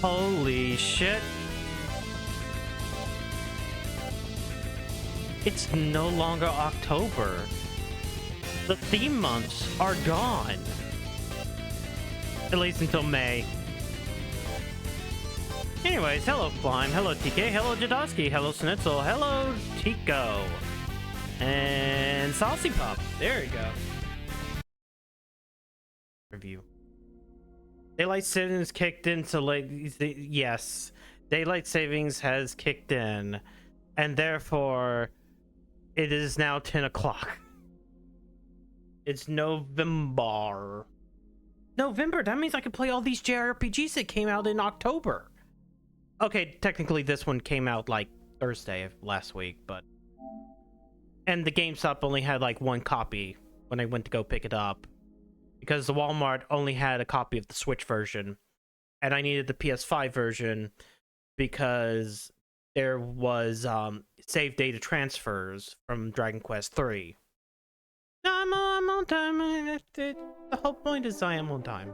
Holy shit. It's no longer October. The theme months are gone. At least until May. Anyways, hello Climb, hello TK, hello Jadowski, hello Snitzel, hello Tico. And Saucy Pup. There you go. Review. Daylight savings kicked in so late. Yes. Daylight savings has kicked in. And therefore, it is now 10 o'clock. It's November. November? That means I can play all these JRPGs that came out in October. Okay, technically this one came out like Thursday of last week, but... And the GameStop only had like one copy when I went to go pick it up. Because the Walmart only had a copy of the Switch version. And I needed the PS5 version because there was save data transfers from Dragon Quest 3. No, I'm on time. The whole point is I am on time.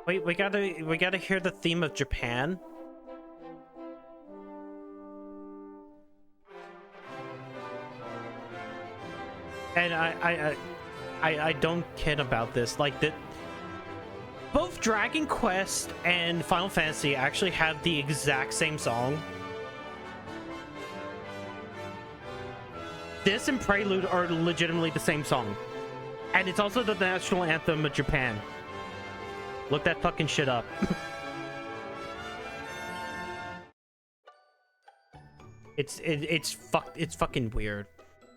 Wait, we gotta hear the theme of Japan. And I don't kid about this. Like both Dragon Quest and Final Fantasy actually have the exact same song. This and Prelude are legitimately the same song. And it's also the national anthem of Japan. Look that fucking shit up. It's fucking weird.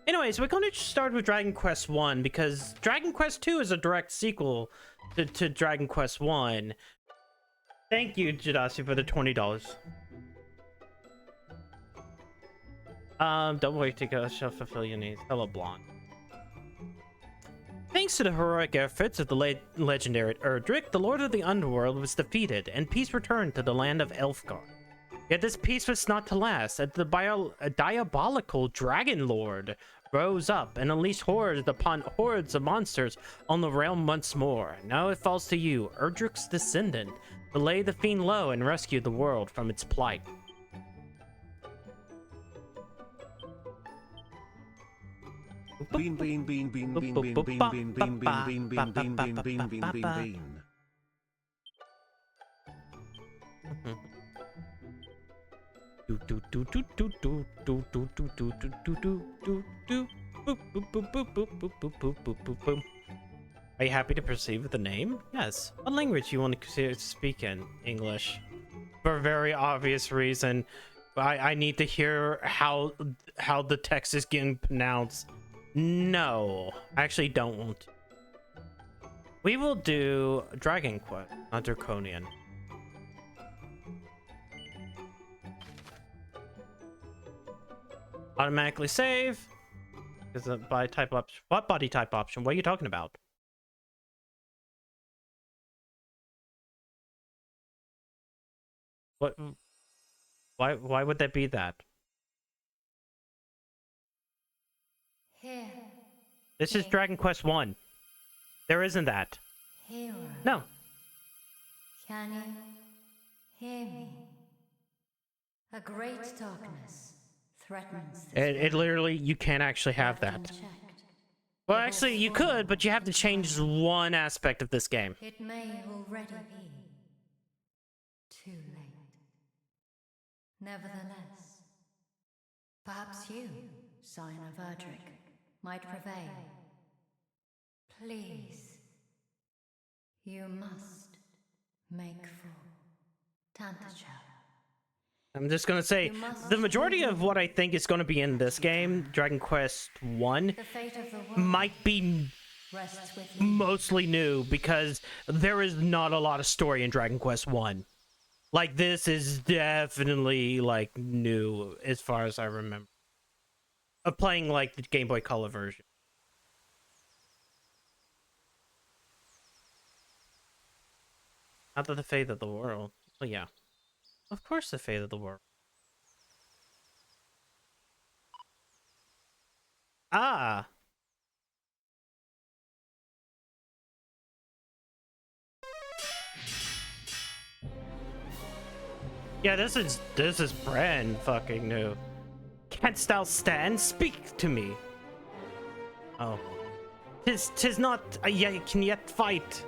Anyways, we're going to start with Dragon Quest 1 because Dragon Quest 2 is a direct sequel to Dragon Quest 1. Thank you, Jadasi, for the $20. Don't worry, Tika, shall fulfill your needs. Hello, Blonde. Thanks to the heroic efforts of the legendary Erdrick, the Lord of the Underworld was defeated, and peace returned to the land of Elfgard. Yet this peace was not to last, as a diabolical Dragon Lord rose up and unleashed hordes upon hordes of monsters on the realm once more. Now it falls to you, Erdrick's descendant, to lay the fiend low and rescue the world from its plight. Bean bean bean bean bean bean bean bean bean bean bean bean bean bean bean bean bean. Are you happy to proceed with the name? Yes. What language do you want to speak in? English. For a very obvious reason. I need to hear how the text is getting pronounced. No, I actually don't want to. We will do Dragon Quest, not Draconian. Automatically save. Is it body type option? What body type option? What are you talking about? What? Why would that be that? Here. This is Dragon Quest 1. There isn't that. Hero. No. Can you hear me? A great darkness threatens this It literally, you can't actually have that. unchecked. Well, actually, you could, but you have to change one aspect of this game. It may already be too late. Nevertheless, perhaps you, Scion of Erdrick, might prevail. Please, you must make for Tantacha. I'm just gonna say, the majority of what I think is gonna be in this game, Dragon Quest 1, The fate of the world might be rests with you. mostly new, because there is not a lot of story in Dragon Quest 1. Like, this is definitely, like, new, as far as I remember. Of playing, like, the Game Boy Color version. Not that the fate of the world. Well, yeah. Of course the fate of the world. Ah! Yeah, this is brand fucking new. Canst thou stand? Speak to me. Oh. Tis not can yet fight.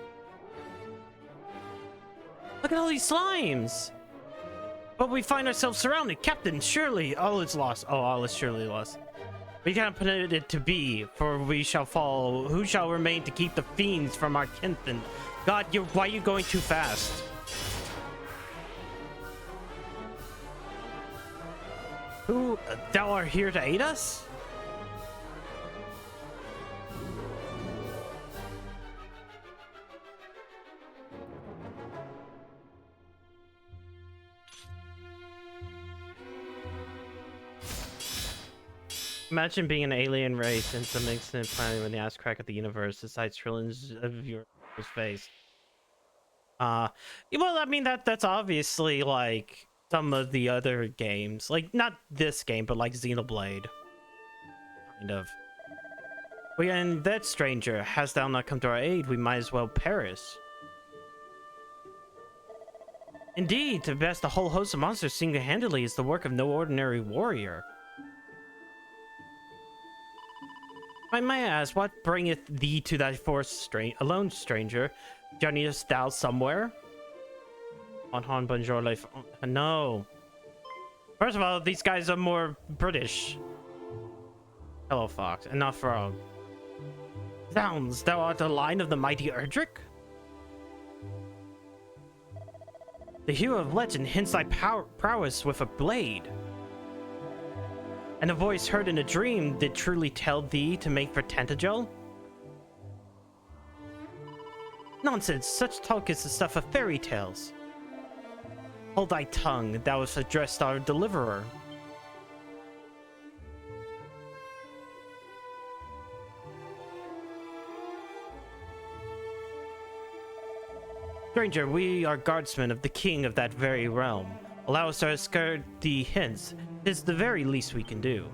Look at all these slimes. But we find ourselves surrounded. Captain, surely all is lost. Oh, all is surely lost. We cannot permit it to be, for we shall fall. Who shall remain to keep the fiends from our kinsmen? God, why are you going too fast? Who, thou art here to aid us? Imagine being an alien race in some extant planet when the ass crack of the universe decides trillions of your face. Well, I mean that's obviously like some of the other games, like not this game, but like Xenoblade, kind of. We and that stranger, hast thou not come to our aid, we might as well perish. Indeed, to best a whole host of monsters single-handedly is the work of no ordinary warrior. I might ask, what bringeth thee to thy forest alone, stranger? Journeyest thou somewhere? On bonjour life. No. First of all, these guys are more British. Hello, Fox, and not Frog. Zounds, thou art the line of the mighty Erdrick? The hero of legend hints thy prowess with a blade. And a voice heard in a dream did truly tell thee to make for Tantagel? Nonsense, such talk is the stuff of fairy tales. Hold thy tongue, thou hast addressed our deliverer. Stranger, we are guardsmen of the king of that very realm. Allow us to escort the hints. 'Tis the very least we can do.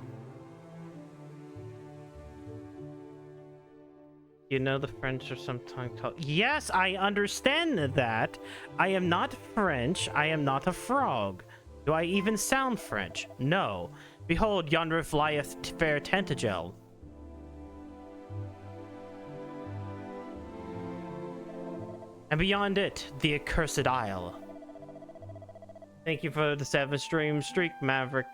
You know the French are sometimes called... Yes, I understand that. I am not French. I am not a frog. Do I even sound French? No. Behold, yonder flieth fair Tantagel. And beyond it, the accursed isle. Thank you for the 7 streak, Maverick.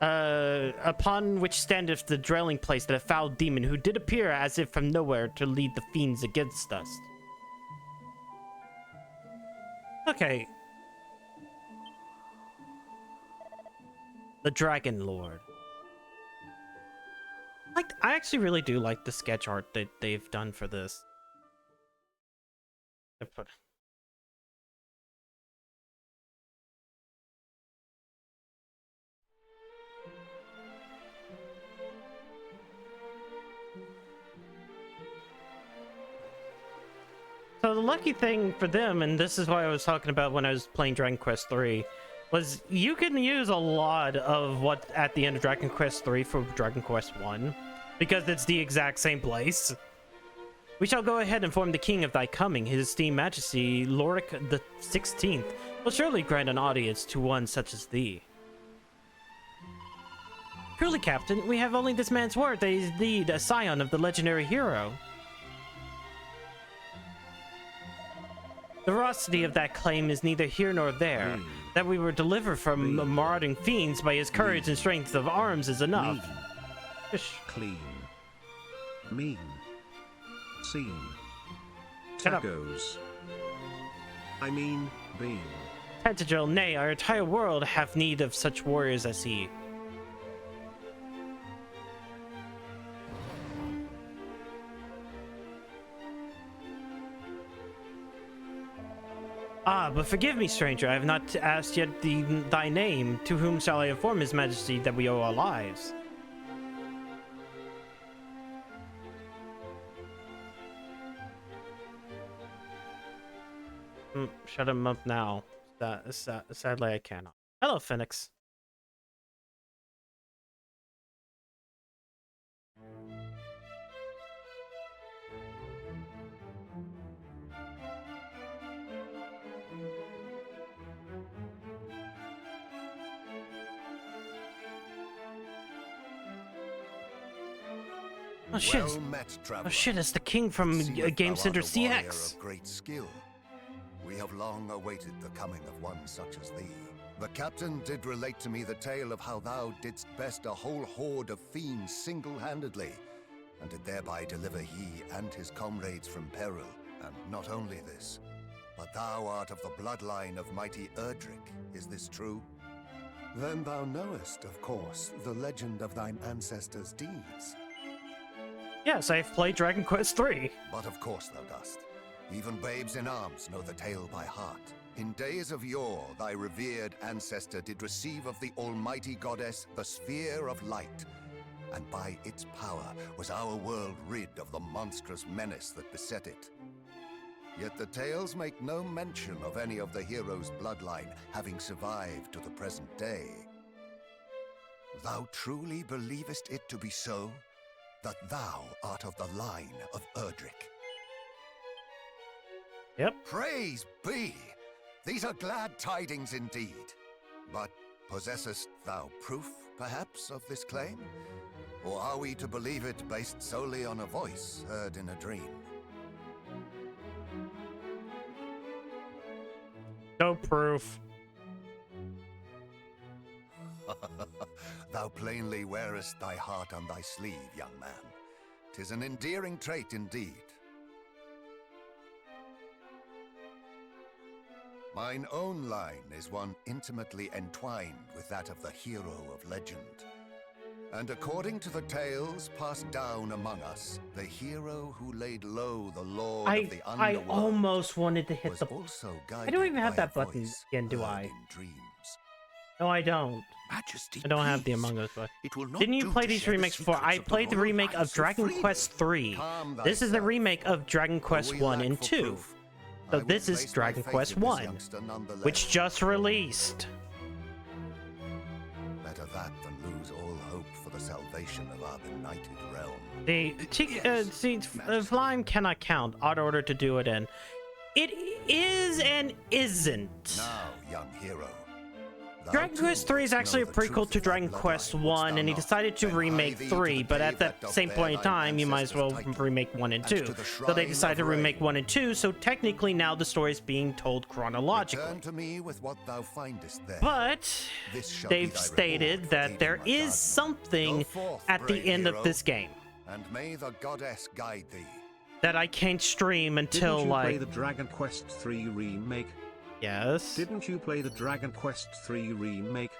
Upon which standeth the dwelling place that a foul demon who did appear as if from nowhere to lead the fiends against us. Okay. The Dragon Lord. I actually really do like the sketch art that they've done for this. So the lucky thing for them, and this is what I was talking about when I was playing Dragon Quest 3, was you can use a lot of what at the end of Dragon Quest 3 for Dragon Quest 1, because it's the exact same place. We shall go ahead and inform the king of thy coming. His esteemed majesty, Loric the 16th, will surely grant an audience to one such as thee. Truly, Captain, we have only this man's word that he is indeed a scion of the legendary hero. The veracity of that claim is neither here nor there. That we were delivered from marauding fiends by his courage and strength of arms is enough. Clean. Mean. Seen. Shut up. Tacos. I mean, bean. Tantagel, nay, our entire world have need of such warriors as he. Ah, but forgive me, stranger, I have not asked yet thy name. To whom shall I inform his majesty that we owe our lives? Shut him up now. Sadly, I cannot. Hello, Phoenix. Oh shit! Well met, traveler. Oh shit! It's the king from Seemeth Game thou Center art a warrior CX. of great skill. We have long awaited the coming of one such as thee. The captain did relate to me the tale of how thou didst best a whole horde of fiends single-handedly, and did thereby deliver he and his comrades from peril. And not only this, but thou art of the bloodline of mighty Erdrick. Is this true? Then thou knowest, of course, the legend of thine ancestors' deeds. Yes, I've played Dragon Quest III. But of course thou dost. Even babes in arms know the tale by heart. In days of yore, thy revered ancestor did receive of the almighty goddess the sphere of light, and by its power was our world rid of the monstrous menace that beset it. Yet the tales make no mention of any of the heroes' bloodline having survived to the present day. Thou truly believest it to be so, that thou art of the line of Erdrick? Yep. Praise be! These are glad tidings indeed. But possessest thou proof, perhaps, of this claim? Or are we to believe it based solely on a voice heard in a dream? No proof. Thou plainly wearest thy heart on thy sleeve, young man. 'Tis an endearing trait indeed. Mine own line is one intimately entwined with that of the hero of legend. And according to the tales passed down among us, the hero who laid low the lord of the I underworld almost wanted to hit was the... also I guided don't even have by a that button voice again, do heard I? in dreams. No, I don't. Majesty, I don't have the please. Among Us one. It will not Didn't you do play to these share the remakes before? secrets I of played the royal remake line of so Dragon freely. Quest 3. Calm This is the thyself. remake of Dragon Though Quest we 1 lack and for 2. proof, So I would this is place my Dragon faith Quest in this 1, youngster nonetheless. which just released. Better that than lose all hope for the salvation of our benighted realm. Flyme cannot count. Auto order to do it in. It is and isn't. Now, young hero. thou Dragon too Quest 3 is know actually a the prequel truth to of thy Dragon Quest bloodline, 1, wouldst and he thou not? decided to Then hie remake thee to 3, the but at cave that doth same bear point in thine time, you might as well ancestors' title, remake 1 and and 2. to the So they shrine decided to of remake Rain. 1 and 2, so technically now the story is being told chronologically. Return to me with what thou findest there. But This shall be they've thy stated reward for that aiding there my is guardian. something Go forth, at the brave end hero, of this game and may the goddess guide thee. that I can't stream until Didn't you play like the Dragon Quest III remake? yes. Didn't you play the Dragon Quest III remake?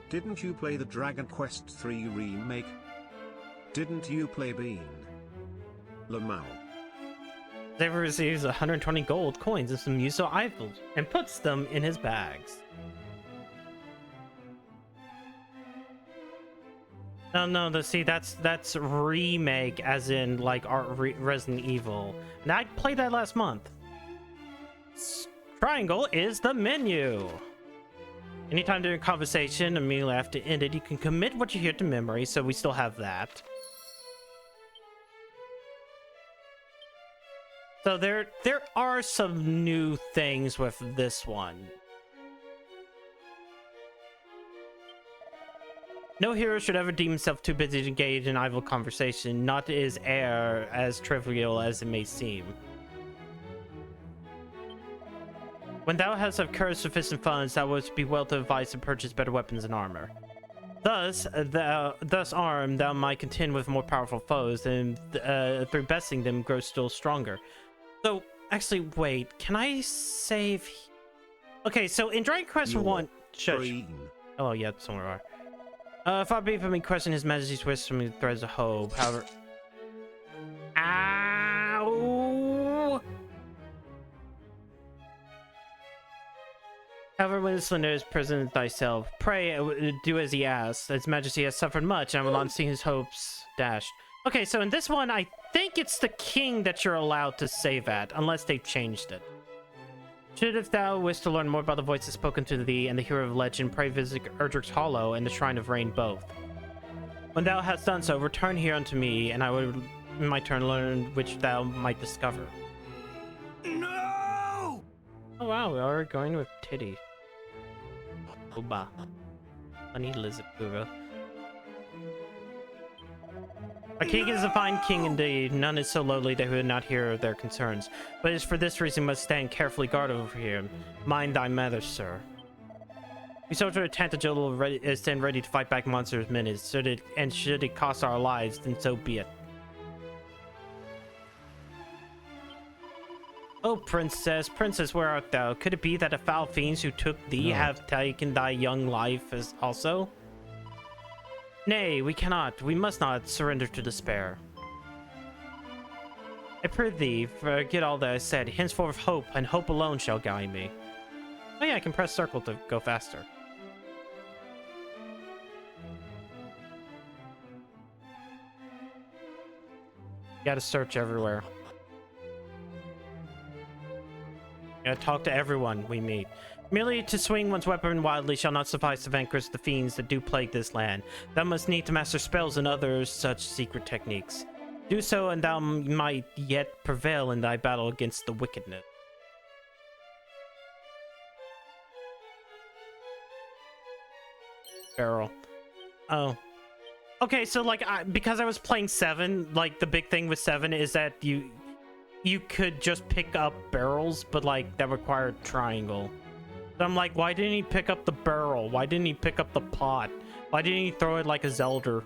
Didn't you play the Dragon Quest III remake? Didn't you play Bean? Lamau. Xavier receives 120 gold coins and some useful items and puts them in his bags. No, see, that's remake, as in like Resident Evil, and I played that last month. Triangle is the menu. Anytime during conversation, immediately after it ended, you can commit what you hear to memory, so we still have that. So there are some new things with this one. No hero should ever deem himself too busy to engage in idle conversation, not his air as trivial as it may seem. When thou hast of courage sufficient funds, thou wouldst be well advised to purchase better weapons and armor. Thus armed, thou might contend with more powerful foes, and through besting them, grow still stronger. So, actually, wait, can I save? Okay, so in Dragon Quest 1, shush. Green. Oh yeah, somewhere. Far be from me question his majesty's wish from the threads of hope. However, ow! However, when the slender is present thyself, pray do as he asks. His majesty has suffered much, and I will not see his hopes dashed. Okay, so in this one, I think it's the king that you're allowed to save at, unless they've changed it. Should if thou wish to learn more about the voices spoken to thee and the hero of legend, pray visit Erdrick's Hollow and the Shrine of Rain both. When thou hast done so, return here unto me, and I will in my turn learn which thou might discover. No! Oh wow, we are going with Titty. Oba. Funny lizard guru. A king is a fine king indeed. None is so lowly that he would not hear their concerns. But it is for this reason must stand carefully guard over him. Mind thy matters, sir. We soldier Tantagil will stand ready to fight back monsters minutes. Should it cost our lives, then so be it. Oh, princess, where art thou? Could it be that the foul fiends who took thee have taken thy young life as also? Nay, we cannot. We must not surrender to despair. I pray thee, forget all that I said. Henceforth hope, and hope alone shall guide me. Oh yeah, I can press circle to go faster. Gotta search everywhere. Gotta talk to everyone we meet. Merely to swing one's weapon wildly shall not suffice to vanquish the fiends that do plague this land. Thou must need to master spells and other such secret techniques. Do so, and thou might yet prevail in thy battle against the wickedness. Barrel. Oh. Okay, so like, because I was playing 7, like the big thing with 7 is that you could just pick up barrels, but like that required triangle. So I'm like, why didn't he pick up the barrel? Why didn't he pick up the pot? Why didn't he throw it like a Zelda?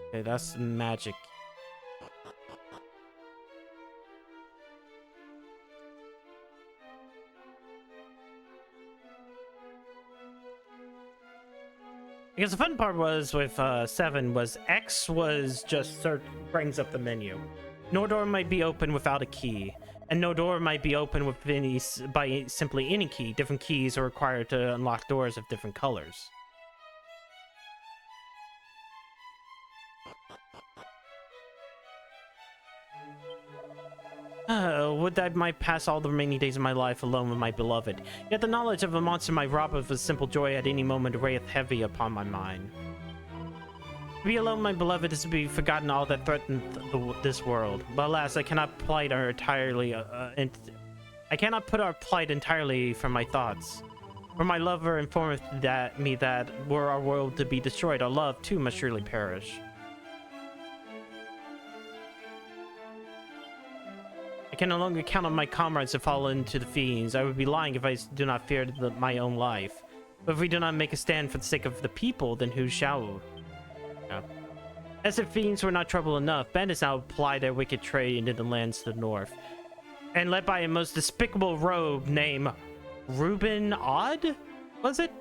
Okay, that's magic. Because the fun part was with 7 was X was just brings up the menu. No door might be open without a key, and no door might be open with by simply any key. Different keys are required to unlock doors of different colors. Would that I might pass all the remaining days of my life alone with my beloved. Yet the knowledge of a monster might rob of a simple joy at any moment weigheth heavy upon my mind. To be alone, my beloved, is to be forgotten all that threatened this world. But alas, I cannot plight our entirely. I cannot put our plight entirely from my thoughts. For my lover informeth me that were our world to be destroyed, our love too must surely perish. I can no longer count on my comrades to fall into the fiends. I would be lying if I do not fear my own life. But if we do not make a stand for the sake of the people, then who shall? Yeah. As if fiends were not trouble enough, bandits now ply their wicked trade into the lands to the north. And led by a most despicable rogue named Reuben Odd? Was it?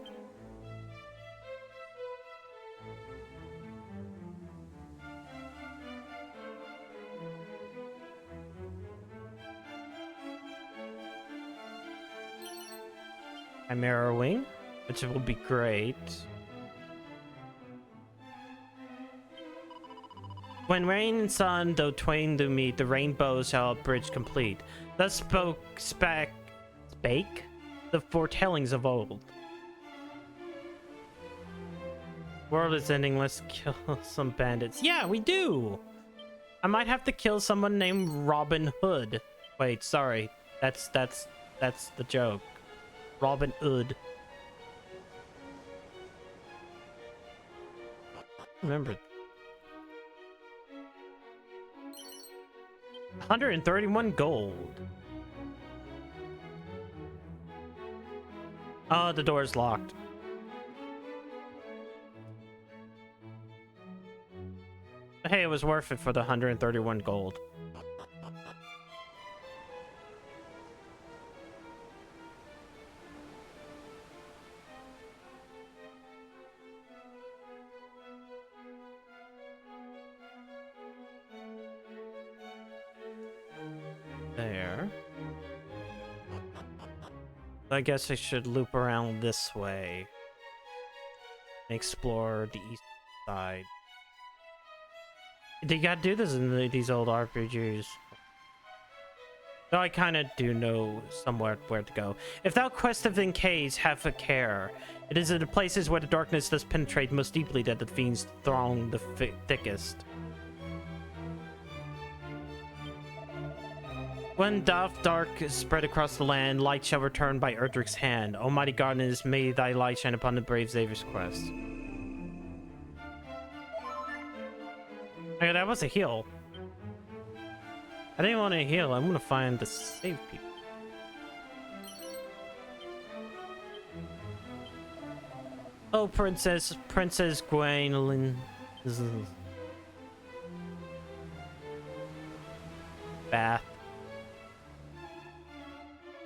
Chimera Wing, which will be great. When rain and sun, though twain do meet, the rainbow shall a bridge complete. Thus spake the foretellings of old. World is ending, let's kill some bandits. Yeah, we do! I might have to kill someone named Robin Hood. Wait, sorry. That's the joke. Robin Hood. Remember. 131 gold. Oh, the door's locked. Hey, it was worth it for the 131 gold. There. I guess I should loop around this way and explore the east side. You gotta do this in these old RPGs. Though I kind of do know somewhere where to go. If thou questeth in caves, have a care. It is in the places where the darkness does penetrate most deeply that the fiends throng the thickest. When dark spread across the land, light shall return by Erdrick's hand. Almighty goddess, may thy light shine upon the brave Xavier's quest. Okay, that was a heal. I didn't want to heal. I'm gonna find the save people. Oh, Princess Gwendolyn. Bath.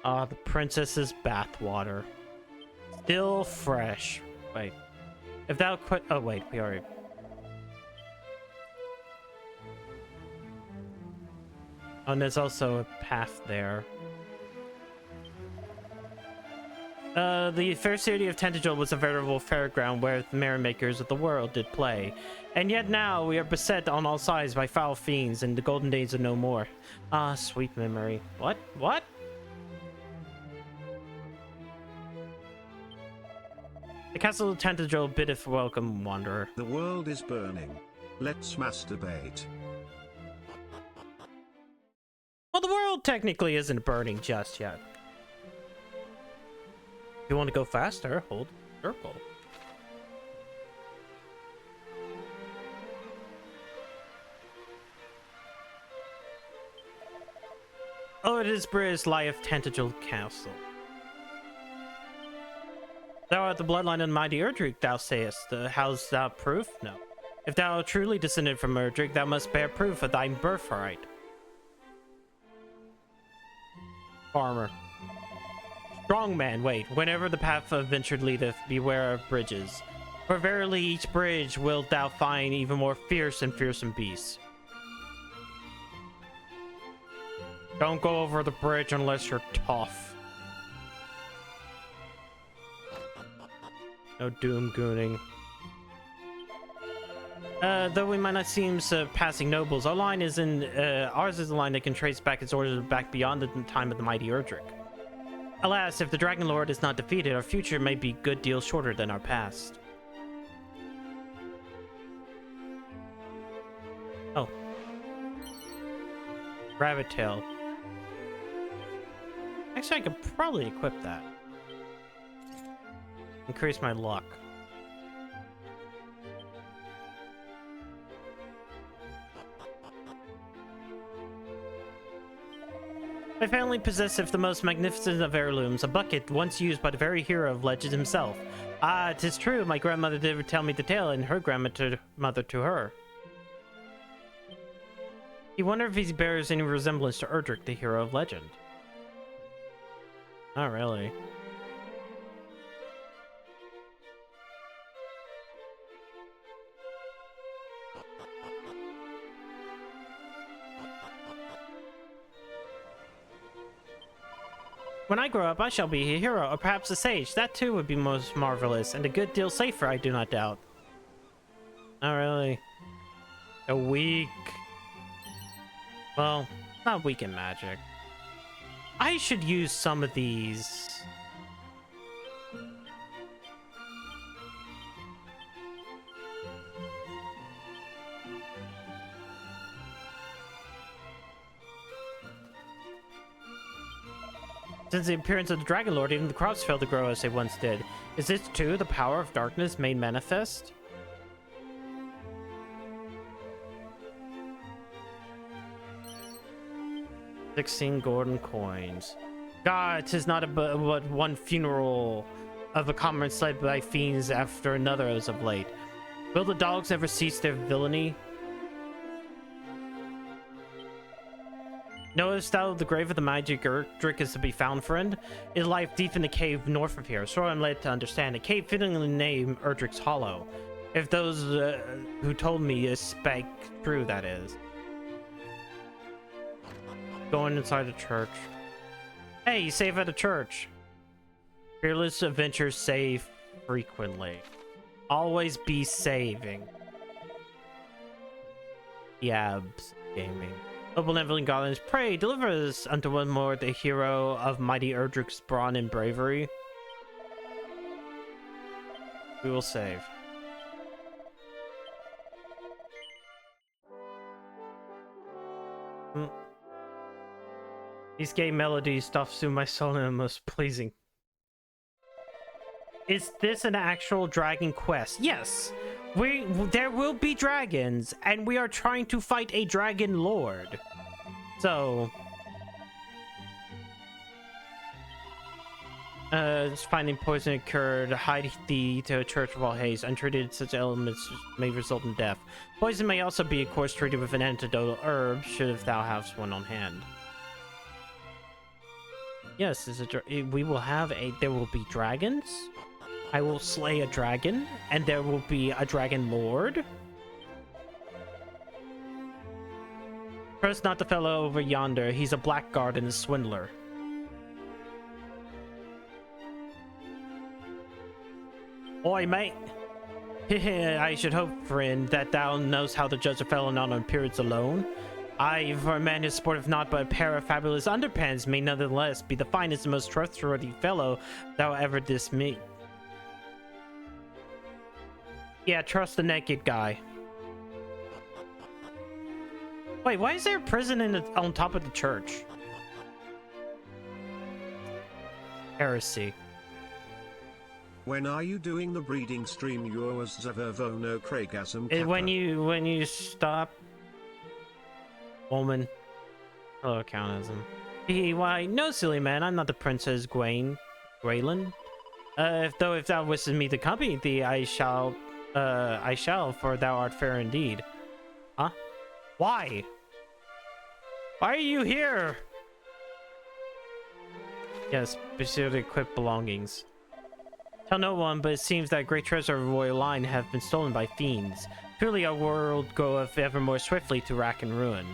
Ah, the princess's bathwater. Still fresh. Wait. If thou quit. Oh, wait. We already. Oh, and there's also a path there. The fair city of Tentacle was a veritable fairground where the merrymakers of the world did play. And yet now we are beset on all sides by foul fiends, and the golden days are no more. Ah, sweet memory. What? What? The castle of Tentacle biddeth welcome, wanderer. The world is burning. Let's masturbate. Well, the world technically isn't burning just yet. If you want to go faster, hold circle. Oh, it is Briz lieth Tentacle Castle. Thou art the bloodline of the mighty Erdrick, thou sayest. How's thou proof? No. If thou art truly descended from Erdrick, thou must bear proof of thy birthright. Farmer. Strong man, wait. Whenever the path of venture leadeth, beware of bridges. For verily each bridge wilt thou find even more fierce and fearsome beasts. Don't go over the bridge unless you're tough. No doom gooning. Though we might not seem passing nobles, our line is in ours is a line that can trace back its origins back beyond the time of the mighty Erdrick. Alas, if the Dragon Lord is not defeated, our future may be a good deal shorter than our past. Oh. Rabbit tail. Actually, I could probably equip that. Increase my luck. My family possesseth the most magnificent of heirlooms, a bucket once used by the very hero of legend himself. Ah, 'tis true, my grandmother did tell me the tale, and her grandmother to her. You wonder if he bears any resemblance to Erdrick, the hero of legend. Not really. When I grow up, I shall be a hero, or perhaps a sage. That too would be most marvelous, and a good deal safer, I do not doubt. Not really. A weak... Well, not weak in magic. I should use some of these. Since the appearance of the Dragon Lord, even the crops failed to grow as they once did. Is this too the power of darkness made manifest? $16 golden coins. God, 'tis not but one funeral of a commerce led by fiends after another as of late. Will the dogs ever cease their villainy? Knowest thou the grave of the magic Erdrick is to be found, friend? It lieth deep in the cave north of here, so I'm led to understand. A cave fittingly named Erdrick's Hollow. If those who told me spake true, that is. Going inside the church. Hey, you save at a church. Fearless adventures save frequently. Always be saving. Yabs gaming. O benevolent gods, pray deliver us unto one more, the hero of mighty Erdrick's brawn and bravery. We will save. These gay melodies stuff soothe my soul in the most pleasing. Is this an actual dragon quest? Yes. There will be dragons, and we are trying to fight a dragon lord. So finding poison occurred, hide thee to a church of all haze. Untreated, such elements may result in death. Poison may also be, of course, treated with an antidote herb, should if thou hast one on hand. Yes, we will have there will be dragons. I will slay a dragon, and there will be a dragon lord. Trust not the fellow over yonder. He's a blackguard and a swindler. Oi, mate. I should hope, friend, that thou knows how to judge a fellow not on appearance alone. I, for a man who sporteth not but a pair of fabulous underpants, may nonetheless be the finest and most trustworthy fellow thou ever didst meet. Yeah, trust the naked guy. Wait, why is there a prison on top of the church? Heresy. When are you doing the breeding stream? Yours Zavervono Craigasm. When you stop. Woman. Hello, Countism. Why, no, silly man, I'm not the Princess Gwaylin. If thou wishes me to accompany thee, I shall, for thou art fair indeed. Huh? Why? Why are you here? Yes, be sure to equip belongings. Tell no one, but it seems that great treasure of royal line have been stolen by fiends. Truly our world goeth ever more swiftly to rack and ruin.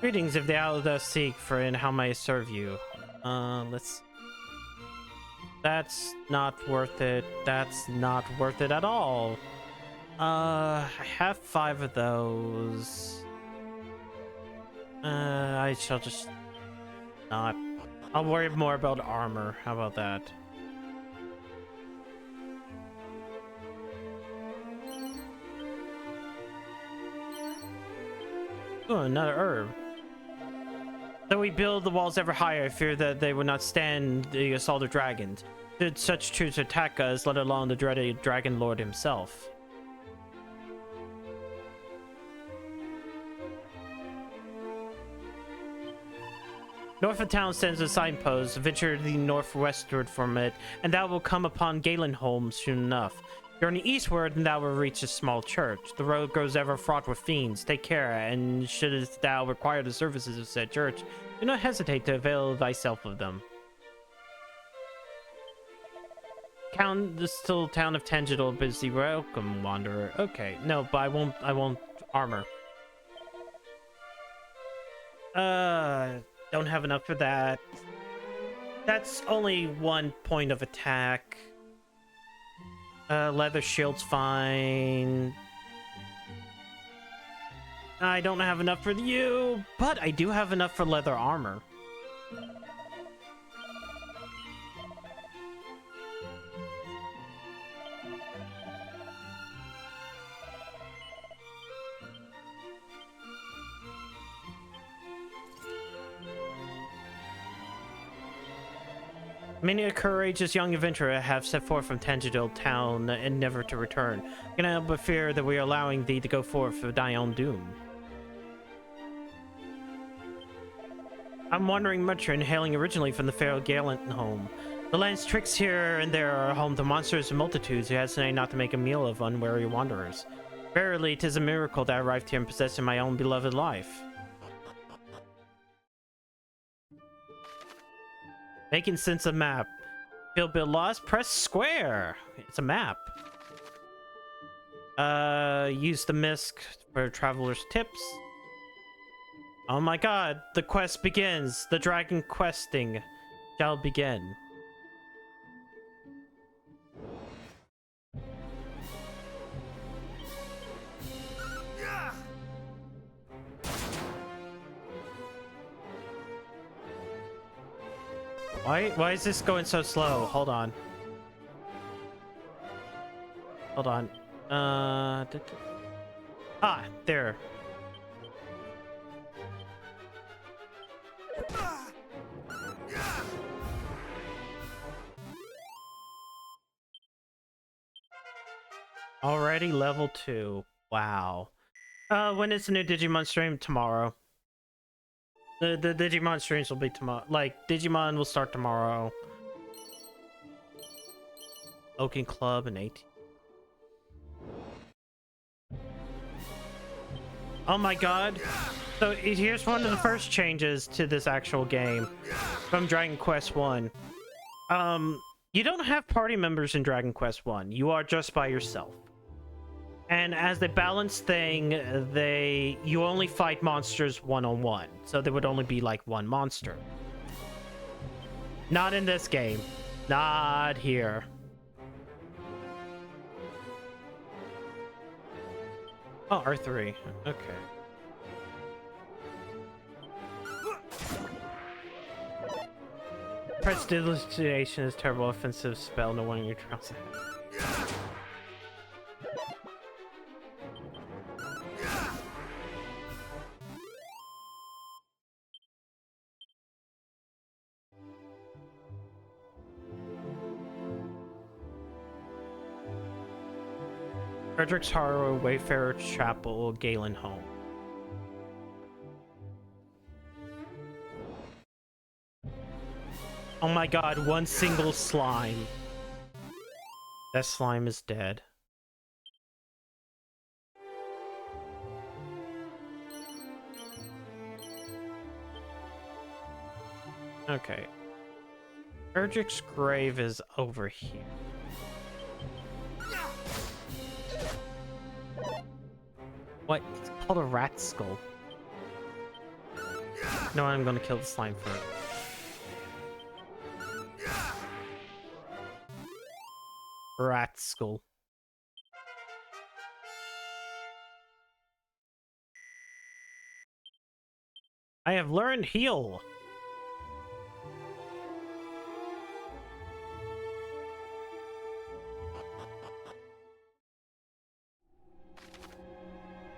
Greetings, if thou dost seek, friend, how may I serve you? Let's... That's not worth it. That's not worth it at all. I have 5 of those. I shall just not. I'll worry more about armor. How about that? Oh, another herb. Though we build the walls ever higher, I fear that they would not stand the assault of dragons. Should such troops attack us, let alone the dreaded Dragon Lord himself. North of town stands a signpost. Venture thee northwestward from it, and thou will come upon Galenholm soon enough. Journey eastward, and thou will reach a small church. The road grows ever fraught with fiends. Take care, and shouldst thou require the services of said church, do not hesitate to avail thyself of them. The still town of Tangidal busy. Welcome, wanderer. Okay, no, but I won't armor. Don't have enough for that. That's only 1 point of attack. Leather shield's fine. I don't have enough for you, but I do have enough for leather armor. Many a courageous young adventurer have set forth from Tangidal town and never to return. I cannot but fear that we are allowing thee to go forth for thy own doom. I'm wandering Mutrin, hailing originally from the fair Galenholm. The land's tricks here and there are home to monsters and multitudes who hesitate not to make a meal of unwary wanderers. Verily, 'tis a miracle that I arrived here and possessing my own beloved life. Making sense of map. Feel a bit lost? Press square. It's a map. Use the misc for traveler's tips. Oh my god, the quest begins. The dragon questing shall begin. Why is this going so slow? Hold on. Hold on. There. Already level 2. Wow. When is the new Digimon stream? Tomorrow. The Digimon streams will be tomorrow. Like, Digimon will start tomorrow. Oaken Club and 18. Oh my god. So here's one of the first changes to this actual game from Dragon Quest 1. You don't have party members in Dragon Quest 1. You are just by yourself. And as the balance thing, you only fight monsters one-on-one. So there would only be like one monster. Not in this game. Not here. Oh, R3. Okay. Prestidigitation is terrible offensive spell. No one in your trials. Frederick's Horror, Wayfarer Chapel, Galen Home. Oh my god, one single slime. That slime is dead. Okay. Frederick's grave is over here. What? It's called a rat skull. No, I'm gonna kill the slime first. Rat skull. I have learned heal.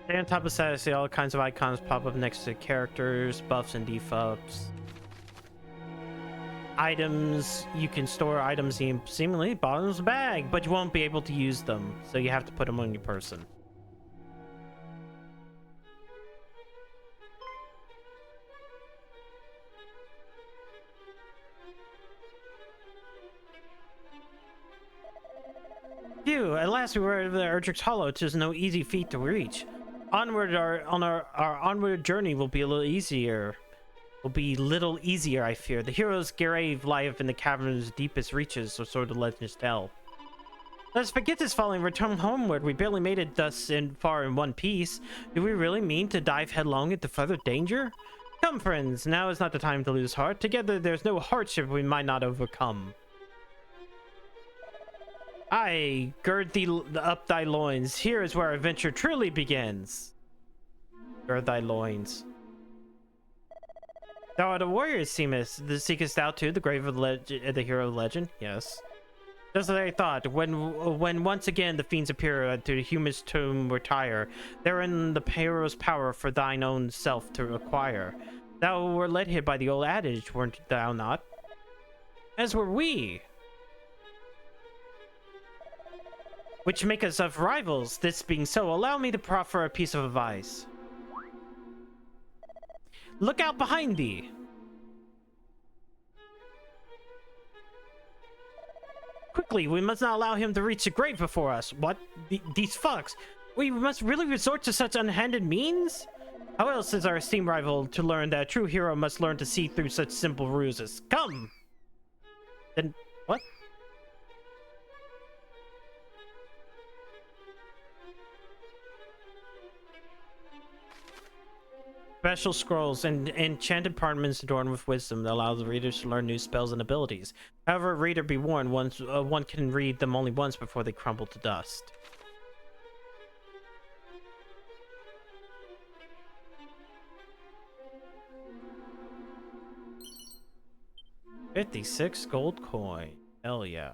Stay on top of status, see all kinds of icons pop up next to characters, buffs, and debuffs. Items, you can store items in seemingly bottom of the bag, but you won't be able to use them, so you have to put them on your person. Phew, at last we were at the Erdrick's Hollow. 'Tis no easy feat to reach. Onward, our onward journey will be a little easier. I fear. The hero's grave lieth in the cavern's deepest reaches, so the legends tell. Let's forget this folly and return homeward. We barely made it thus far in one piece. Do we really mean to dive headlong into further danger? Come, friends, now is not the time to lose heart. Together there's no hardship we might not overcome. Aye, gird thee up thy loins. Here is where our adventure truly begins. Gird thy loins. Thou art a warrior, seemest. Seekest thou too the grave of the hero of legend? Yes. Just as I thought, when once again the fiends appear to the human's tomb retire, therein the hero's power for thine own self to acquire. Thou were led here by the old adage, weren't thou not? As were we. Which make us of rivals. This being so, allow me to proffer a piece of advice. Look out behind thee. Quickly, we must not allow him to reach the grave before us. What? These fucks? We must really resort to such unhanded means? How else is our esteemed rival to learn that a true hero must learn to see through such simple ruses? Come! Then, what? Special scrolls and enchanted parchments adorned with wisdom that allow the readers to learn new spells and abilities. However, reader be warned, one can read them only once before they crumble to dust. $56 gold coin. Hell yeah.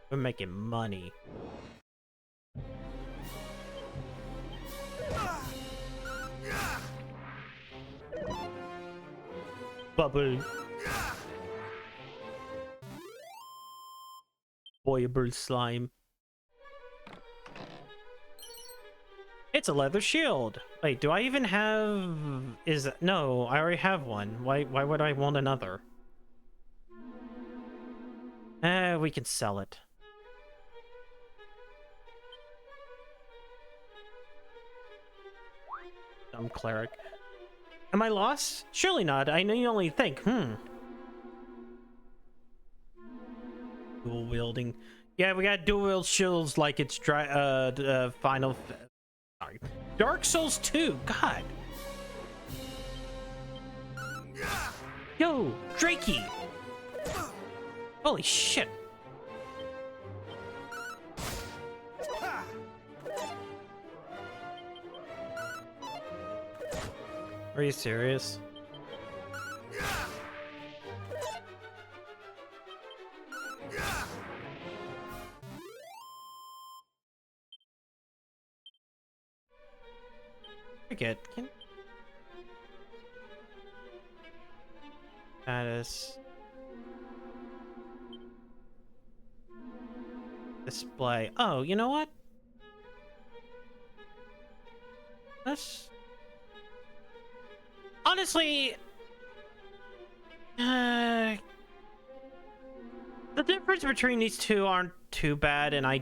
We're making money. Bubble. Boyable slime. It's a leather shield. Wait, do I even have... No, I already have one. Why would I want another? We can sell it. Dumb cleric. Am I lost? Surely not. I know you only think, Dual wielding. Yeah, we got dual wield shields like it's Final... Sorry. Dark Souls 2. God. Yo, Drakey. Holy shit. Are you serious? Forget. Status. Display. Oh, you know what? That's... Honestly... the difference between these two aren't too bad, and I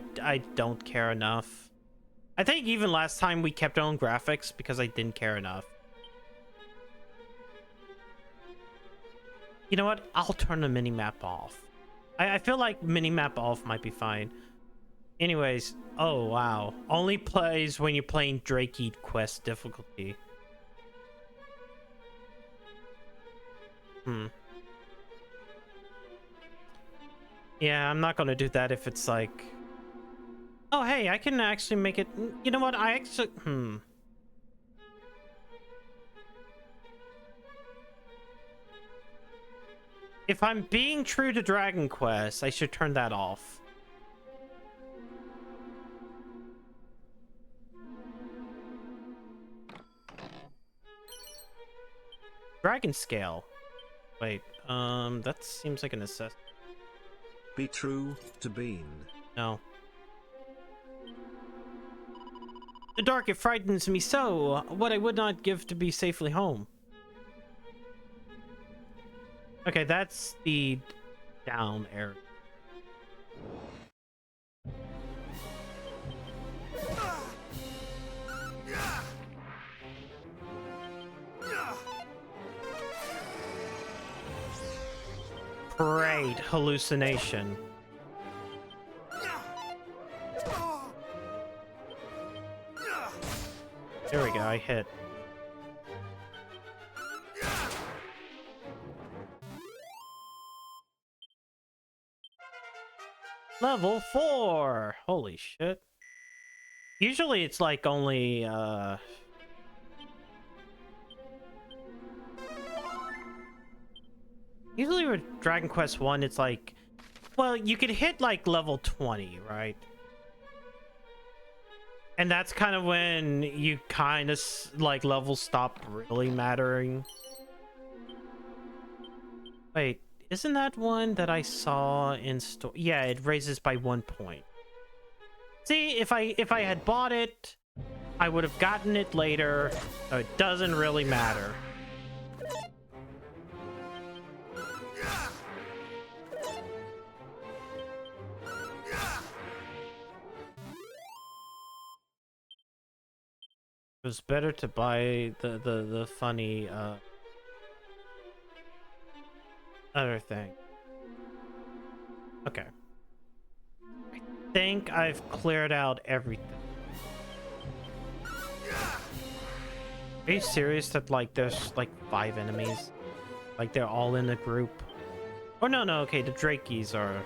don't care enough. I think even last time we kept our own graphics because I didn't care enough. You know what? I'll turn the minimap off. I feel like minimap off might be fine. Anyways, oh wow. Only plays when you're playing Drakey quest difficulty. Yeah, I'm not gonna do that if it's like... Oh, hey, I can actually make it... You know what? I actually... If I'm being true to Dragon Quest, I should turn that off. Dragon scale. Wait, that seems like a necessity. Be true to Bean. No. The dark, it frightens me so. What I would not give to be safely home. Okay, that's the down area. Great hallucination. There we go, I hit. Level 4! Holy shit. Usually it's like only, Usually with Dragon Quest 1, it's like... Well, you could hit like level 20, right? And that's kind of when you kind of like levels stop really mattering. Wait, isn't that one that I saw in store? Yeah, it raises by 1 point. See, if I had bought it, I would have gotten it later, so it doesn't really matter. It was better to buy the funny other thing. Okay. I think I've cleared out everything. Are you serious that like there's like 5 enemies? Like they're all in a group? Oh no, okay, the Drakeys are...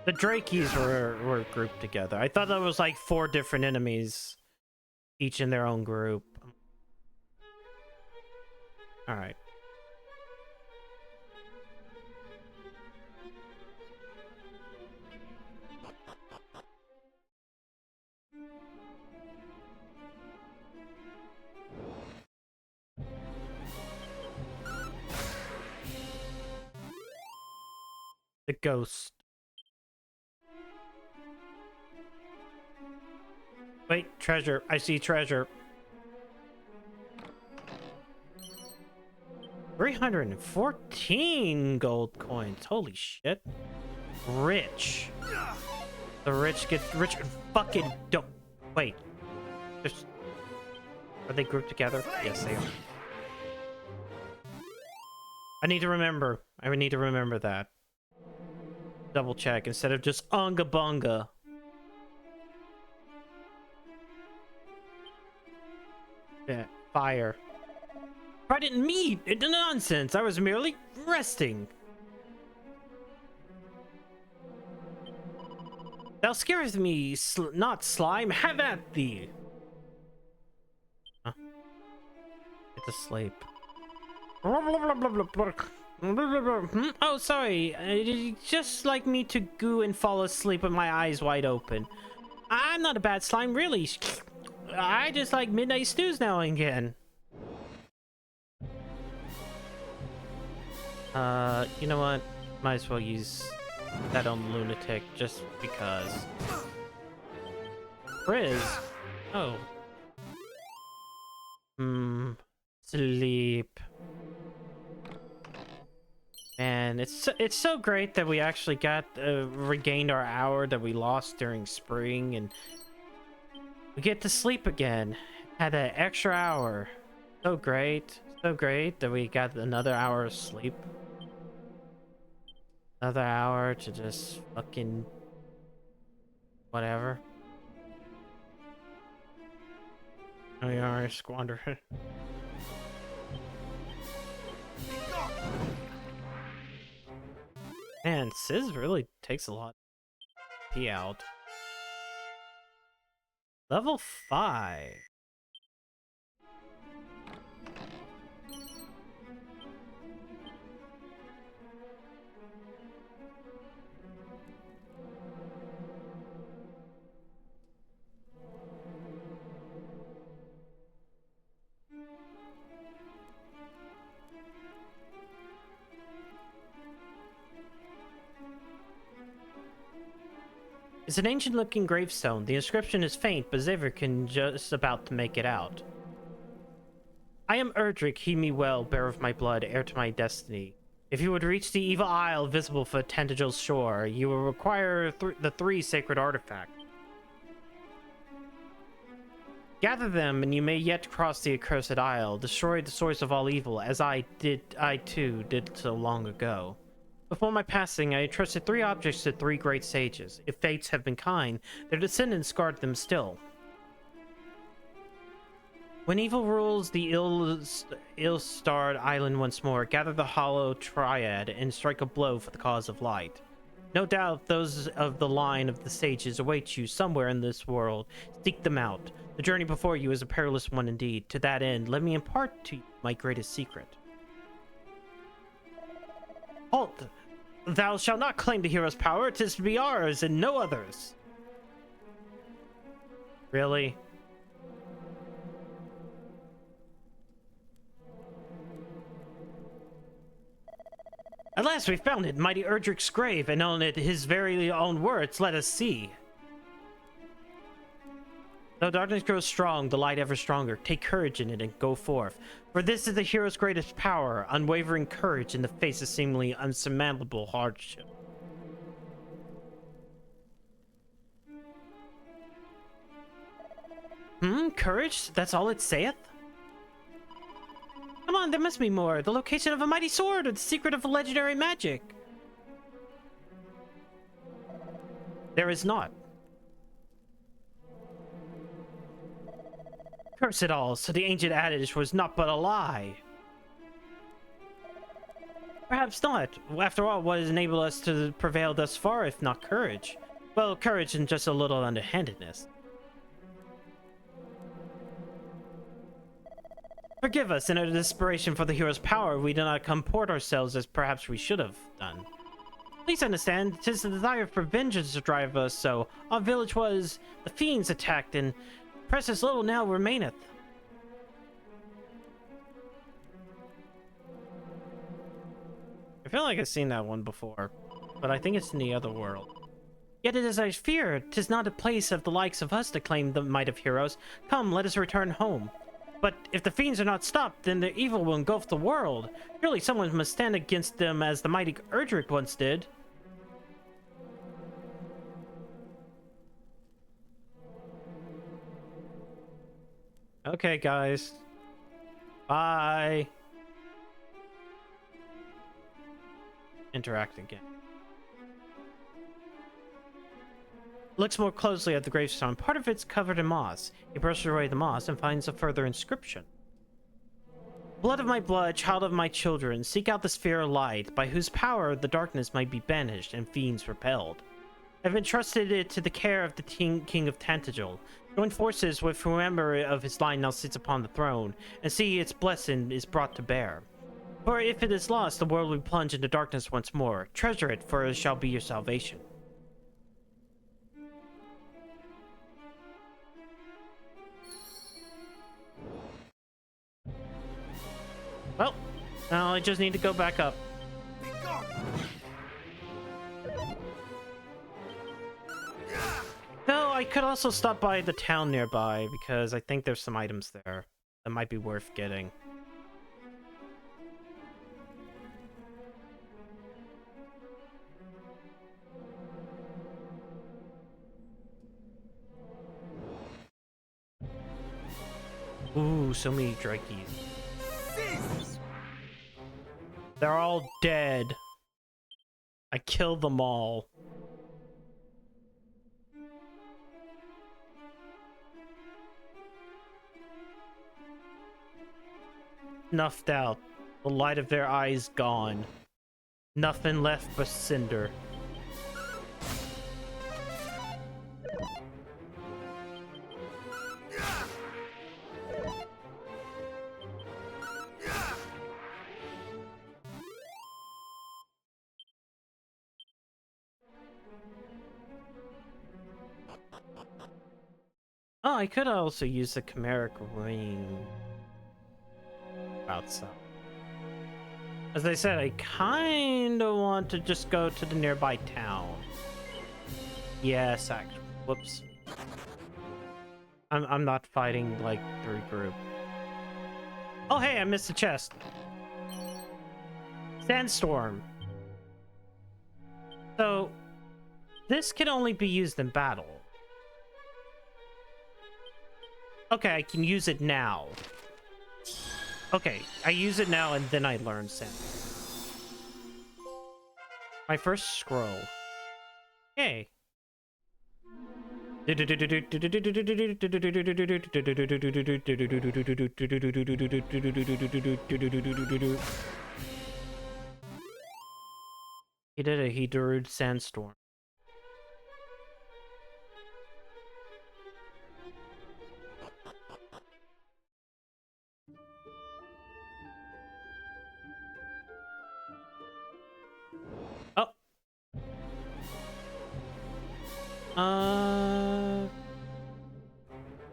The Drakeys were grouped together. I thought that was like 4 different enemies, each in their own group. All right. ghost. Wait, treasure. I see treasure. 314 gold coins. Holy shit. Rich. The rich get rich and fucking don't. Wait. Just. Are they grouped together? Yes, they are. I need to remember. I would need to remember that. Double check instead of just unga bunga. Yeah, fire. I didn't mean it. Nonsense. I was merely resting. Thou scarest me, not slime. Have at thee. Huh? It's asleep. Oh, sorry. Just like me to goo and fall asleep with my eyes wide open. I'm not a bad slime, really. I just like midnight stews now and again. You know what? Might as well use that on Lunatic just because. Frizz. Oh. Sleep. Man, it's so great that we actually got regained our hour that we lost during spring, and we get to sleep again. Had that extra hour. So great that we got another hour of sleep. Another hour to just fucking whatever. Oh, you are squander. Man, Sizz really takes a lot to pee out. Level 5. It's an ancient-looking gravestone. The inscription is faint, but Xavier can just about to make it out. I am Erdrick, heed me well, bearer of my blood, heir to my destiny. If you would reach the evil isle visible for Tentagel's shore, you will require the 3 sacred artifacts. Gather them, and you may yet cross the accursed isle, destroy the source of all evil, as I too did so long ago. Before my passing, I entrusted 3 objects to 3 great sages. If fates have been kind, their descendants guard them still. When evil rules the ill-starred island once more, gather the hollow triad and strike a blow for the cause of light. No doubt those of the line of the sages await you somewhere in this world. Seek them out. The journey before you is a perilous one indeed. To that end, let me impart to you my greatest secret. Halt! Thou shalt not claim the hero's power. 'Tis to be ours and no others. Really? At last we found it, mighty Erdrick's grave, and on it his very own words. Let us see. Though darkness grows strong, the light ever stronger. Take courage in it and go forth. For this is the hero's greatest power, unwavering courage in the face of seemingly unsurmountable hardship. Courage? That's all it saith? Come on, there must be more. The location of a mighty sword or the secret of a legendary magic. There is not. Curse it all, so the ancient adage was not but a lie. Perhaps not. After all, what has enabled us to prevail thus far, if not courage? Well, courage and just a little underhandedness. Forgive us, in our desperation for the hero's power, we do not comport ourselves as perhaps we should have done. Please understand, 'tis the desire for vengeance to drive us so. Our village was, the fiends attacked, and precious little now remaineth. I feel like I've seen that one before. but I think it's in the other world. Yet it is I fear, 'tis not a place of the likes of us to claim the might of heroes. Come, let us return home. But if the fiends are not stopped, then their evil will engulf the world. Surely someone must stand against them as the mighty Erdrick once did. Okay, guys. Bye. Interact again. Looks more closely at the gravestone. Part of it's covered in moss. He brushes away the moss and finds a further inscription. Blood of my blood, child of my children, seek out the sphere of light, by whose power the darkness might be banished and fiends repelled. I've entrusted it to the care of the King of Tantagel. Join forces with whoever of his line now sits upon the throne, and see its blessing is brought to bear. For if it is lost, the world will plunge into darkness once more. Treasure it, for it shall be your salvation. Well, now I just need to go back up. No, I could also stop by the town nearby, because I think there's some items there that might be worth getting. Ooh, so many Drakeys. They're all dead. I killed them all. Snuffed out. The light of their eyes gone. Nothing left but cinder. Oh, I could also use the chimeric ring outside. As I said, I kind of want to just go to the nearby town. Yes, actually. Whoops. I'm not fighting like through group. Oh, hey, I missed the chest. Sandstorm. So, this can only be used in battle. Okay, I can use it now. Okay, I use it now and then I learn Sand. My first scroll. Hey. He did it. He drew Sandstorm.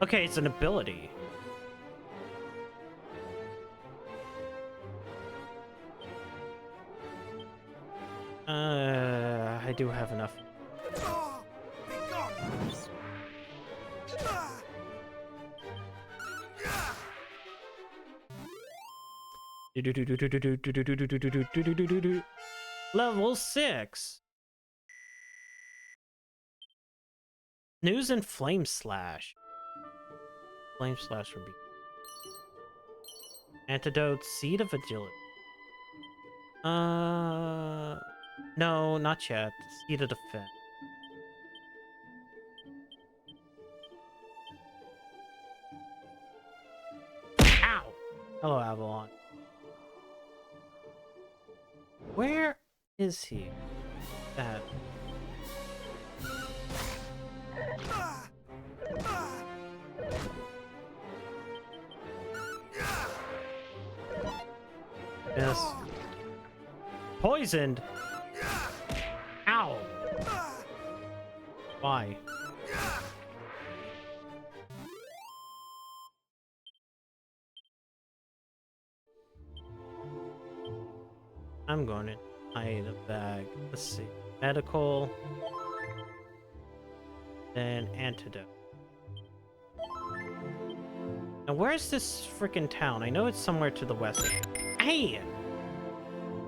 Okay, it's an ability. I do have enough. Level 6. News and Flame Slash. Flame Slash would be Antidote, Seed of Agility. No, not yet. Seed of Defense. Ow! Hello, Avalon. Where is he? That. Yes. Poisoned. Ow. Why? I'm going to hide a bag. Let's see. Medical. Then antidote. Now, where's this freaking town? I know it's somewhere to the west. Hey!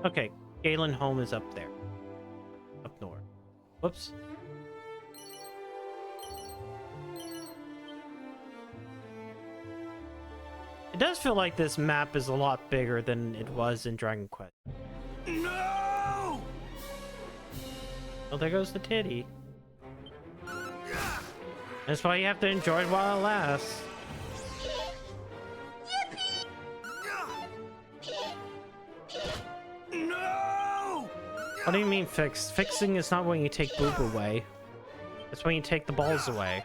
Okay, Galen home is up there. Up north. Whoops. It does feel like this map is a lot bigger than it was in Dragon Quest. No! Well, there goes the titty. That's why you have to enjoy it while it lasts. No! What do you mean fix? Fixing is not when you take boob away. It's when you take the balls away.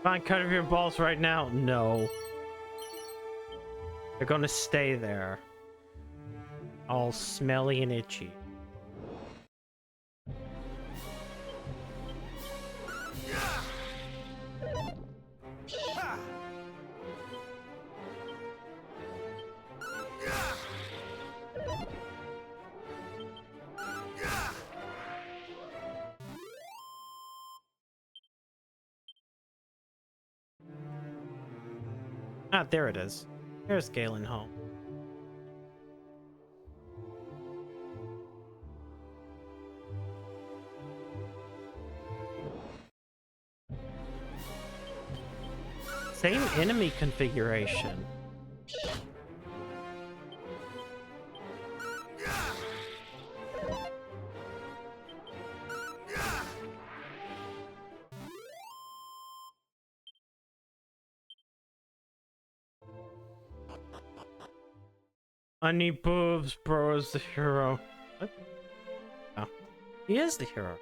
Fine, cut off your balls right now. No. They're gonna stay there. All smelly and itchy. Ah, there it is. There's Galen home. Same enemy configuration. I need boobs, bro is the hero. What? Oh. He is the hero.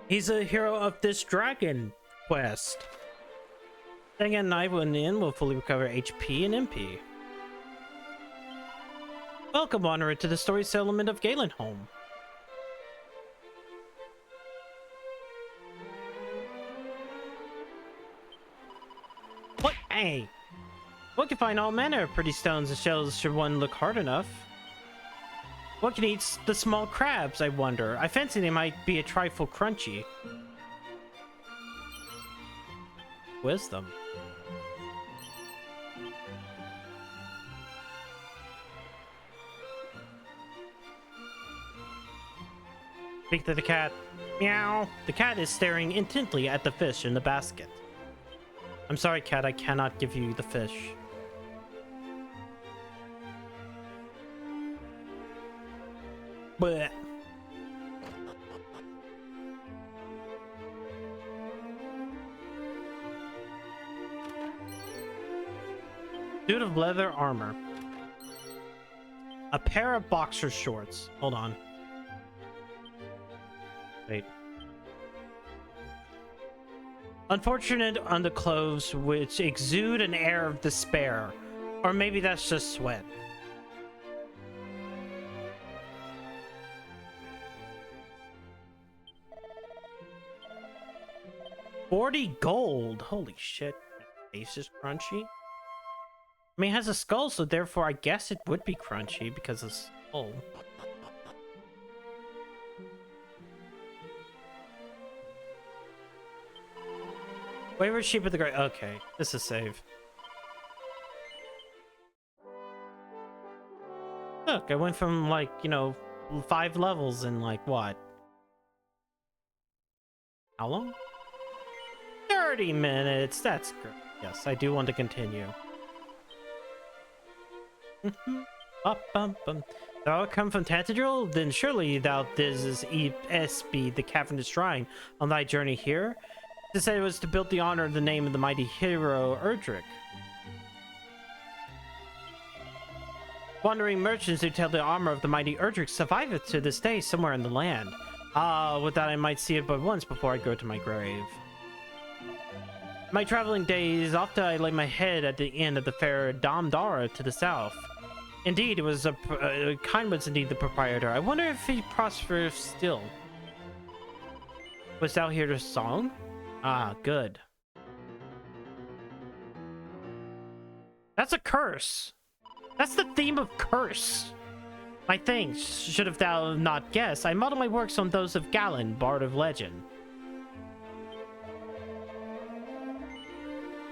He's a hero of this Dragon Quest. Staying at night when the inn will fully recover HP and MP. Welcome, Wanderer, to the story settlement of Galenholm. What? Hey! One can find all manner of pretty stones and shells should one look hard enough. What can eat the small crabs, I wonder? I fancy they might be a trifle crunchy. Wisdom. Speak to the cat. Meow. The cat is staring intently at the fish in the basket. I'm sorry, cat, I cannot give you the fish. Blech. Suit of leather armor. A pair of boxer shorts. Hold on. Wait. Unfortunate underclothes which exude an air of despair. Or maybe that's just sweat. $40 gold. Holy shit. Face is crunchy. I mean, it has a skull, so therefore I guess it would be crunchy because of skull. Wayward Sheep of the Great. Okay, this is save. Look, I went from like, 5 levels in like what? How long? 30 minutes. That's good. Yes, I do want to continue. Thou come from Tantadril? Then surely thou didst be the cavernous shrine on thy journey here. It said it was to build the honor of the name of the mighty hero Erdrick. Wandering merchants who tell the armor of the mighty Erdrick surviveth to this day somewhere in the land. Ah, would that I might see it but once before I go to my grave. My traveling days, often I lay my head at the inn of the fair Damdara to the south. Indeed, it was kind was indeed the proprietor. I wonder if he prospers still. Was thou here to song? Ah, good. That's a curse. That's the theme of curse. My things, should have thou not guessed, I model my works on those of Galen, Bard of Legend.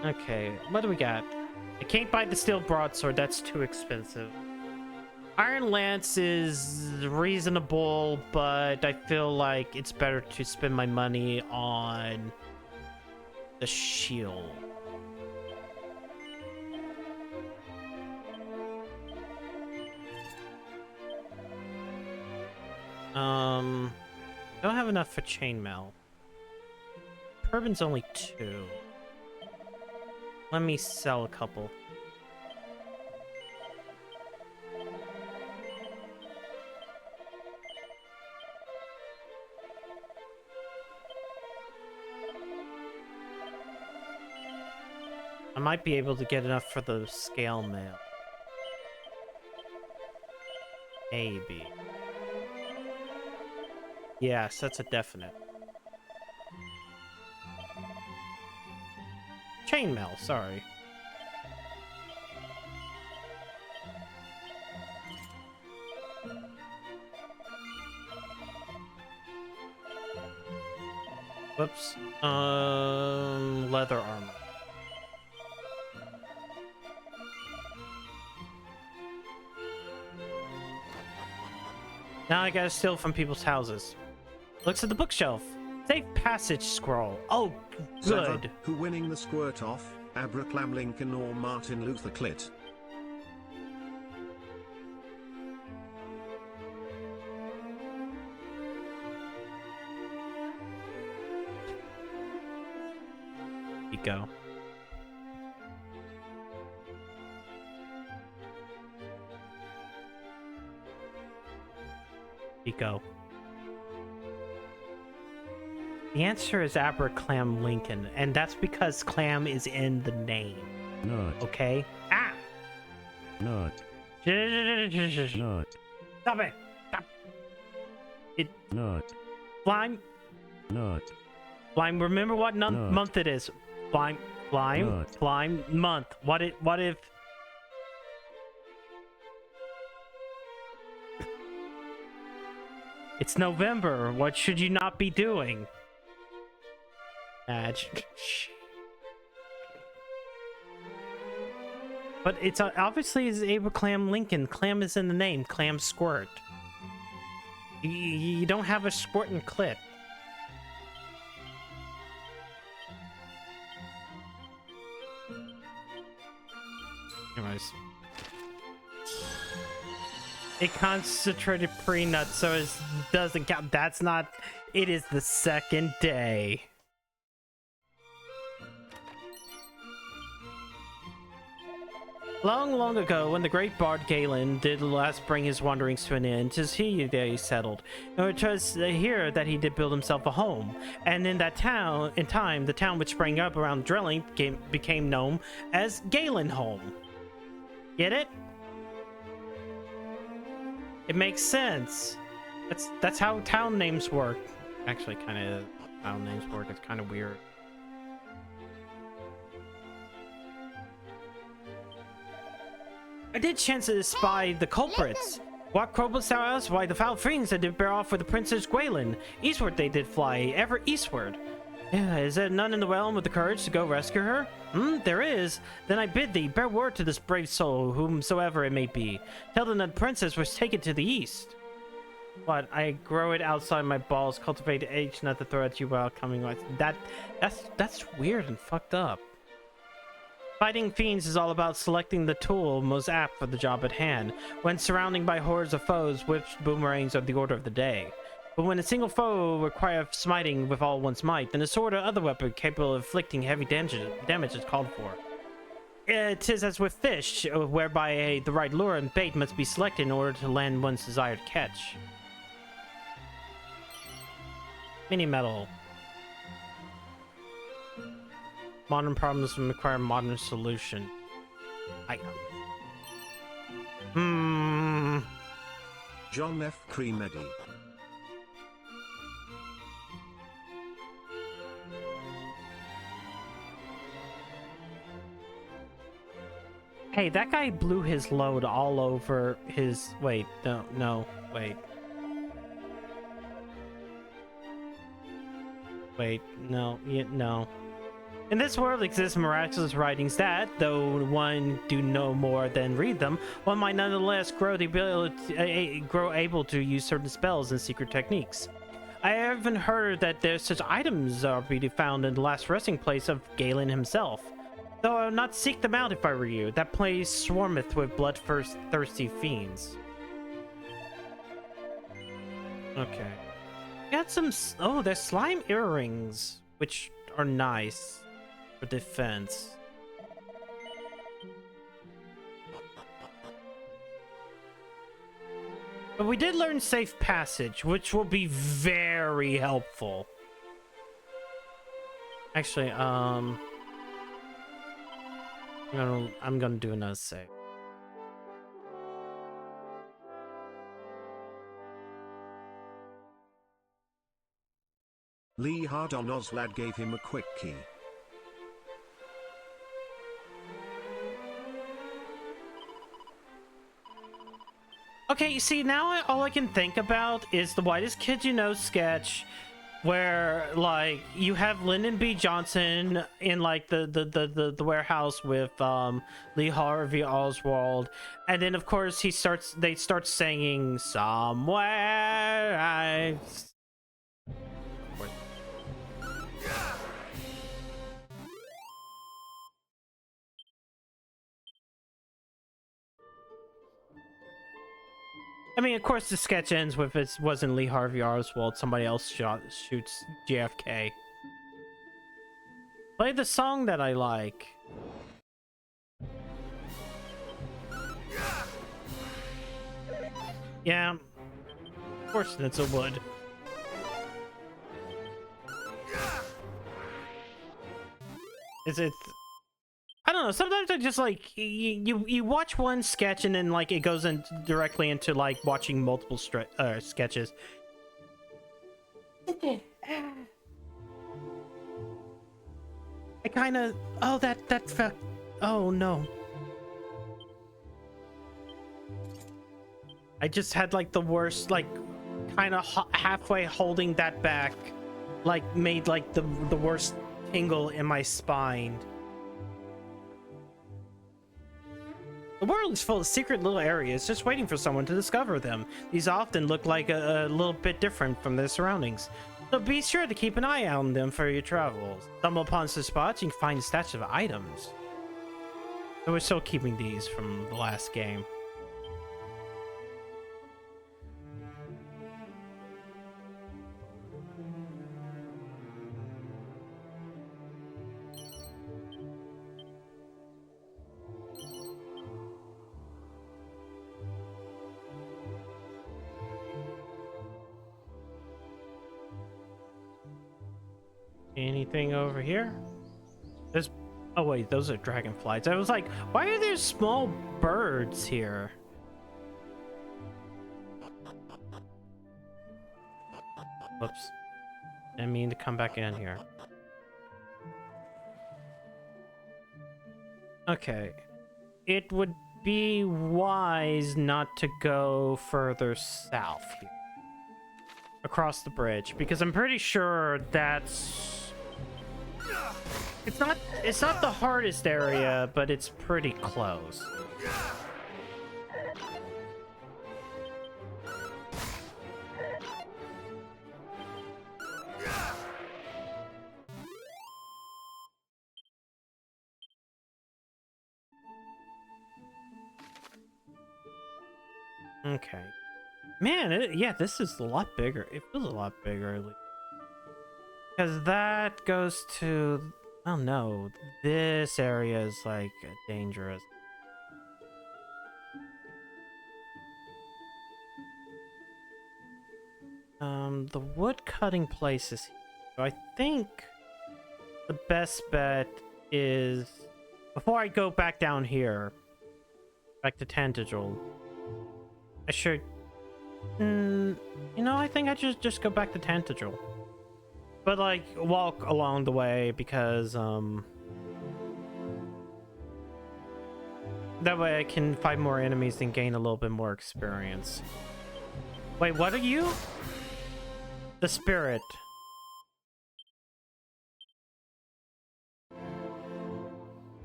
Okay, what do we got? I can't buy the steel broadsword, that's too expensive. Iron Lance is reasonable, but I feel like it's better to spend my money on the shield. Don't have enough for chainmail. Turban's only 2. Let me sell a couple. I might be able to get enough for the scale mail. Maybe. Yes, that's a definite. Chainmail, sorry. Whoops. Leather armor. Now I gotta steal from people's houses. Looks at the bookshelf. Safe passage scroll. Oh, good. Sever, who winning the squirt off, Abraham Lincoln or Martin Luther Clit? Go. Pico. The answer is Abraham Lincoln, and that's because clam is in the name. Not. Okay? Ah! Not. Stop Not. it! Stop. It. Not. Slime. Not. Slime, remember what Not. month it is. Slime. Not. Slime month. What if... It's November. What should you not be doing? Madge. But it's obviously is Abraham Lincoln. Clam is in the name. Clam squirt. You don't have a squirtin' clit. Anyways. A concentrated pre-nut, so it doesn't count. That's not... It is the second day. Long, long ago, when the great bard Galen did last bring his wanderings to an end, 'tis he that he settled. And it was here that he did build himself a home. And in that town, in time, the town which sprang up around drilling became known as Galen Home. Get it? It makes sense. That's how town names work. Actually, kind of town names work. It's kind of weird. I did chance to spy the culprits. What culprits thou else? Why, the foul fiends that did bear off with the Princess Gwaelin. Eastward they did fly, ever eastward. Yeah, is there none in the realm with the courage to go rescue her? There is. Then I bid thee, bear word to this brave soul, whomsoever it may be. Tell them that the princess was taken to the east. What? I grow it outside my balls, cultivate H, not to throw at you while coming like that's weird and fucked up. Fighting fiends is all about selecting the tool most apt for the job at hand. When surrounding by hordes of foes, whips, boomerangs are the order of the day. But when a single foe requires smiting with all one's might, then a sword or other weapon capable of inflicting heavy damage is called for. It is as with fish, whereby the right lure and bait must be selected in order to land one's desired catch. Mini metal. Modern problems require modern solution. John F. Cremedi. Hey, that guy blew his load all over his... Wait, no, wait. Wait, no, no. In this world exist miraculous writings that, though one do no more than read them, one might nonetheless grow able to use certain spells and secret techniques. I have even heard that there's such items are to be found in the last resting place of Galen himself. Though I would not seek them out if I were you. That place swarmeth with bloodthirsty fiends. Okay. Got some... Oh, there's slime earrings, which are nice for defense. But we did learn safe passage, which will be very helpful. Actually, I'm gonna do another save. Lee Hard on Oslad gave him a quick key. Okay, you see, now all I can think about is the Whitest Kid You Know sketch, where like you have Lyndon B. Johnson in like the warehouse with Lee Harvey Oswald, and then of course they start singing Somewhere I... I mean, of course, the sketch ends with it wasn't Lee Harvey Oswald. Somebody else shoots JFK. Play the song that I like. Yeah, of course, it's a wood. It's I don't know. Sometimes I just like you watch one sketch and then like it goes in directly into like watching multiple sketches. I kind of that felt. Oh no. I just had like the worst, like kind of halfway holding that back, like made like the worst tingle in my spine. The world is full of secret little areas just waiting for someone to discover them. These often look like a little bit different from their surroundings, so be sure to keep an eye out on them for your travels. Stumble upon some spots, you can find a stash of items. So we're still keeping these from the last game. Anything over here? There's... Oh wait, those are dragonflies. I was like, why are there small birds here? Whoops. Didn't mean to come back in here. Okay. It would be wise not to go further south here. Across the bridge, because I'm pretty sure that's... It's not the hardest area, but it's pretty close. Okay. Man, yeah, this is a lot bigger. It feels a lot bigger, at least. Because that goes to... Oh no, this area is like dangerous. The wood cutting place is here. So I think the best bet is before I go back down here, back to Tantagel, I should. You know, I think I just go back to Tantagel, but like walk along the way because that way I can fight more enemies and gain a little bit more experience. Wait, what are you? The spirit.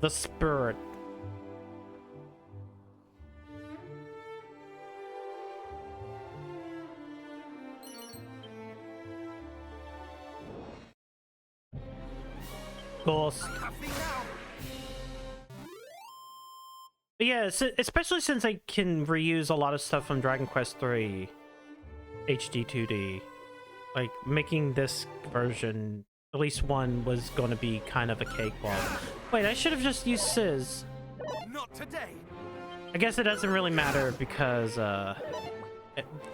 The spirit. Ghost. But yeah, especially since I can reuse a lot of stuff from Dragon Quest 3 HD-2D. Like, making this version, at least one, was going to be kind of a cakewalk. Wait, I should have just used Sizz. Not today. I guess it doesn't really matter because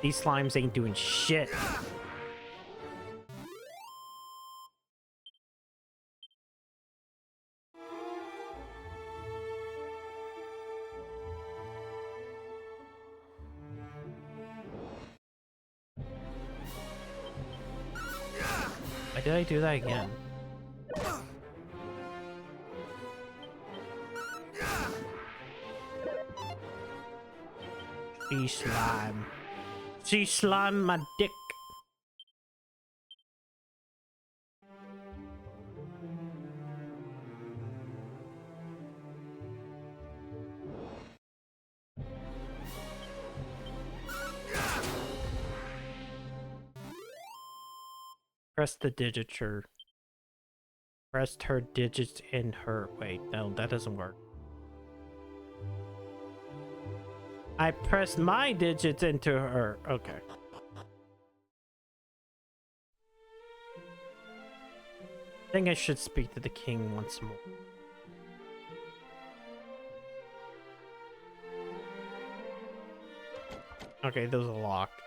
these slimes ain't doing shit. Why did I do that again? She slime. She slime my dick. Press the digiture. Pressed her digits in her. Wait, no, that doesn't work. I pressed my digits into her. Okay. I think I should speak to the king once more. Okay, those are locked.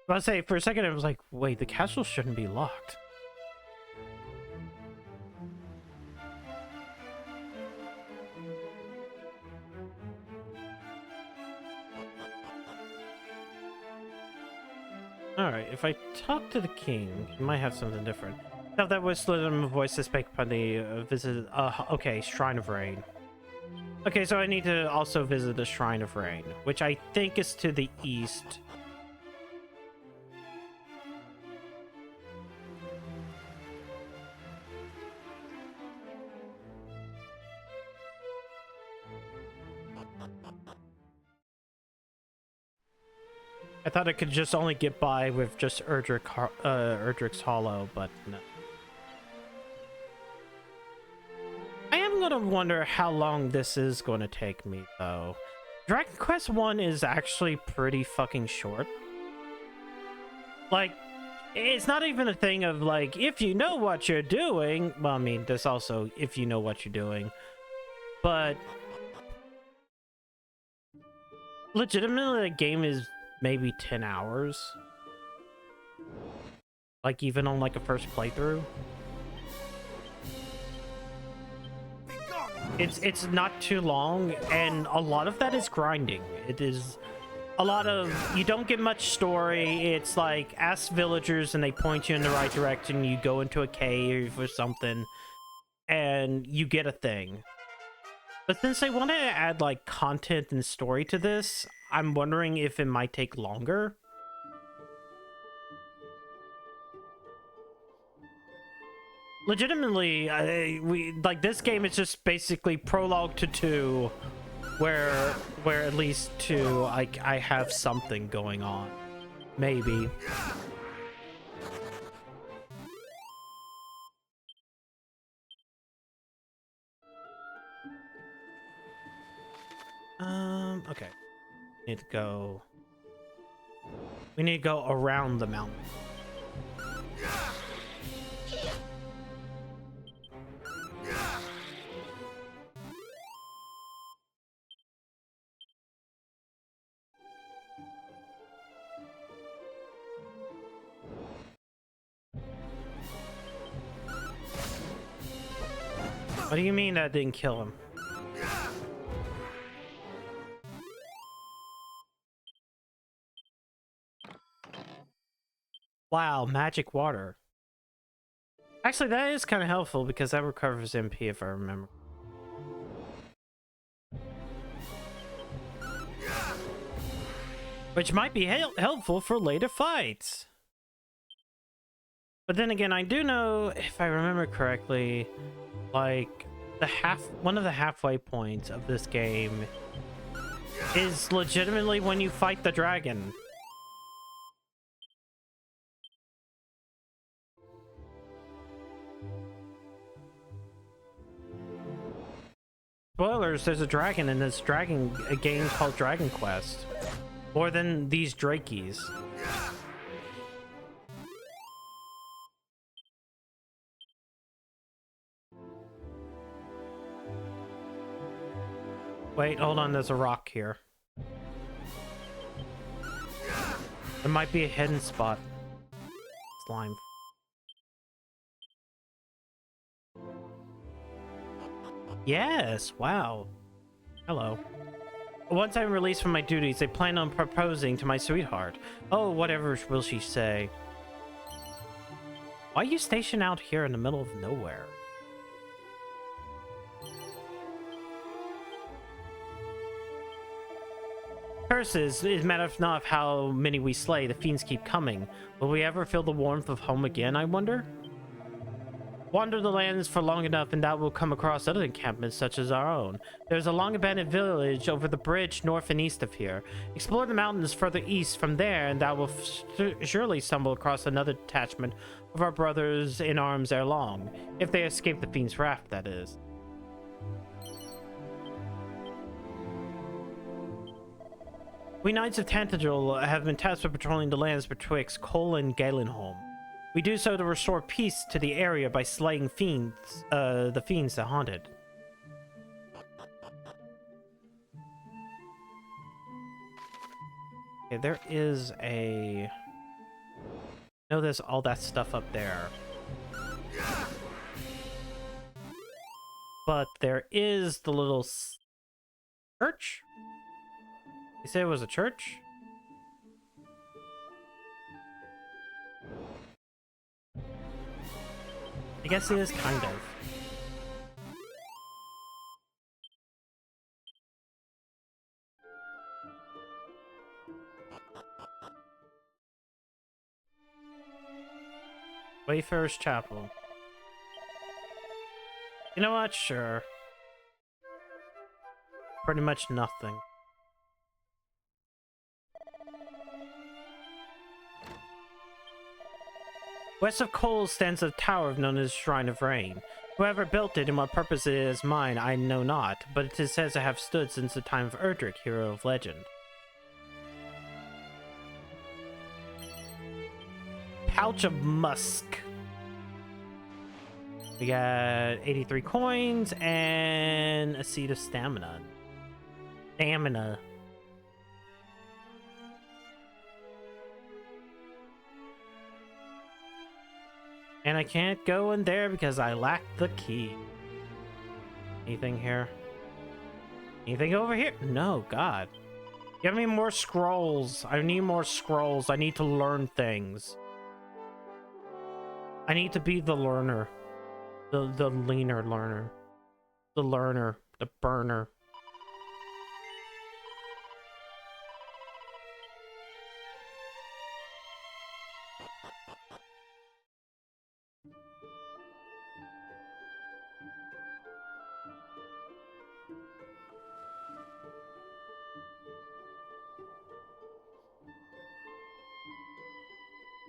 I was say for a second I was like, wait, the castle shouldn't be locked. Alright, if I talk to the king, he might have something different. Now that was a voice to speak upon the visit. Okay, Shrine of Rain. Okay, so I need to also visit the Shrine of Rain, which I think is to the east. I thought I could just only get by with just Erdrick's Hollow, but no. I am gonna wonder how long this is going to take me, though. Dragon Quest 1 is actually pretty fucking short. Like, it's not even a thing of, like, if you know what you're doing. Well, I mean, there's also if you know what you're doing. But legitimately, the game is maybe 10 hours. Like, even on, like, a first playthrough. It's not too long, and a lot of that is grinding. It is a lot of, you don't get much story. It's like, ask villagers and they point you in the right direction. You go into a cave or something, and you get a thing. But since they want to add, like, content and story to this, I'm wondering if it might take longer. Legitimately, this game is just basically prologue to 2, where at least 2, I have something going on, maybe. Okay. We need to go around the mountain. What do you mean that didn't kill him? Wow, magic water. Actually, that is kind of helpful because that recovers MP if I remember. Which might be helpful for later fights. But then again, I do know, if I remember correctly, like one of the halfway points of this game is legitimately when you fight the dragon. Spoilers, there's a dragon in this a game called Dragon Quest. More than these Drakies. Wait, hold on, there's a rock here. There might be a hidden spot. Slime. Yes, wow. Hello. Once I'm released from my duties, I plan on proposing to my sweetheart. Oh, whatever will she say. Why are you stationed out here in the middle of nowhere? Curses, it matters not how many we slay, the fiends keep coming. Will we ever feel the warmth of home again, I wonder? Wander the lands for long enough and thou will come across other encampments such as our own. There's a long abandoned village over the bridge north and east of here. Explore the mountains further east from there and thou will surely stumble across another detachment of our brothers in arms ere long. If they escape the fiend's wrath, that is. We Knights of Tantagel have been tasked with patrolling the lands betwixt Cole and Galenholm. We do so to restore peace to the area by slaying the fiends that haunt it. Okay, there is a... I know there's all that stuff up there. But there is the little church? You said it was a church? I guess it is kind of. Wayfarer's Chapel. You know what? Sure. Pretty much nothing. West of Cole stands a tower known as Shrine of Rain. Whoever built it and what purpose it is mine, I know not, but it is said to have stood since the time of Erdrick, hero of legend. Pouch of Musk. We got 83 coins and a seed of stamina. Stamina. And I can't go in there because I lack the key. Anything here? Anything over here? No, God. Give me more scrolls. I need more scrolls. I need to learn things. I need to be the learner. The leaner learner. The learner. The burner.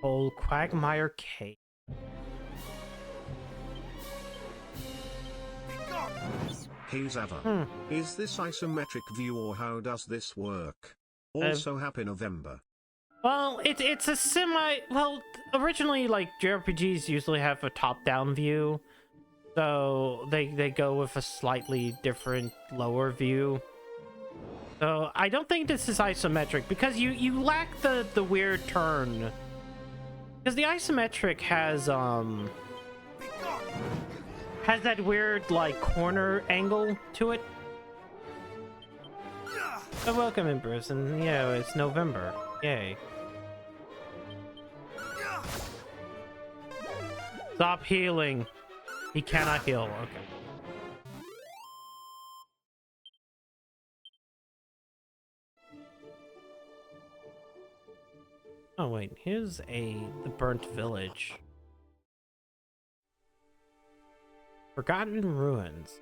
Old Quagmire Cave. Hey Zava, is this isometric view or how does this work? Also happy November. Well, it's a semi... Well, originally, like, JRPGs usually have a top-down view. So, they go with a slightly different lower view. So, I don't think this is isometric, because you lack the weird turn. Because the isometric has, has that weird like corner angle to it. Oh, welcome in, Bruce, and yeah, it's November. Yay. Stop healing. He cannot heal. Okay. Oh wait, here's the burnt village. Forgotten ruins.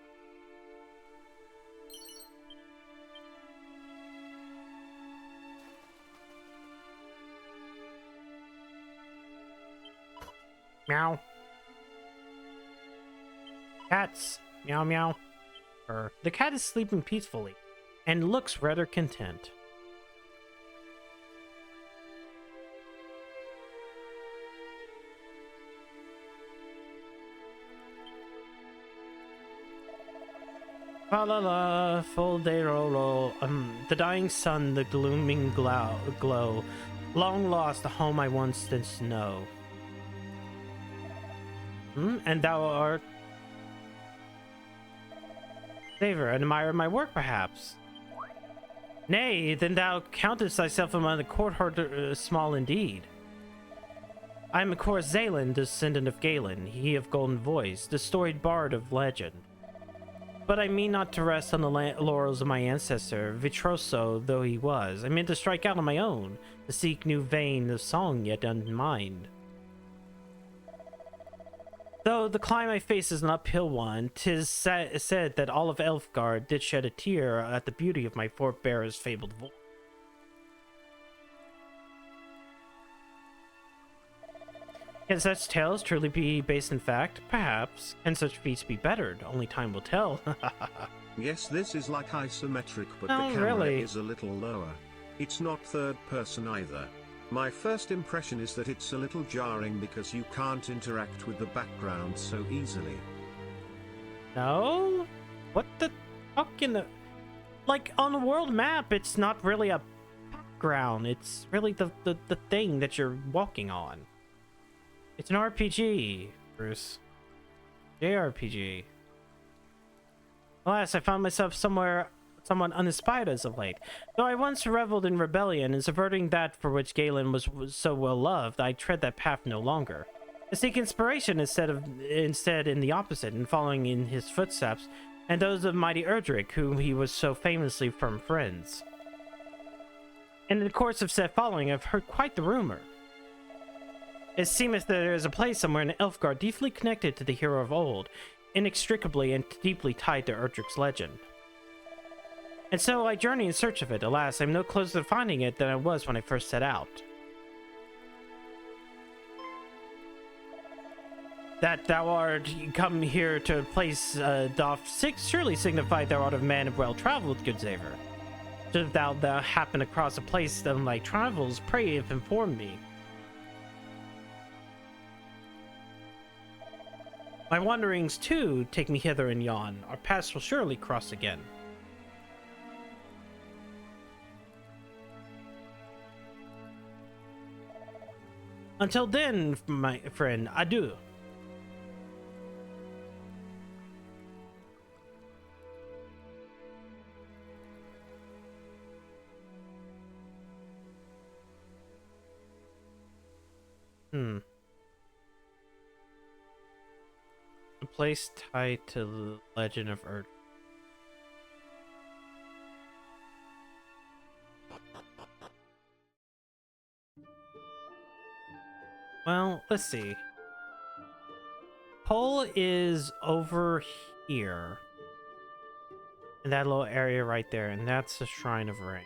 Meow. Cats. Meow meow. The cat is sleeping peacefully and looks rather content. La la la, full day roll. The dying sun, the glooming glow. Long lost the home I once did know. And thou art savor and admire my work, perhaps? Nay, then thou countest thyself among the cohort small indeed. I am of course Zalen, descendant of Galen, he of golden voice, the storied bard of legend. But I mean not to rest on the laurels of my ancestor, Vitroso though he was. I meant to strike out on my own, to seek new vein of song yet unmined. Though the climb I face is an uphill one, 'tis said that all of Elfgard did shed a tear at the beauty of my forebear's fabled voice. Can such tales truly be based in fact? Perhaps. Can such feats be bettered? Only time will tell. Yes, this is like isometric, but Oh, the camera really? is a little lower. It's not third person either. My first impression is that it's a little jarring because you can't interact with the background so easily. No? What the fuck in the... Like, on the world map, it's not really a background. It's really the thing that you're walking on. It's an RPG, Bruce. JRPG. Alas, I found myself somewhat uninspired as of late. Though I once reveled in rebellion and subverting that for which Galen was so well loved, I tread that path no longer. I seek inspiration instead in the opposite, in following in his footsteps, and those of mighty Erdrick, whom he was so famously firm friends. In the course of said following, I've heard quite the rumor. It seemeth that there is a place somewhere in Elfgard deeply connected to the hero of old, inextricably and deeply tied to Erdrick's legend. And so I journey in search of it. Alas, I'm no closer to finding it than I was when I first set out. That thou art come here to a place doth surely signify thou art a man of well-travelled, good Xaver. Should thou happen across a place on thy travels, pray if inform me. My wanderings, too, take me hither and yon. Our paths will surely cross again. Until then, my friend, adieu. A place tied to the legend of Earth. Well, let's see. Pole is over here. In that little area right there, and that's the Shrine of Rain.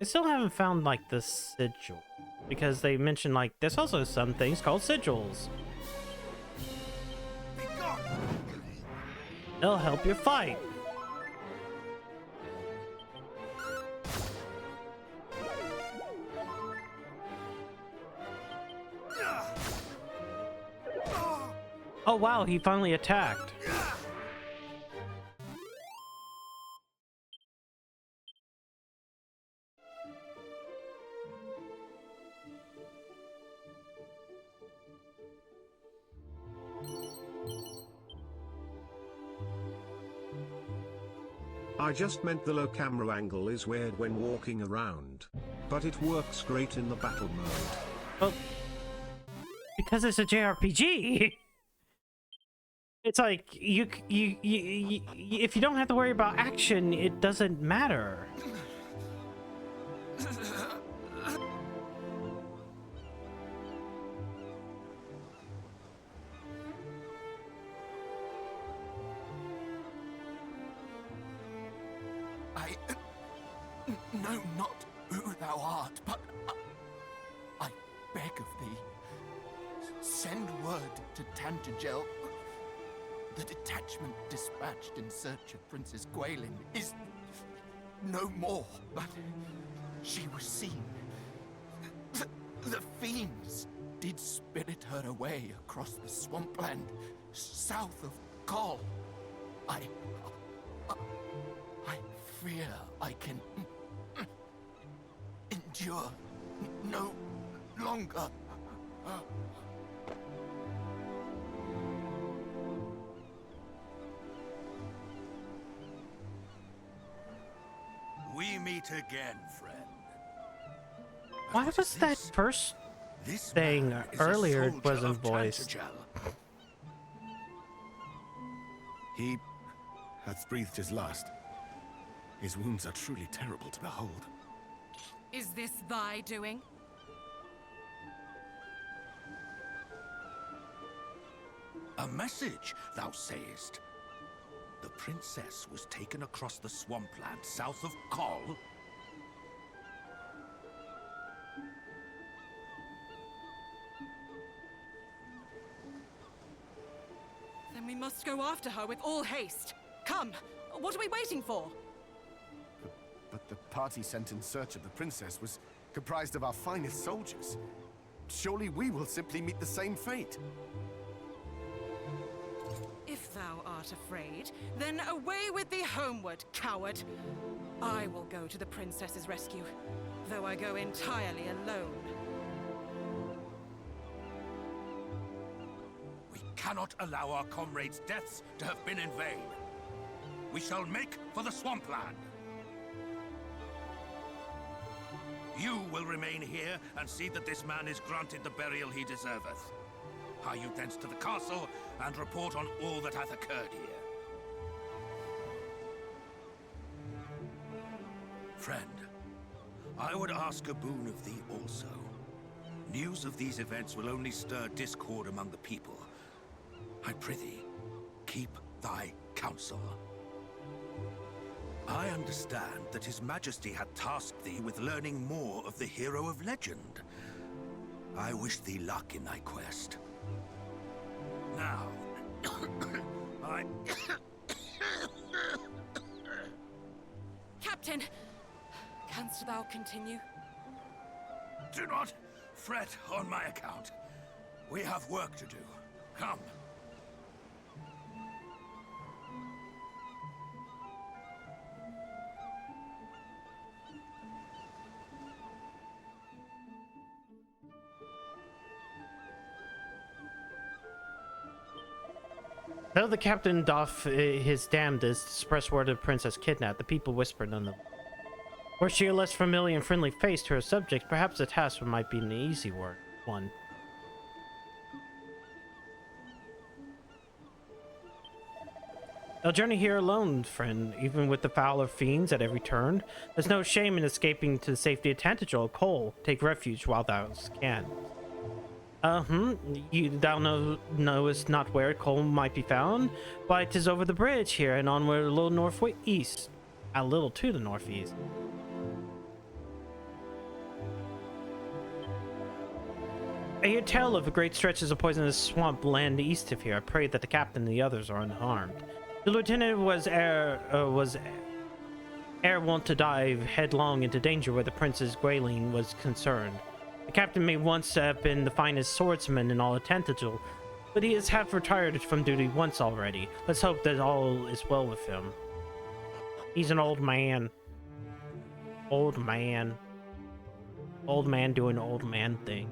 I still haven't found, like, the sigil. Because they mentioned, like, there's also some things called sigils. They'll help you fight. Oh wow, he finally attacked. I just meant the low camera angle is weird when walking around. But it works great in the battle mode. Well, because it's a JRPG. It's like you if you don't have to worry about action, it doesn't matter. I know not who thou art, but I beg of thee, send word to Tantagel. The detachment dispatched in search of Princess Gwaelin is no more, but she was seen. The fiends did spirit her away across the swampland south of Kol. I fear I can endure no longer. We meet again, friend. Why was that first This thing man is a earlier soldier wasn't of voiced? Tantagel. He hath breathed his last. His wounds are truly terrible to behold. Is this thy doing? A message, thou sayest. The princess was taken across the swampland south of Kol. Then we must go after her with all haste. Come, what are we waiting for? But the party sent in search of the princess was comprised of our finest soldiers. Surely we will simply meet the same fate. If thou art afraid, then away with thee homeward, coward. I will go to the princess's rescue, though I go entirely alone. We cannot allow our comrades' deaths to have been in vain. We shall make for the swampland. You will remain here and see that this man is granted the burial he deserveth. Hie you thence to the castle and report on all that hath occurred here. Friend, I would ask a boon of thee also. News of these events will only stir discord among the people. I prithee, keep thy counsel. I understand that His Majesty had tasked thee with learning more of the hero of legend. I wish thee luck in thy quest. Now, Captain, canst thou continue? do not fret on my account. We have work to do. Come. Though the captain doff his damnedest to suppress word of the princess kidnapped, the people whispered none of them. Were she a less familiar and friendly face to her subjects, perhaps the task might be an easy one. They'll journey here alone, friend, even with the fouler fiends at every turn. There's no shame in escaping to the safety of Tantagel or Cole. Take refuge while thou can. Thou knowest not where Cole might be found? Why, 'tis over the bridge here and onward a little northeast. A little to the northeast. I hear tell of great stretches of poisonous swamp land east of here. I pray that the captain and the others are unharmed. The lieutenant was wont to dive headlong into danger where the Princess Gwaelin was concerned. The captain may once have been the finest swordsman in all of Tantagel, but he has half retired from duty once already. Let's hope that all is well with him. He's an old man. Old man. Old man doing old man thing.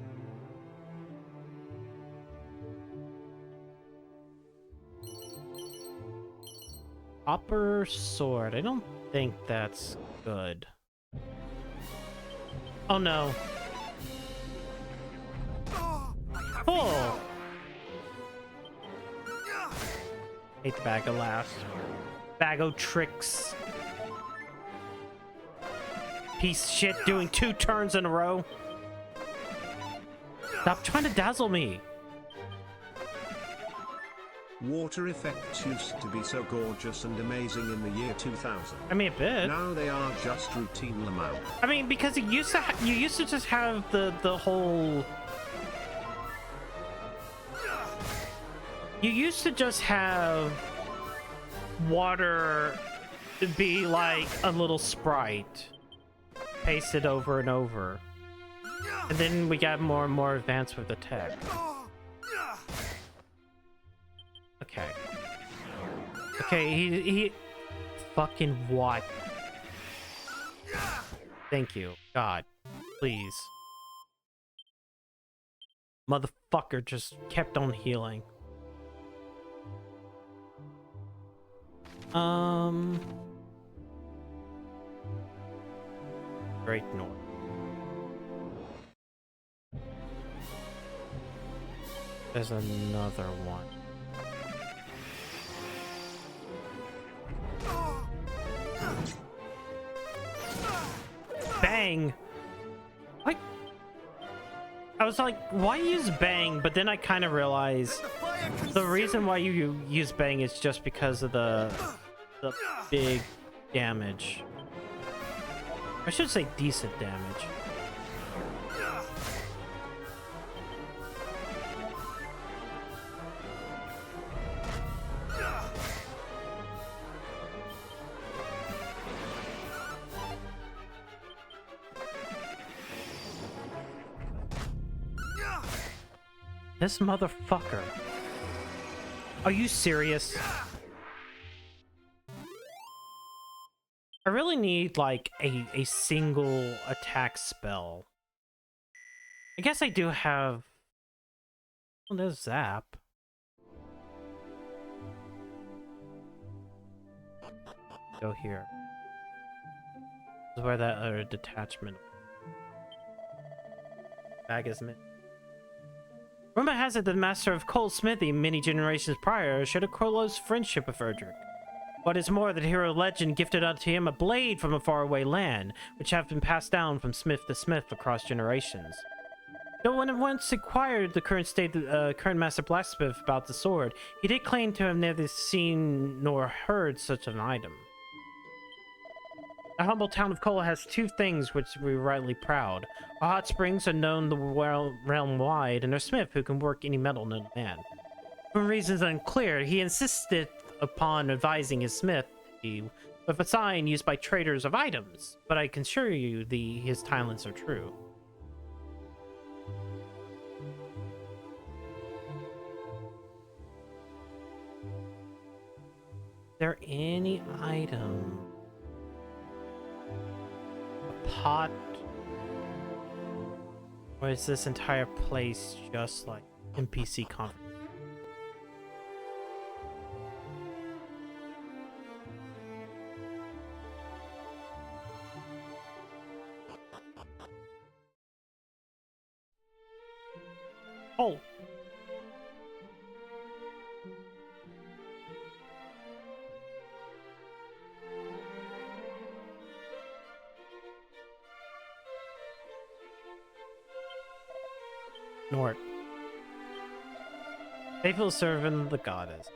Copper sword. I don't think that's good. Oh no. Cool. Hate the bag of laughs. Bag of tricks. Piece of shit doing 2 turns in a row. Stop trying to dazzle me. Water effects used to be so gorgeous and amazing in the year 2000. I mean, a bit. Now they are just routine Lamau. I mean, because it used to you used to just have the whole. You used to just have water be like a little sprite, pasted over and over, and then we got more and more advanced with the tech. Okay. Okay, he fucking what? Thank you. God. Please. Motherfucker just kept on healing. Great North. There's another one. Bang! Like, I was like, why use bang? But then I kind of realized the reason why you use bang is just because of the big damage. I should say decent damage. This motherfucker. Are you serious? I really need like a single attack spell. I guess I do have. Well, there's Zap. Go here. This is where that other detachment. Bag is mid. Rumor has it that the master of Coal Smithy many generations prior shared a close friendship with Erdrick. What is more, the hero legend gifted unto him a blade from a faraway land, which have been passed down from smith to smith across generations. Though when it once inquired the current master blacksmith about the sword, he did claim to have neither seen nor heard such an item. The humble town of Kola has 2 things which we're rightly proud. Our hot springs are known the realm wide, and our smith who can work any metal known to man. For reasons unclear, he insisted upon advising his smith with a sign used by traders of items, but I can assure you his talents are true. Is there any item? A pot? Or is this entire place just like NPC conference? Oh. Nort. Faithful servant of the goddess.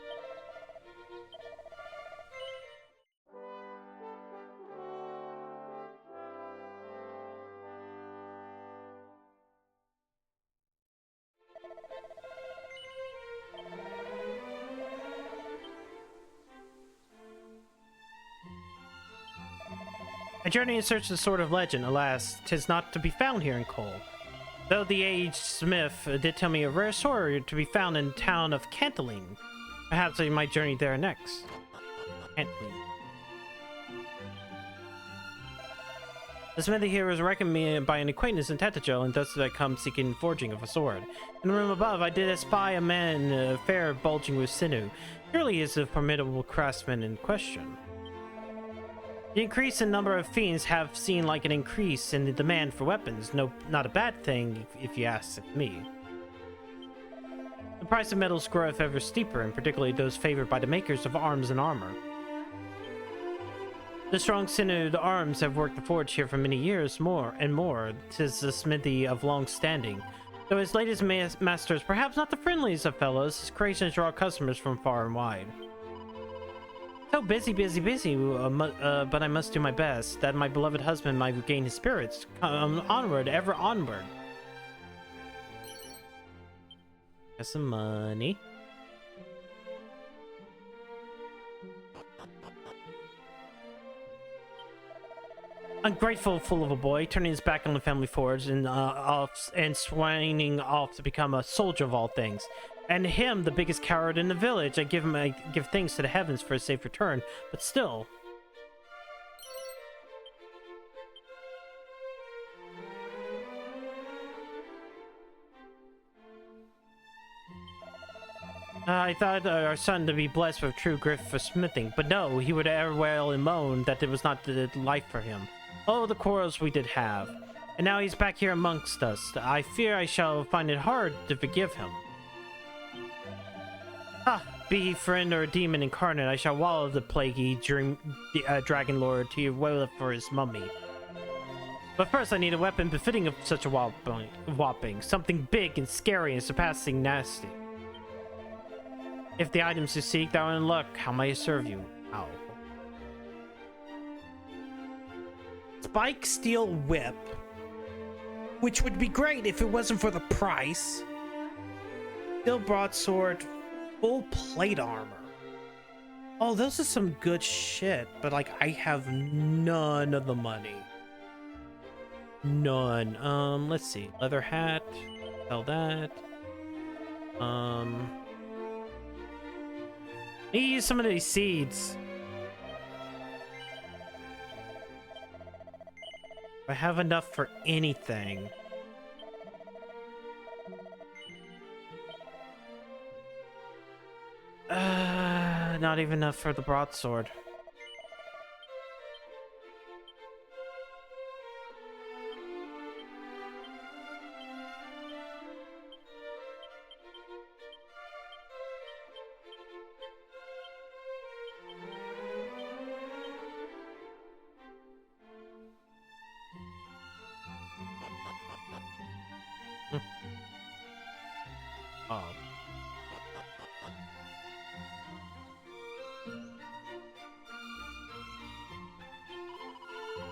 I journey in search of the Sword of Legend. Alas, 'tis not to be found here in Cole. Though the aged smith did tell me a rare sword to be found in the town of Cantaline. Perhaps I might journey there next. Cantaline. The smithy here was recommended by an acquaintance in Tetajo, and thus did I come seeking forging of a sword. In the room above, I did espy a man fair bulging with sinew. Surely he is the formidable craftsman in question. The increase in number of fiends have seen like an increase in the demand for weapons. No, not a bad thing, if you ask me. The price of metals groweth ever steeper, and particularly those favored by the makers of arms and armor. The strong sinewed arms have worked the forge here for many years, more and more. 'Tis a smithy of long standing. Though his latest master is perhaps not the friendliest of fellows, his creations draw customers from far and wide. So busy, but I must do my best, that my beloved husband might regain his spirits. Onward, ever onward. Got some money. Ungrateful fool of a boy, turning his back on the family forge and swinging off to become a soldier of all things. And him, the biggest coward in the village. I give thanks to the heavens for a safe return, but still. I thought our son to be blessed with true gift for smithing, but no, he would ever wail and moan that it was not the life for him. Oh, the quarrels we did have. And now he's back here amongst us. I fear I shall find it hard to forgive him. Be he friend or a demon incarnate, I shall wallow the plaguey dragon lord to wail for his mummy. But first I need a weapon befitting of such a whopping. Something big and scary and surpassing nasty. If the items you seek thou in luck, how may I serve you? Ow. Spike steel whip, which would be great if it wasn't for the price. Steel broadsword, full plate armor. Oh, those are some good shit, but like I have none of the money. None. Let's see. Leather hat. Sell that. Let me use some of these seeds. If I have enough for anything. Not even enough for the broadsword.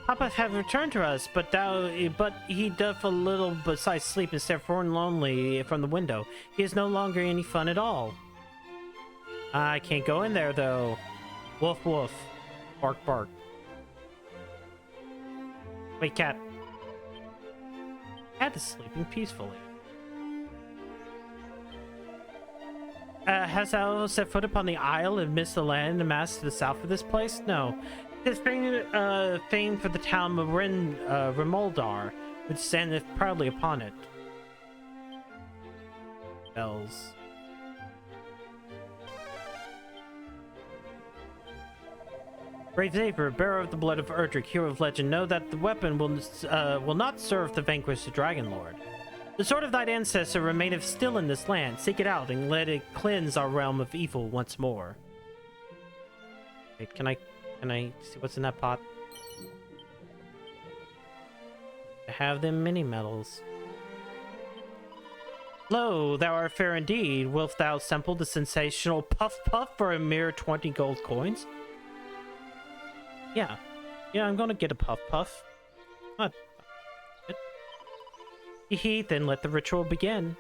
Papa have returned to us, but he doth a little besides sleep and stare forlorn lonely from the window. He is no longer any fun at all. I can't go in there though. Woof woof. Bark bark. Wait, cat. Cat is sleeping peacefully. Hast thou set foot upon the isle and missed the land and mass to the south of this place? No. It is famed for the town of Remoldar, which standeth proudly upon it. Bells. Brave Xavier, bearer of the blood of Erdrick, hero of legend, know that the weapon will not serve to vanquish the Dragon Lord. The sword of thine ancestor remaineth still in this land. Seek it out and let it cleanse our realm of evil once more. Wait, can I see what's in that pot? I have them mini medals. Lo, thou art fair indeed. Wilt thou sample the sensational puff puff for a mere 20 gold coins? Yeah, I'm gonna get a puff puff. Hee, then let the ritual begin.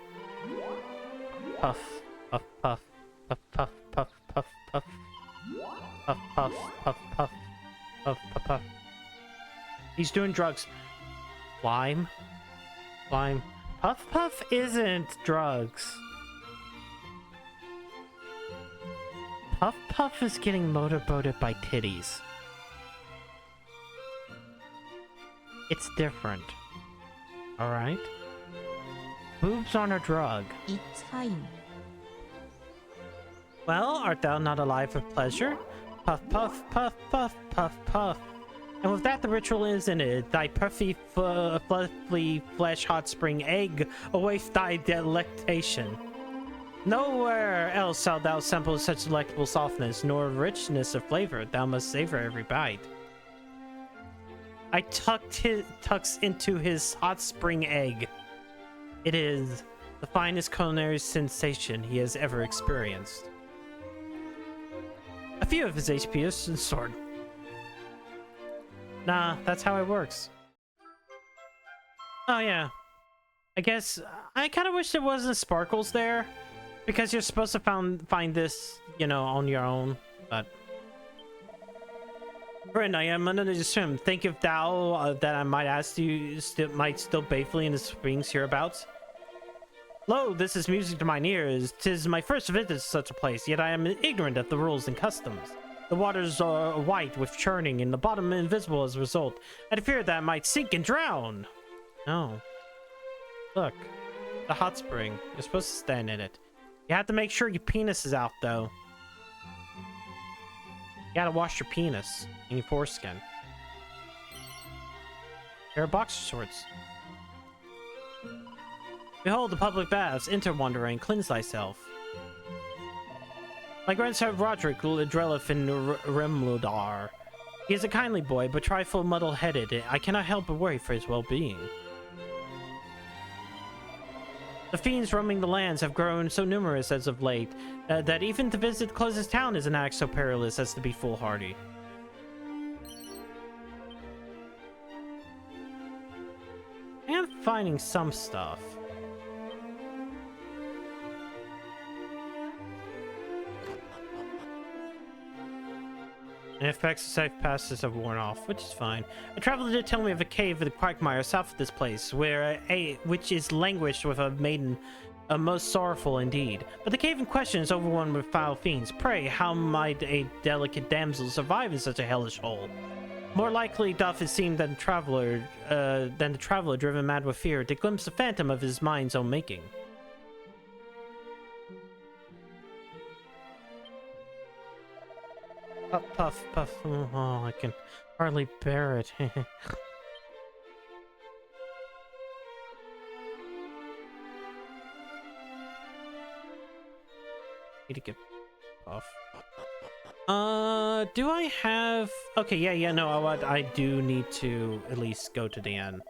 Puff, puff, puff, puff, puff, puff, puff, puff. Puff, puff, puff, puff, puff, puff, puff. He's doing drugs. Lime. Puff, puff isn't drugs. Puff, puff is getting motorboated by titties. It's different. Alright? Boobs aren't a drug. It's fine. Well, art thou not alive with pleasure? Puff, puff, puff, puff, puff, puff. And with that, the ritual is ended. Thy puffy, fluffy flesh hot spring egg awaits thy delectation. Nowhere else shalt thou sample such delectable softness, nor richness of flavor. Thou must savor every bite. I tucks into his hot spring egg. It is the finest culinary sensation he has ever experienced. A few of his HP is sword. Nah, that's how it works. Oh yeah. I guess I kind of wish there wasn't sparkles there, because you're supposed to find this, you know, on your own. But friend, I am under the swim. Think if thou that I might ask you might still faithfully in the springs hereabouts. Lo, this is music to mine ears. 'Tis my first visit to such a place, yet I am ignorant of the rules and customs. The waters are white with churning, and the bottom invisible as a result. I fear that I might sink and drown. No. Look, the hot spring. You're supposed to stand in it. You have to make sure your penis is out, though. You gotta wash your penis and your foreskin. There are boxer shorts. Behold the public baths. Enter, wanderer, and cleanse thyself. My grandson Roderick dwelleth in Remludar. He is a kindly boy, but trifle muddle-headed. I cannot help but worry for his well-being. The fiends roaming the lands have grown so numerous as of late, that even to visit the closest town is an act so perilous as to be foolhardy. I am finding some stuff. And effects of safe passes have worn off, which is fine. A traveler did tell me of a cave in the quagmire south of this place, which is languished with a maiden, most sorrowful indeed. But the cave in question is overrun with foul fiends. Pray, how might a delicate damsel survive in such a hellish hole? More likely doth it seem than the traveler driven mad with fear to glimpse the phantom of his mind's own making. Puff, puff, puff. Oh, I can hardly bear it. Need to get puff. Do I have... Okay, yeah, no, I do need to at least go to the end.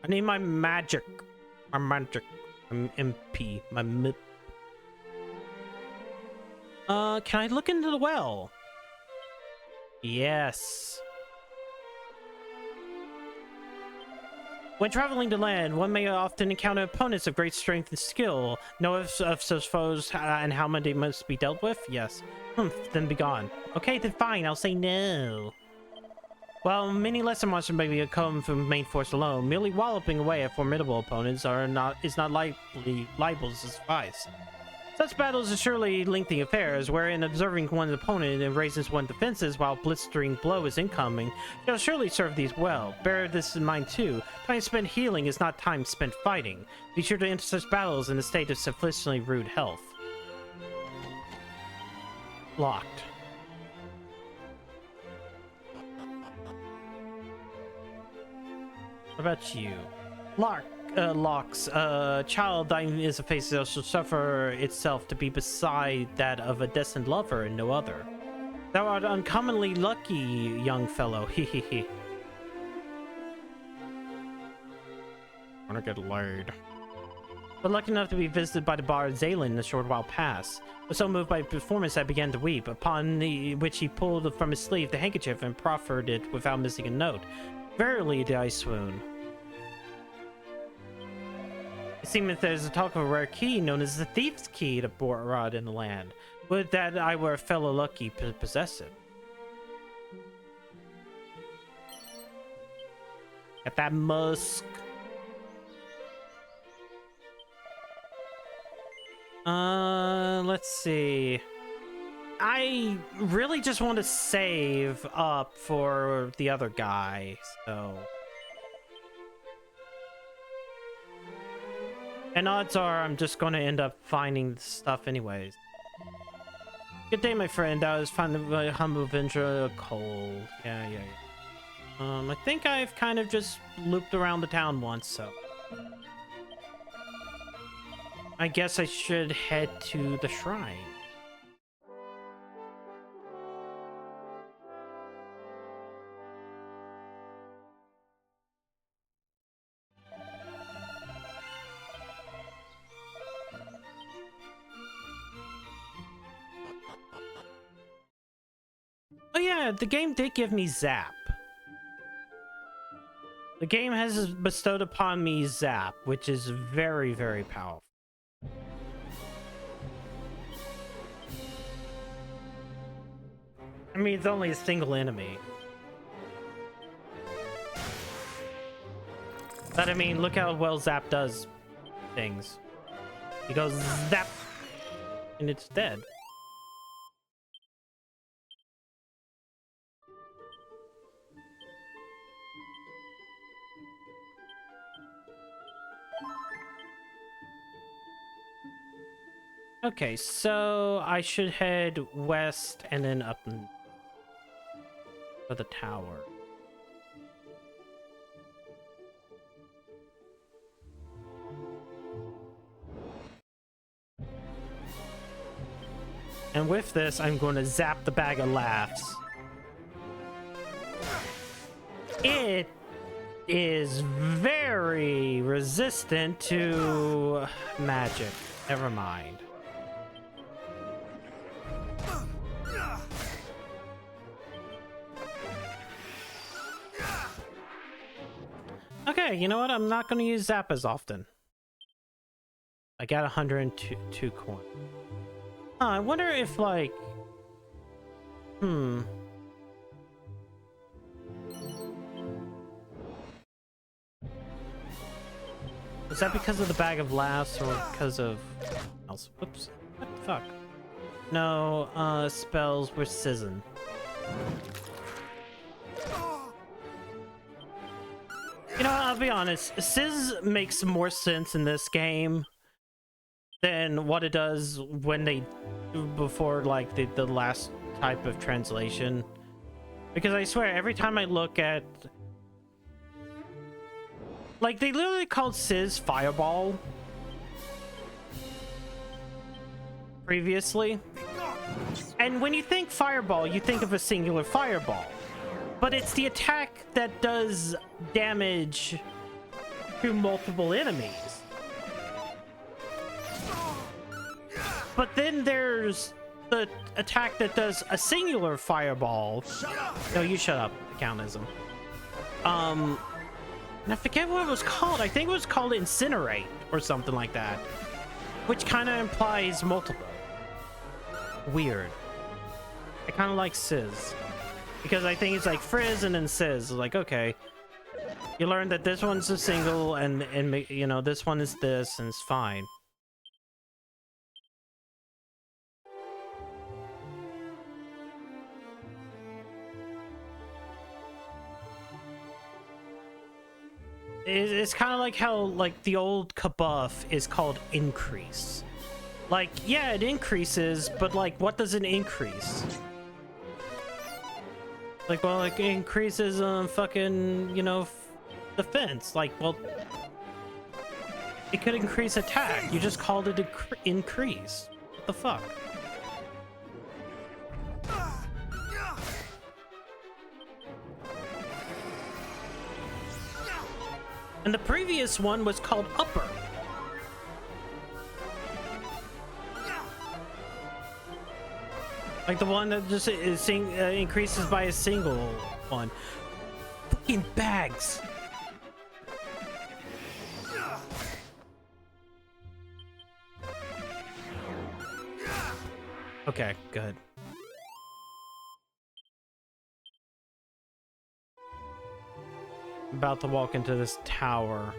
I need my magic. My magic. My MP. My MIP. Can I look into the well? Yes. When traveling to land, one may often encounter opponents of great strength and skill. Know of such foes and how many must be dealt with? Yes. Then be gone. Okay, then fine. I'll say no. While many lesser monsters may come from main force alone, merely walloping away at formidable opponents is not liable to suffice. Such battles are surely lengthy affairs, wherein observing one's opponent and raises one's defenses while blistering blow is incoming shall surely serve these well. Bear this in mind too. Time spent healing is not time spent fighting. Be sure to enter such battles in a state of sufficiently rude health. Locked. What about you? Locks. Child thine is a face that shall suffer itself to be beside that of a destined lover and no other. Thou art uncommonly lucky, young fellow. Hehehe. Wanna get laid. But lucky enough to be visited by the bard Zalen a short while past. Was so moved by performance I began to weep, upon which he pulled from his sleeve the handkerchief and proffered it without missing a note. Verily did I swoon. It seemeth there is a talk of a rare key known as the Thief's Key to Borrod in the land. Would that I were a fellow lucky to possess it. Got that musk. Let's see. I really just want to save up for the other guy, so... And odds are I'm just going to end up finding stuff anyways. Good day, my friend. I was finding my humble venture coal. Yeah. I think I've kind of just looped around the town once, so I guess I should head to the shrine. Oh yeah, the game did give me Zap. The game has bestowed upon me Zap, which is very, very powerful. I mean, it's only a single enemy. But I mean, look how well Zap does things. He goes Zap, and it's dead. Okay, so I should head west and then up for the tower. And with this, I'm going to zap the bag of laughs. It is very resistant to magic. Never mind. Okay, you know what? I'm not going to use Zap as often. I got 102 coin. I wonder if, like... Is that because of the bag of laughs or because of... else? Whoops. What the fuck? No, spells were Sizzin. You know, I'll be honest. Sizz makes more sense in this game than what it does when they before like the last type of translation, because I swear every time I look at like they literally called Sizz Fireball previously, and when you think Fireball you think of a singular fireball, but it's the attack that does damage to multiple enemies. But then there's the attack that does a singular fireball. No, you shut up, accountism. And I forget what it was called. I think it was called Incinerate or something like that, which kind of implies multiple. Weird. I kind of like Sizz because I think it's like Frizz and then Sizz. Like, okay, you learn that this one's a single and you know this one is this, and it's fine. It's kind of like how like the old Kabuff is called Increase. Like, yeah, it increases, but like, what does it increase? Like, well, like, it increases fucking, you know, defense. Like, well, it could increase attack. You just called it increase. What the fuck? And the previous one was called Upper. Like the one that just increases by a single one. Fucking bags. Okay, good. About to walk into this tower.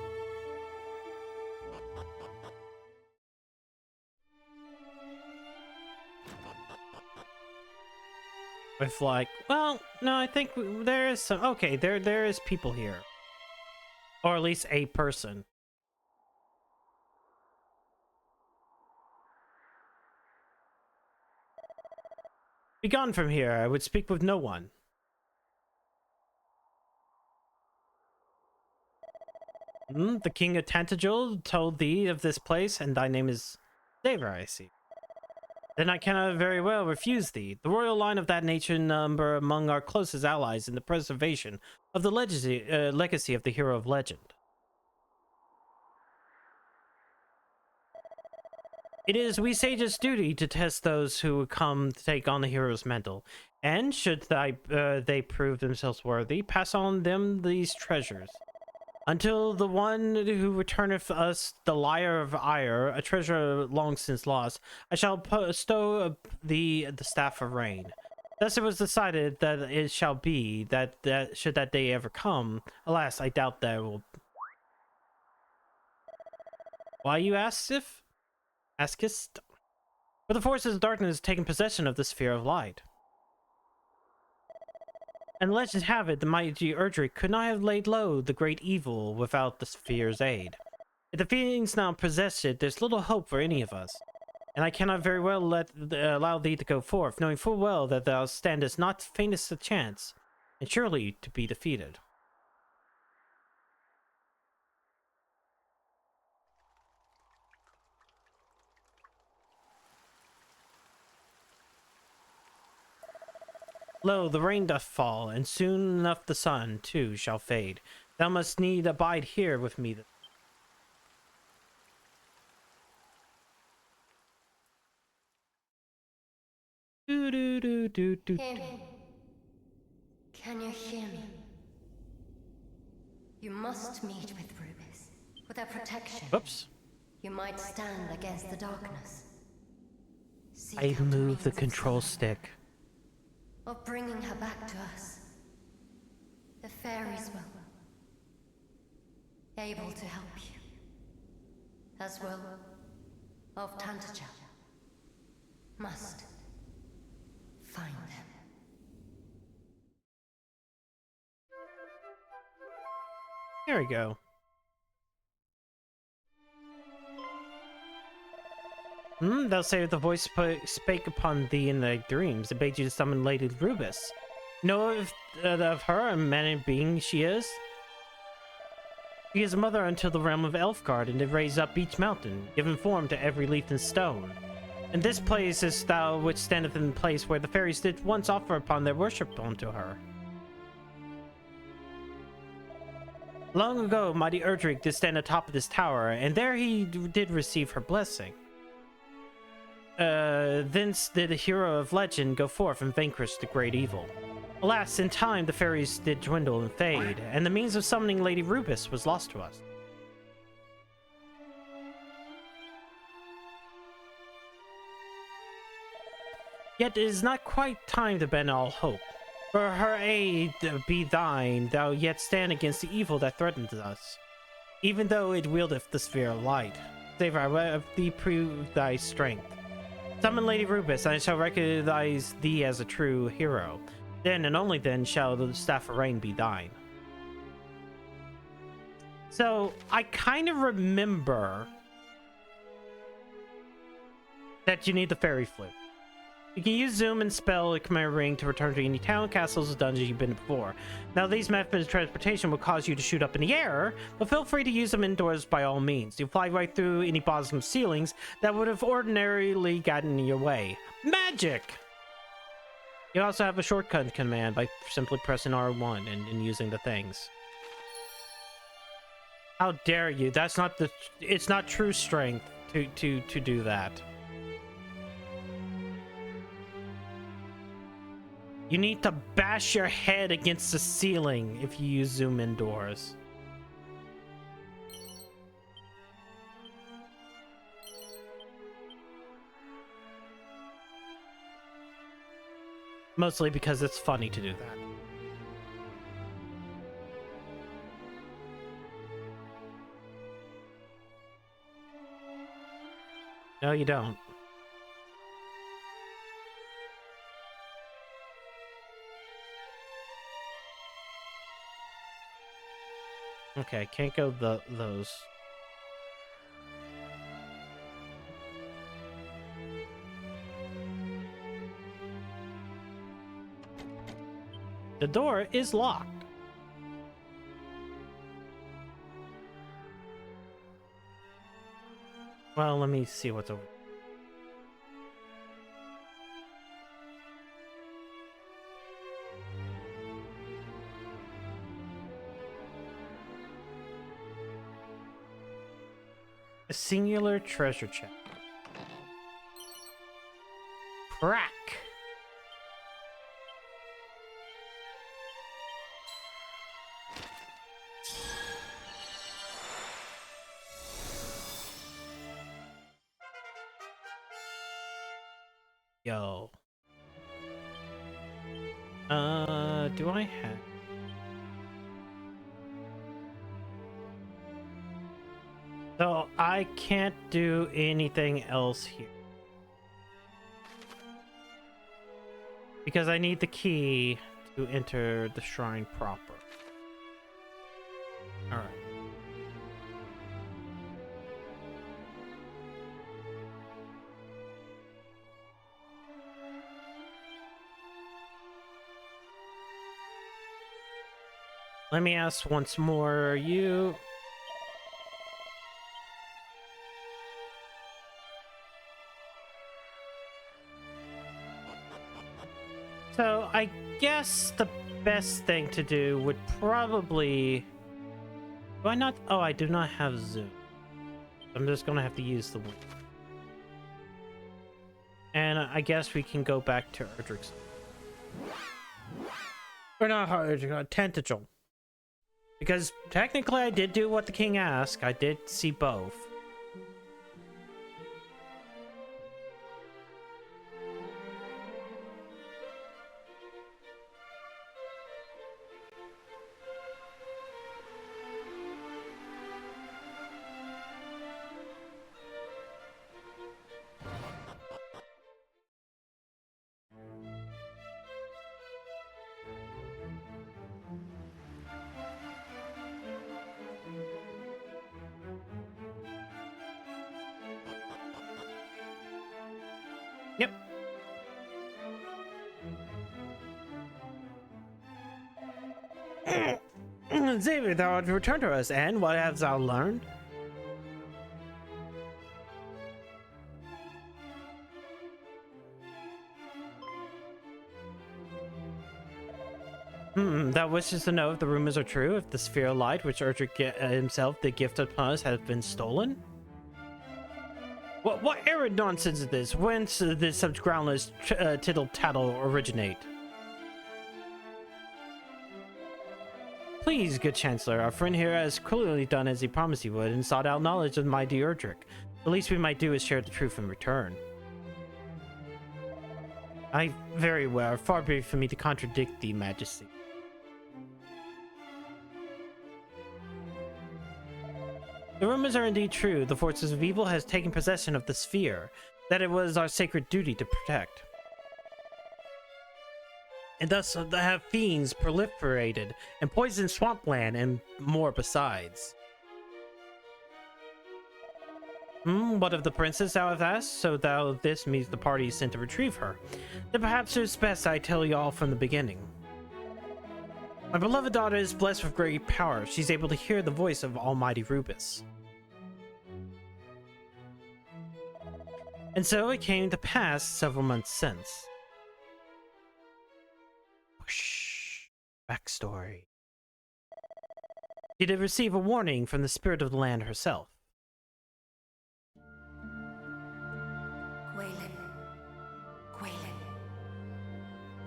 With like, well, no, I think there is some. Okay, there is people here, or at least a person. Begone from here, I would speak with no one. The king of Tantagel told thee of this place, and thy name is Saver, I see. Then I cannot very well refuse thee. The royal line of that nation number among our closest allies in the preservation of the legacy of the hero of legend. It is we sages' duty to test those who come to take on the hero's mantle, and should they prove themselves worthy, pass on them these treasures. Until the one who returneth us the lyre of ire, a treasure long since lost, I shall bestow the staff of rain. Thus it was decided that it shall be, that should that day ever come. Alas, I doubt that will. Why, you askest? For the forces of darkness have taken possession of the sphere of light. And legends have it, the mighty Erdrick could not have laid low the great evil without the sphere's aid. If the fiends now possess it, there's little hope for any of us. And I cannot very well allow thee to go forth, knowing full well that thou standest not faintest a chance, and surely to be defeated. Lo, the rain doth fall, and soon enough the sun, too, shall fade. Thou must need abide here with me. Hear me. Can you hear me? You must meet with Rubis. With her protection, Oops. you might stand against the darkness. Seek I out move means the of control survival. stick. Of bringing her back to us. The fairies will. Able to help you. As well of Tantagel. Must find them. There we go. Thou say the voice spake upon thee in thy dreams. It bade you to summon Lady Rubis. Know of her and man being she is? She is a mother unto the realm of Elfgard, and did raise up each mountain, given form to every leaf and stone. And this place is thou which standeth in the place where the fairies did once offer upon their worship unto her. Long ago, mighty Erdrick did stand atop of this tower, and there he did receive her blessing. Thence did a hero of legend go forth and vanquish the great evil. Alas, in time the fairies did dwindle and fade, and the means of summoning Lady Rubis was lost to us. Yet it is not quite time to bend all hope. For her aid be thine, thou yet stand against the evil that threatens us. Even though it wieldeth the sphere of light. Save I of thee prove thy strength. Summon Lady Rubis, and I shall recognize thee as a true hero. Then and only then shall the staff of rain be thine. So I kind of remember that you need the fairy flute. You can use zoom and spell a command ring to return to any town, castles, or dungeons you've been before. Now these methods of transportation will cause you to shoot up in the air, but feel free to use them indoors by all means. You'll fly right through any bottom ceilings that would have ordinarily gotten in your way. Magic! You also have a shortcut command by simply pressing R1 and using the things. How dare you? That's not the... It's not true strength to do that. You need to bash your head against the ceiling if you use zoom indoors. Mostly because it's funny to do that. No, you don't. Okay, can't go those. The door is locked. Well, let me see what's over. A singular treasure chest. Crack. Yo. Do I have? So I can't do anything else here. Because I need the key to enter the shrine proper. Alright. Let me ask once more, you... So, I guess the best thing to do would probably... Do I not? Oh, I do not have Zoom. I'm just gonna have to use the wing. And I guess we can go back to Erdrick's. Or not Erdrick, Tentacle. Because technically I did do what the king asked. I did see both. Yep. Xavier, thou art returned to us, and what hast thou learned? Thou wishes to know if the rumors are true, if the sphere of light which Erdrick himself did gift upon us has been stolen? What errant nonsense is this? Whence did such groundless tittle-tattle originate? Please, good Chancellor, our friend here has clearly done as he promised he would and sought out knowledge of mighty Erdrick. The least we might do is share the truth in return. Very well. Far be it from me to contradict thee, Majesty. The rumors are indeed true. The forces of evil has taken possession of the sphere that it was our sacred duty to protect. And thus have fiends proliferated and poisoned swampland and more besides. What of the princess thou hast asked? So this means the party is sent to retrieve her. Then perhaps it's best I tell you all from the beginning. My beloved daughter is blessed with great power. She's able to hear the voice of Almighty Rubus. And so it came to pass several months since. Whoosh. Backstory. She did receive a warning from the spirit of the land herself.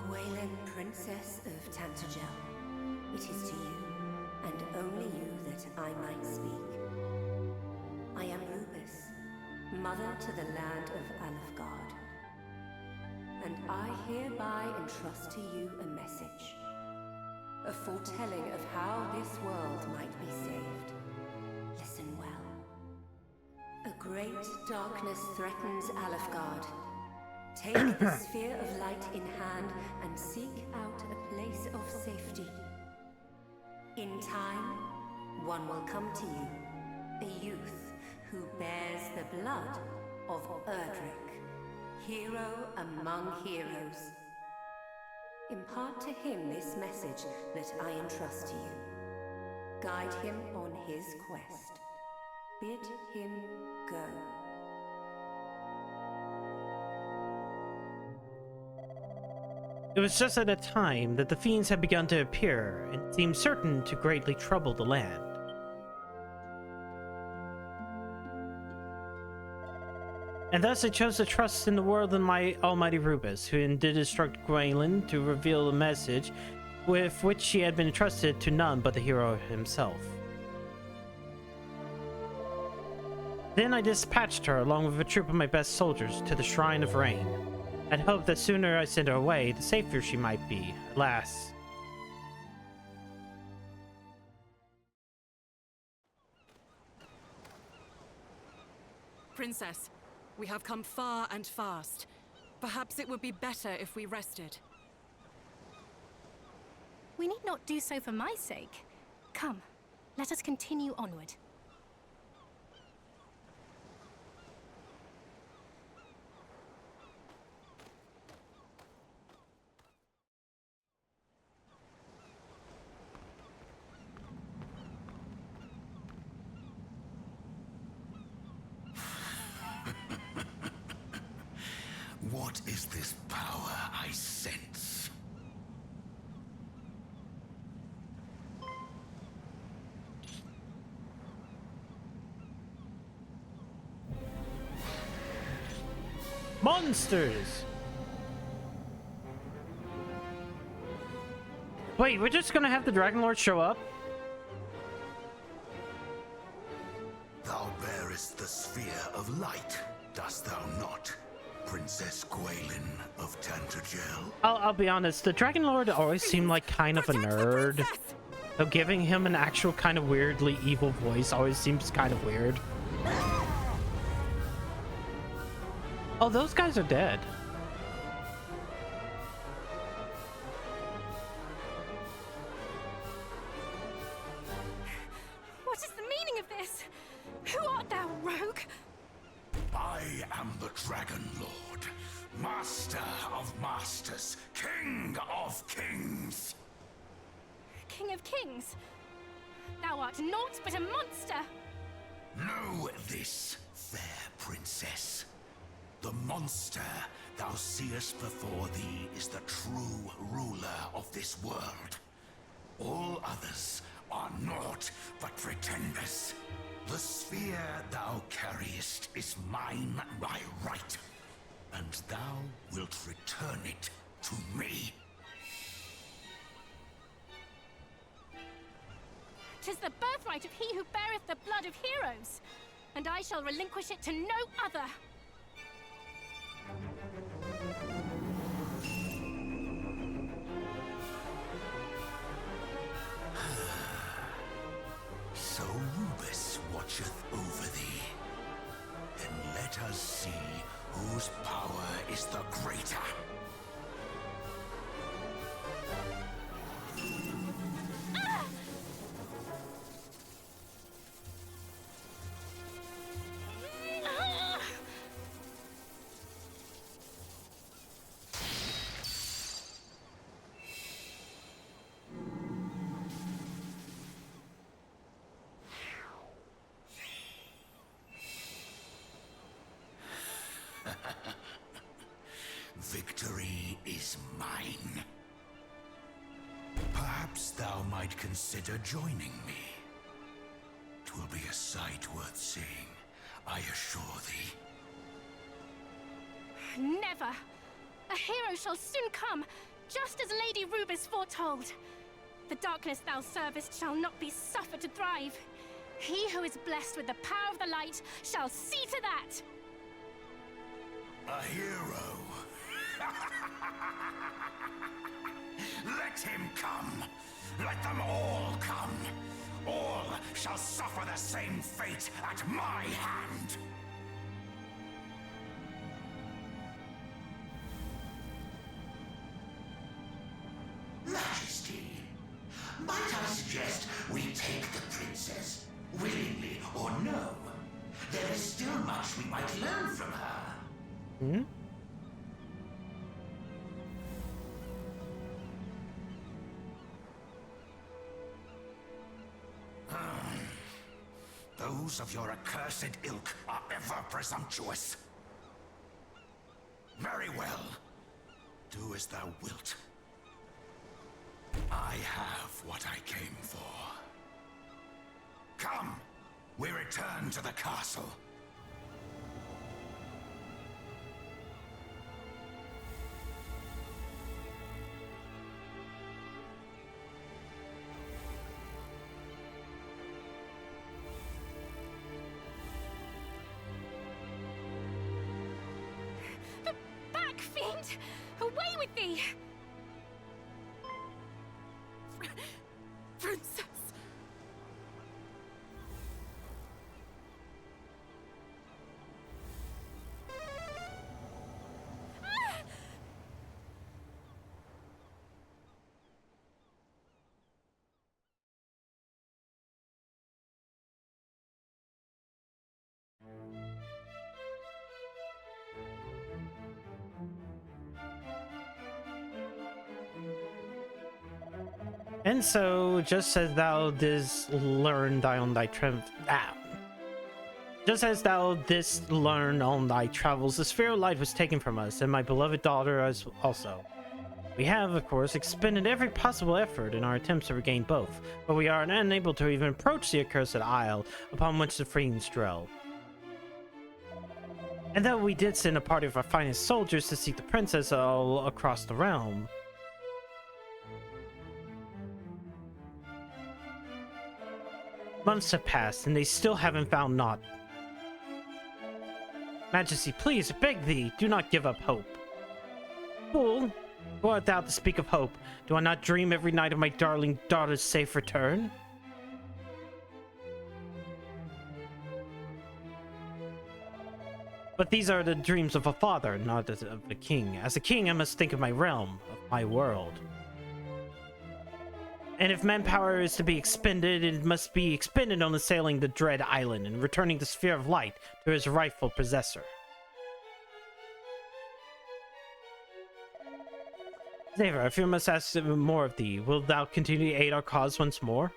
Gwaelin, Princess of Tantagel. It is to you, and only you, that I might speak. I am Rubus, mother to the land of Alefgard. And I hereby entrust to you a message. A foretelling of how this world might be saved. Listen well. A great darkness threatens Alefgard. Take the sphere of light in hand and seek out a place of safety. In time, one will come to you, a youth who bears the blood of Erdrick, hero among heroes. Impart to him this message that I entrust to you. Guide him on his quest. Bid him go. It was just at a time that the fiends had begun to appear and seemed certain to greatly trouble the land. And thus I chose to trust in the world and my almighty Rubus, who did instruct Gwaelin to reveal a message with which she had been entrusted to none but the hero himself. Then I dispatched her along with a troop of my best soldiers to the Shrine of Rain, and hoped that sooner I sent her away, the safer she might be. Alas. Princess, we have come far and fast. Perhaps it would be better if we rested. We need not do so for my sake. Come, let us continue onward. What is this power I sense? Monsters! Wait, we're just gonna have the Dragon Lord show up? Thou bearest the sphere of light, dost thou not? Princess Gwaelin of Tantagel. I'll be honest, the Dragon Lord always seemed like kind of a nerd. So giving him an actual kind of weirdly evil voice always seems kind of weird. Oh, those guys are dead. What is the meaning of this? Who art thou, rogue? I am the Dragon Lord, Master of Masters, King of Kings. King of kings? Thou art naught but a monster! Know this, fair princess. The monster thou seest before thee is the true ruler of this world. All others are naught but pretenders. The sphere thou carriest is mine by right, and thou wilt return it to me. 'Tis the birthright of he who beareth the blood of heroes, and I shall relinquish it to no other. So Rubus watcheth over thee. Then let us see whose power is the greater. Victory is mine. Perhaps thou might consider joining me. 'Twill be a sight worth seeing, I assure thee. Never! A hero shall soon come, just as Lady Rubus foretold. The darkness thou servest shall not be suffered to thrive. He who is blessed with the power of the light shall see to that! A hero. Let him come. Let them all come. All shall suffer the same fate at my hand. Majesty, might I suggest we take the princess, willingly or no? There is still much we might learn from her. those of your accursed ilk are ever presumptuous. Very well. Do as thou wilt. I have what I came for. Come, we return to the castle. Back, fiend! Away with thee! Princess! And so, just as thou didst learn thy on thy just as thou didst learn on thy travels, the sphere of light was taken from us, and my beloved daughter as also. We have, of course, expended every possible effort in our attempts to regain both, but we are unable to even approach the accursed isle upon which the fiends dwell. And though we did send a party of our finest soldiers to seek the princess all across the realm, months have passed, and they still haven't found naught. Majesty, please, I beg thee, do not give up hope. Fool, who art thou to speak of hope? Do I not dream every night of my darling daughter's safe return? But these are the dreams of a father, not of a king. As a king, I must think of my realm, of my world. And if manpower is to be expended, it must be expended on assailing the dread island and returning the Sphere of Light to his rightful possessor. Xaver, I fear I must ask more of thee. Wilt thou continue to aid our cause once more?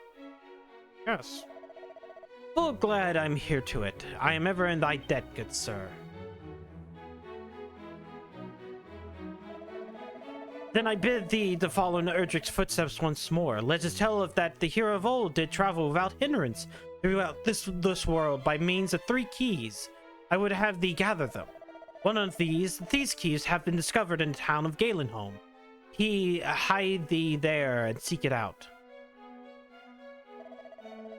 Yes. Full glad I'm here to it. I am ever in thy debt, good sir. Then I bid thee to follow in Erdrick's footsteps once more. Legends tell of that the hero of old did travel without hindrance throughout this world by means of 3 keys. I would have thee gather them. One of these keys have been discovered in the town of Galenholm. Hide thee there and seek it out.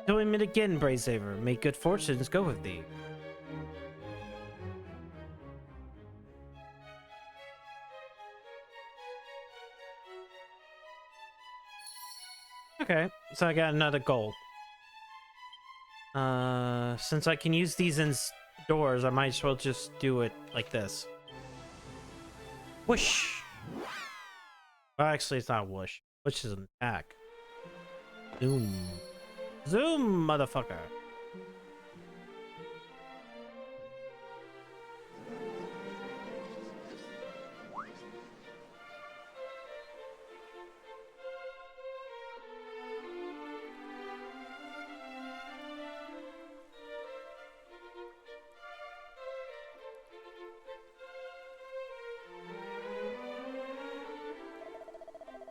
Till we meet again, brave Xaver, may good fortunes go with thee. Okay, so I got another goal. Since I can use these in doors, I might as well just do it like this. Whoosh! Well, actually, it's not whoosh. Whoosh is an attack. Zoom. Zoom, motherfucker.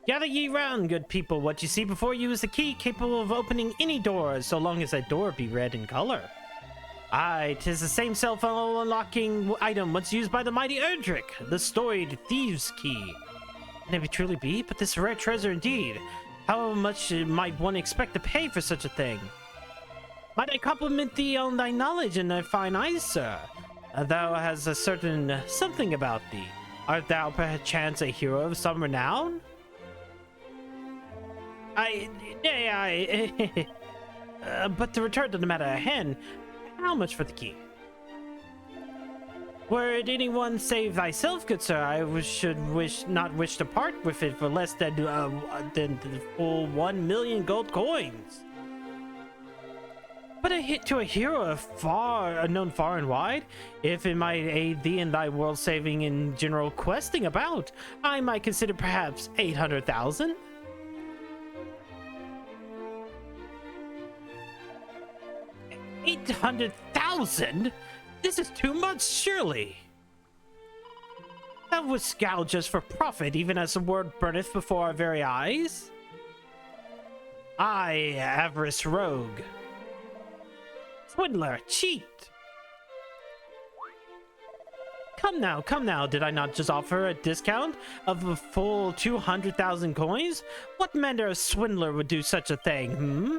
Gather ye round, good people. What you see before you is the key capable of opening any door, so long as that door be red in color. Aye, 'tis the same cell phone unlocking item once used by the mighty Erdrick, the storied thieves' key. Can it truly be? But this rare treasure indeed. How much might one expect to pay for such a thing? Might I compliment thee on thy knowledge and thy fine eyes, sir? Thou hast a certain something about thee. Art thou perchance a hero of some renown? But to return to the matter at hand, how much for the key? Were it anyone save thyself, good sir, I should not wish to part with it for less than the full 1 million gold coins. But a hit to a hero known far and wide, if it might aid thee in thy world-saving and general questing about, I might consider perhaps 800,000. 800,000? This is too much, surely. That was gouge us for profit, even as the word burneth before our very eyes. I, avarice rogue, swindler, cheat. Come now, did I not just offer a discount of a full 200,000 coins? What manner of swindler would do such a thing, hmm?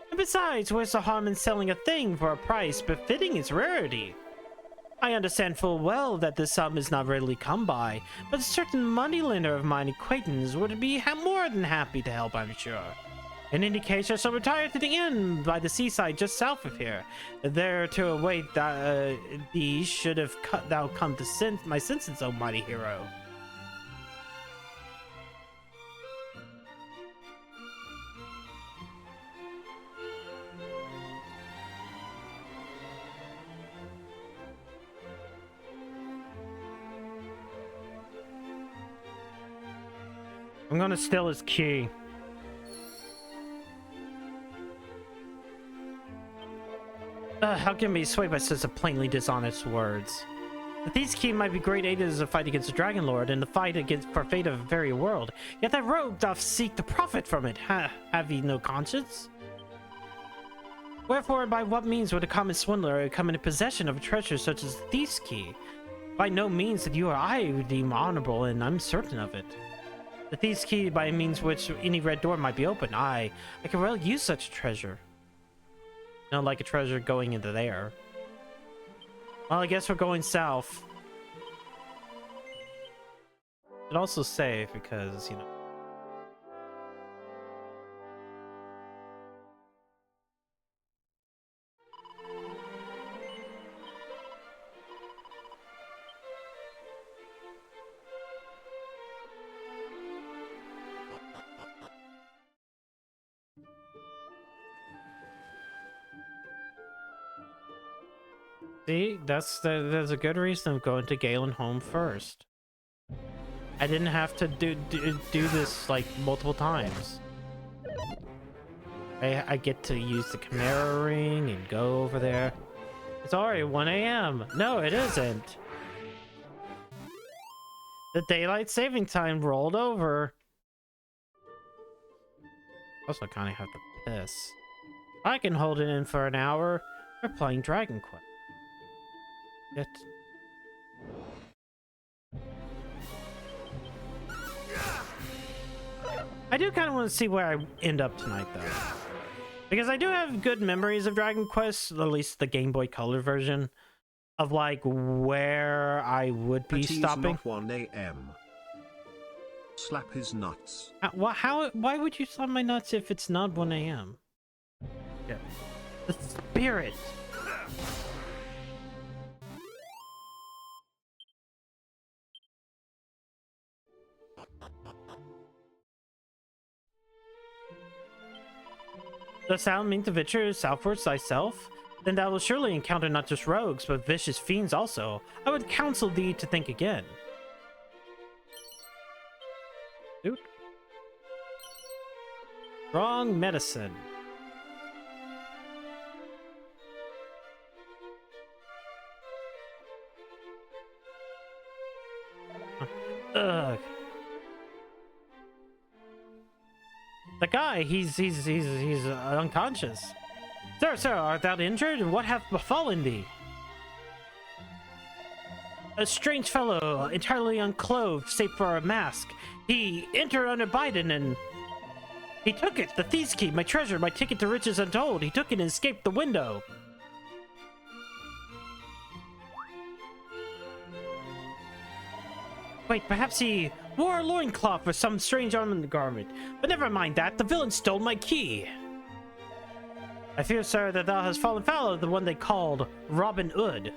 And besides, where's the harm in selling a thing for a price befitting its rarity? I understand full well that this sum is not readily come by, but a certain moneylender of mine acquaintance would be more than happy to help, I'm sure. In any case, I shall retire to the inn by the seaside just south of here. There to await thee should have thou come to my senses, O mighty hero. I'm gonna steal his key. How can be swayed by such a plainly dishonest words? The Thief's Key might be great aid as a fight against the Dragon Lord and the fight against for fate of a very world. Yet that rogue doth seek to profit from it. Have ye no conscience? Wherefore, and by what means would a common swindler come into possession of a treasure such as the Thief's Key? By no means that you or I would deem honorable, and I'm certain of it. The Thief's Key, by means which any red door might be opened. I can well use such a treasure. Not like a treasure going into there. Well, I guess we're going south. But also safe because, you know. See, there's a good reason I'm going to Galen home first. I didn't have to do this like multiple times. I get to use the Chimera ring and go over there. It's already 1 a.m. No, it isn't. The daylight saving time rolled over. Also, kind of have to piss. I can hold it in for an hour. We're playing Dragon Quest. It. I do kind of want to see where I end up tonight, though. Because I do have good memories of Dragon Quest, at least the Game Boy Color version, of like where I would be stopping. Not 1 a.m. Slap his nuts. Why would you slap my nuts if it's not 1 a.m.? Yeah. The spirit. Dost thou mean to venture southwards thyself? Then thou wilt surely encounter not just rogues, but vicious fiends also. I would counsel thee to think again. Dude. Wrong medicine. Ugh. The guy, he's unconscious. Sir, art thou injured? And what hath befallen thee? A strange fellow, entirely unclothed, save for a mask. He entered under Biden and he took it, the Thief's Key, my treasure, my ticket to riches untold. He took it and escaped the window. Wait, perhaps he wore a loincloth or some strange ornament garment. But never mind that, the villain stole my key. I fear, sir, that thou hast fallen foul of the one they called Robin Hood.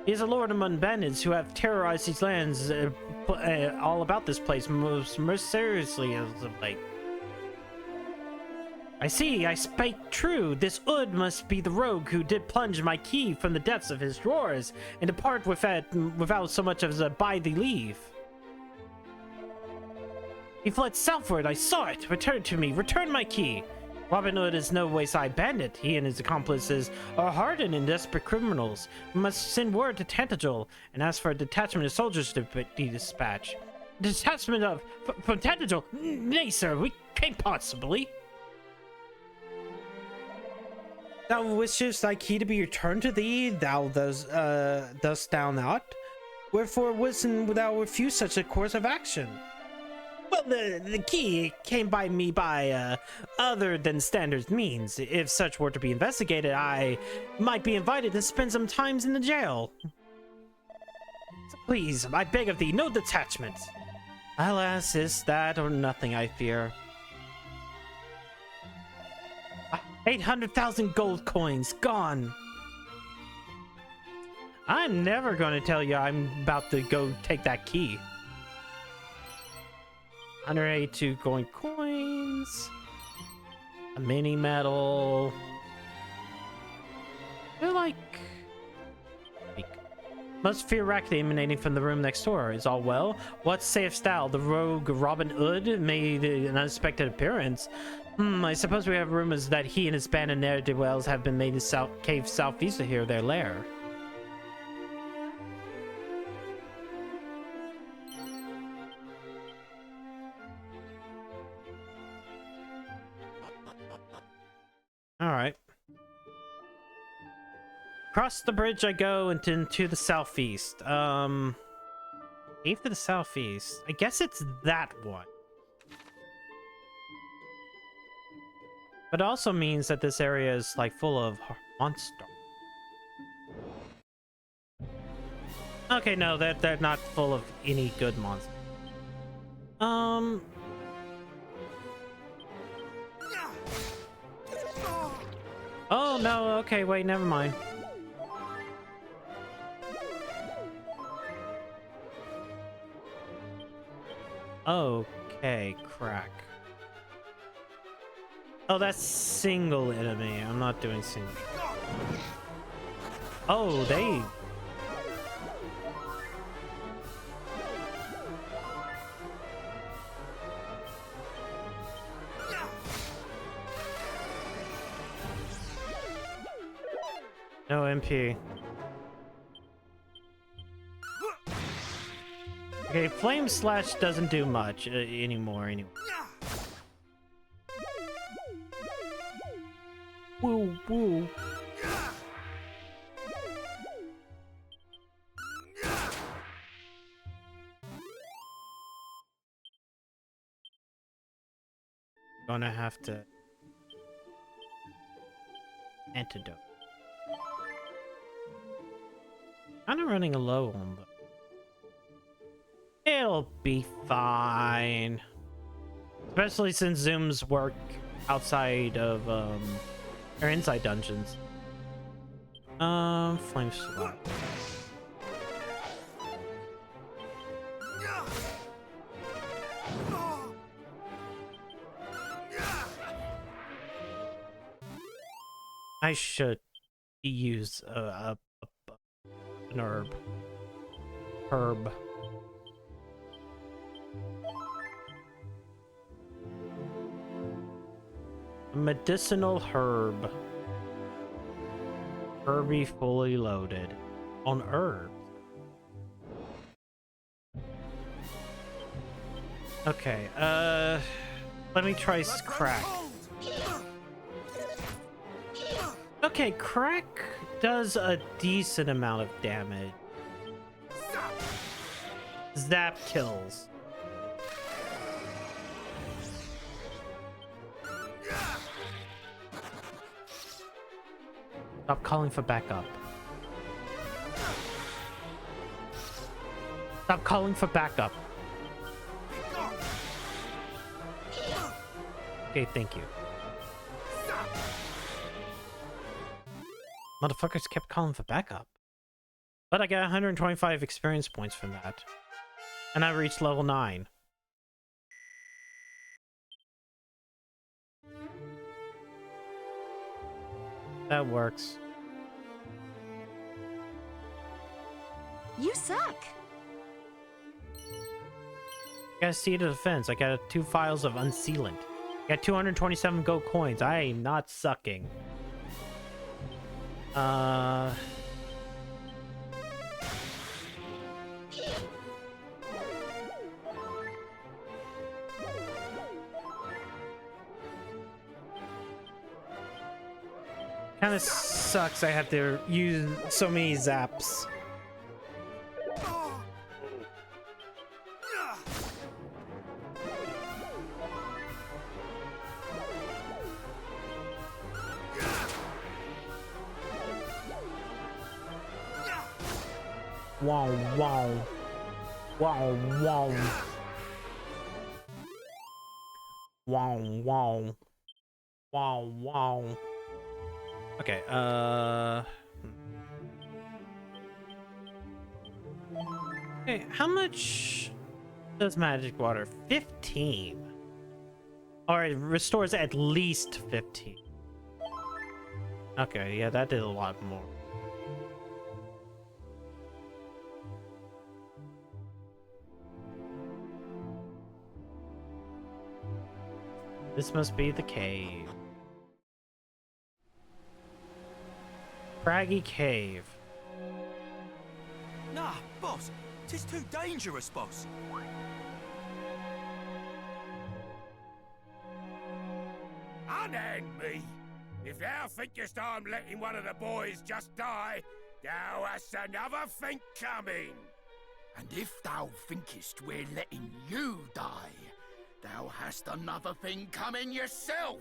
He is a lord among bandits who have terrorized these lands all about this place most seriously as of late. I see, I spake true. This Hood must be the rogue who did plunge my key from the depths of his drawers and depart with it without so much as a by thee leave. He fled southward, I saw it. Return to me, return my key. Robin Hood is no wayside bandit. He and his accomplices are hardened and desperate criminals. We must send word to Tantagel and ask for a detachment of soldiers to be dispatched. Detachment from Tantagel? Nay, sir, we can't possibly. Thou wishest thy key to be returned to thee, thou dost thou not? Wherefore wouldst thou refuse such a course of action? Well, the key came by me by other than standard means. If such were to be investigated, I might be invited to spend some times in the jail. So please, I beg of thee, no detachment. Alas, is that or nothing, I fear. 800,000 gold coins gone. I'm never going to tell you I'm about to go take that key. 182 gold coins. A mini medal. They're like... Must fear racket emanating from the room next door. Is all well? What sayest thou? The rogue Robin Hood made an unexpected appearance. I suppose we have rumors that he and his band of ne'er-do-wells have been made to cave southeast of here, their lair. Alright. Across the bridge I go into the southeast. Cave to the southeast. I guess it's that one. But it also means that this area is like full of monsters. Okay, no, they're not full of any good monsters. Oh no, okay, wait, never mind. Okay, crack. Oh, that's single enemy. I'm not doing single. Oh, they... No MP. Okay, Flame Slash doesn't do much anymore anyway. Woo, woo. Gonna have to... Antidote. Kinda running low on them. It'll be fine. Especially since Zooms work outside of, or inside dungeons. Flame Slot. I should use an herb. A medicinal herb. Herbie fully loaded. On herbs. Okay, let me try crack. Okay, crack does a decent amount of damage. Zap kills. Stop calling for backup. Stop calling for backup. Okay, thank you. Motherfuckers kept calling for backup. But I got 125 experience points from that. And I reached level 9. That works. You suck. Got a seat of defense. I got 2 files of unsealant. Got 227 gold coins. I am not sucking. Kind of sucks I have to use so many zaps. Wow, wow. Wow, wow. Wow, wow. Wow, wow. Okay, okay, how much does magic water? 15. Or it restores at least 15. Okay, yeah, that did a lot more. This must be the cave. Craggy Cave. Nah, boss. Tis too dangerous, boss. Unhand me! If thou thinkest I'm letting one of the boys just die, thou hast another think coming. And if thou thinkest we're letting you die, thou hast another thing coming yourself.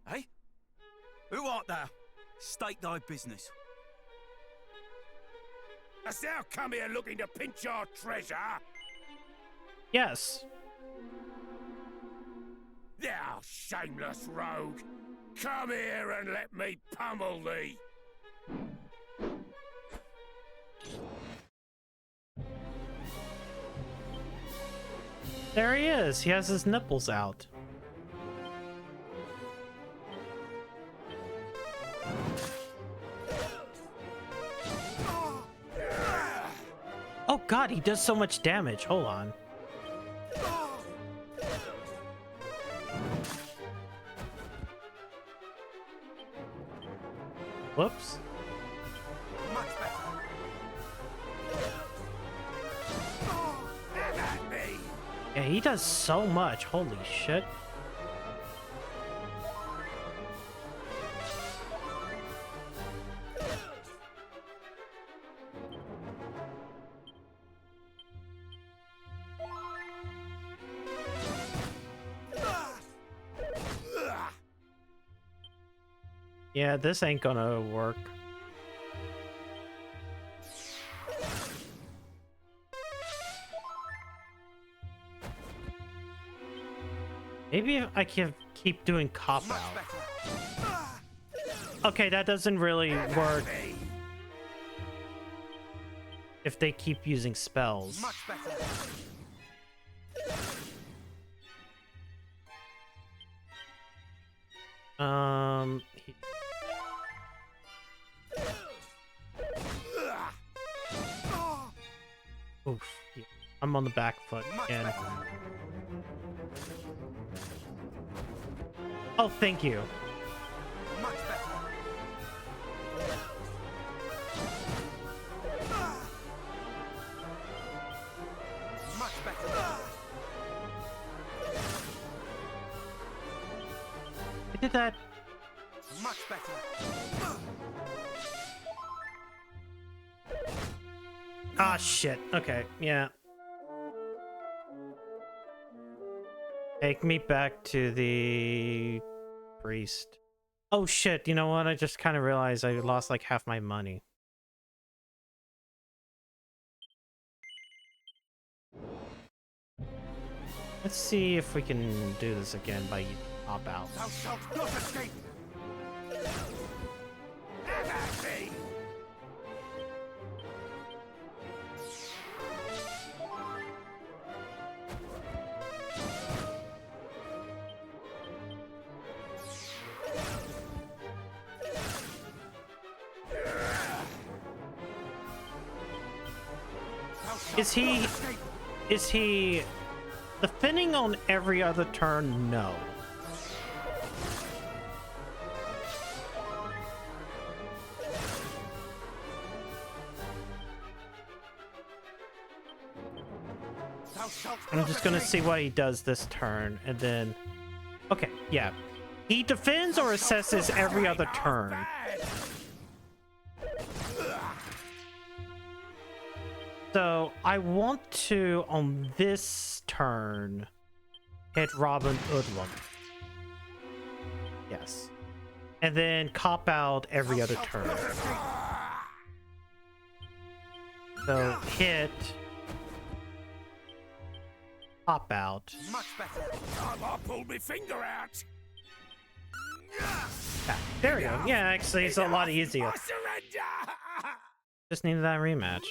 Eh? Who art thou? State thy business. Hast thou come here looking to pinch our treasure? Yes. Thou shameless rogue! Come here and let me pummel thee! There he is. He has his nipples out. Oh god, he does so much damage. Hold on. Whoops. Much better. Yeah, he does so much. Holy shit. Yeah, this ain't gonna work. Maybe if I can keep doing cop out. Okay, that doesn't really work if they keep using spells. Much better. Oof. Yeah. I'm on the back foot again. Oh, thank you. Much better. Much better. I did that. Much better. Ah, shit. Okay, yeah. Take me back to the priest. Oh shit, you know what? I just kind of realized I lost like half my money. Let's see if we can do this again by pop out. Thou shalt not escape. Is he... Is he defending on every other turn? No. I'm just gonna see what he does this turn, and then... Okay, yeah. He defends or assesses every other turn. So, I want to, on this turn, hit Robin Hoodlum. Yes. And then cop out every other turn. So, hit... Pop out. Much better. I pulled my finger out. Ah, there we go. Yeah, actually, it's a lot easier. Just needed that rematch.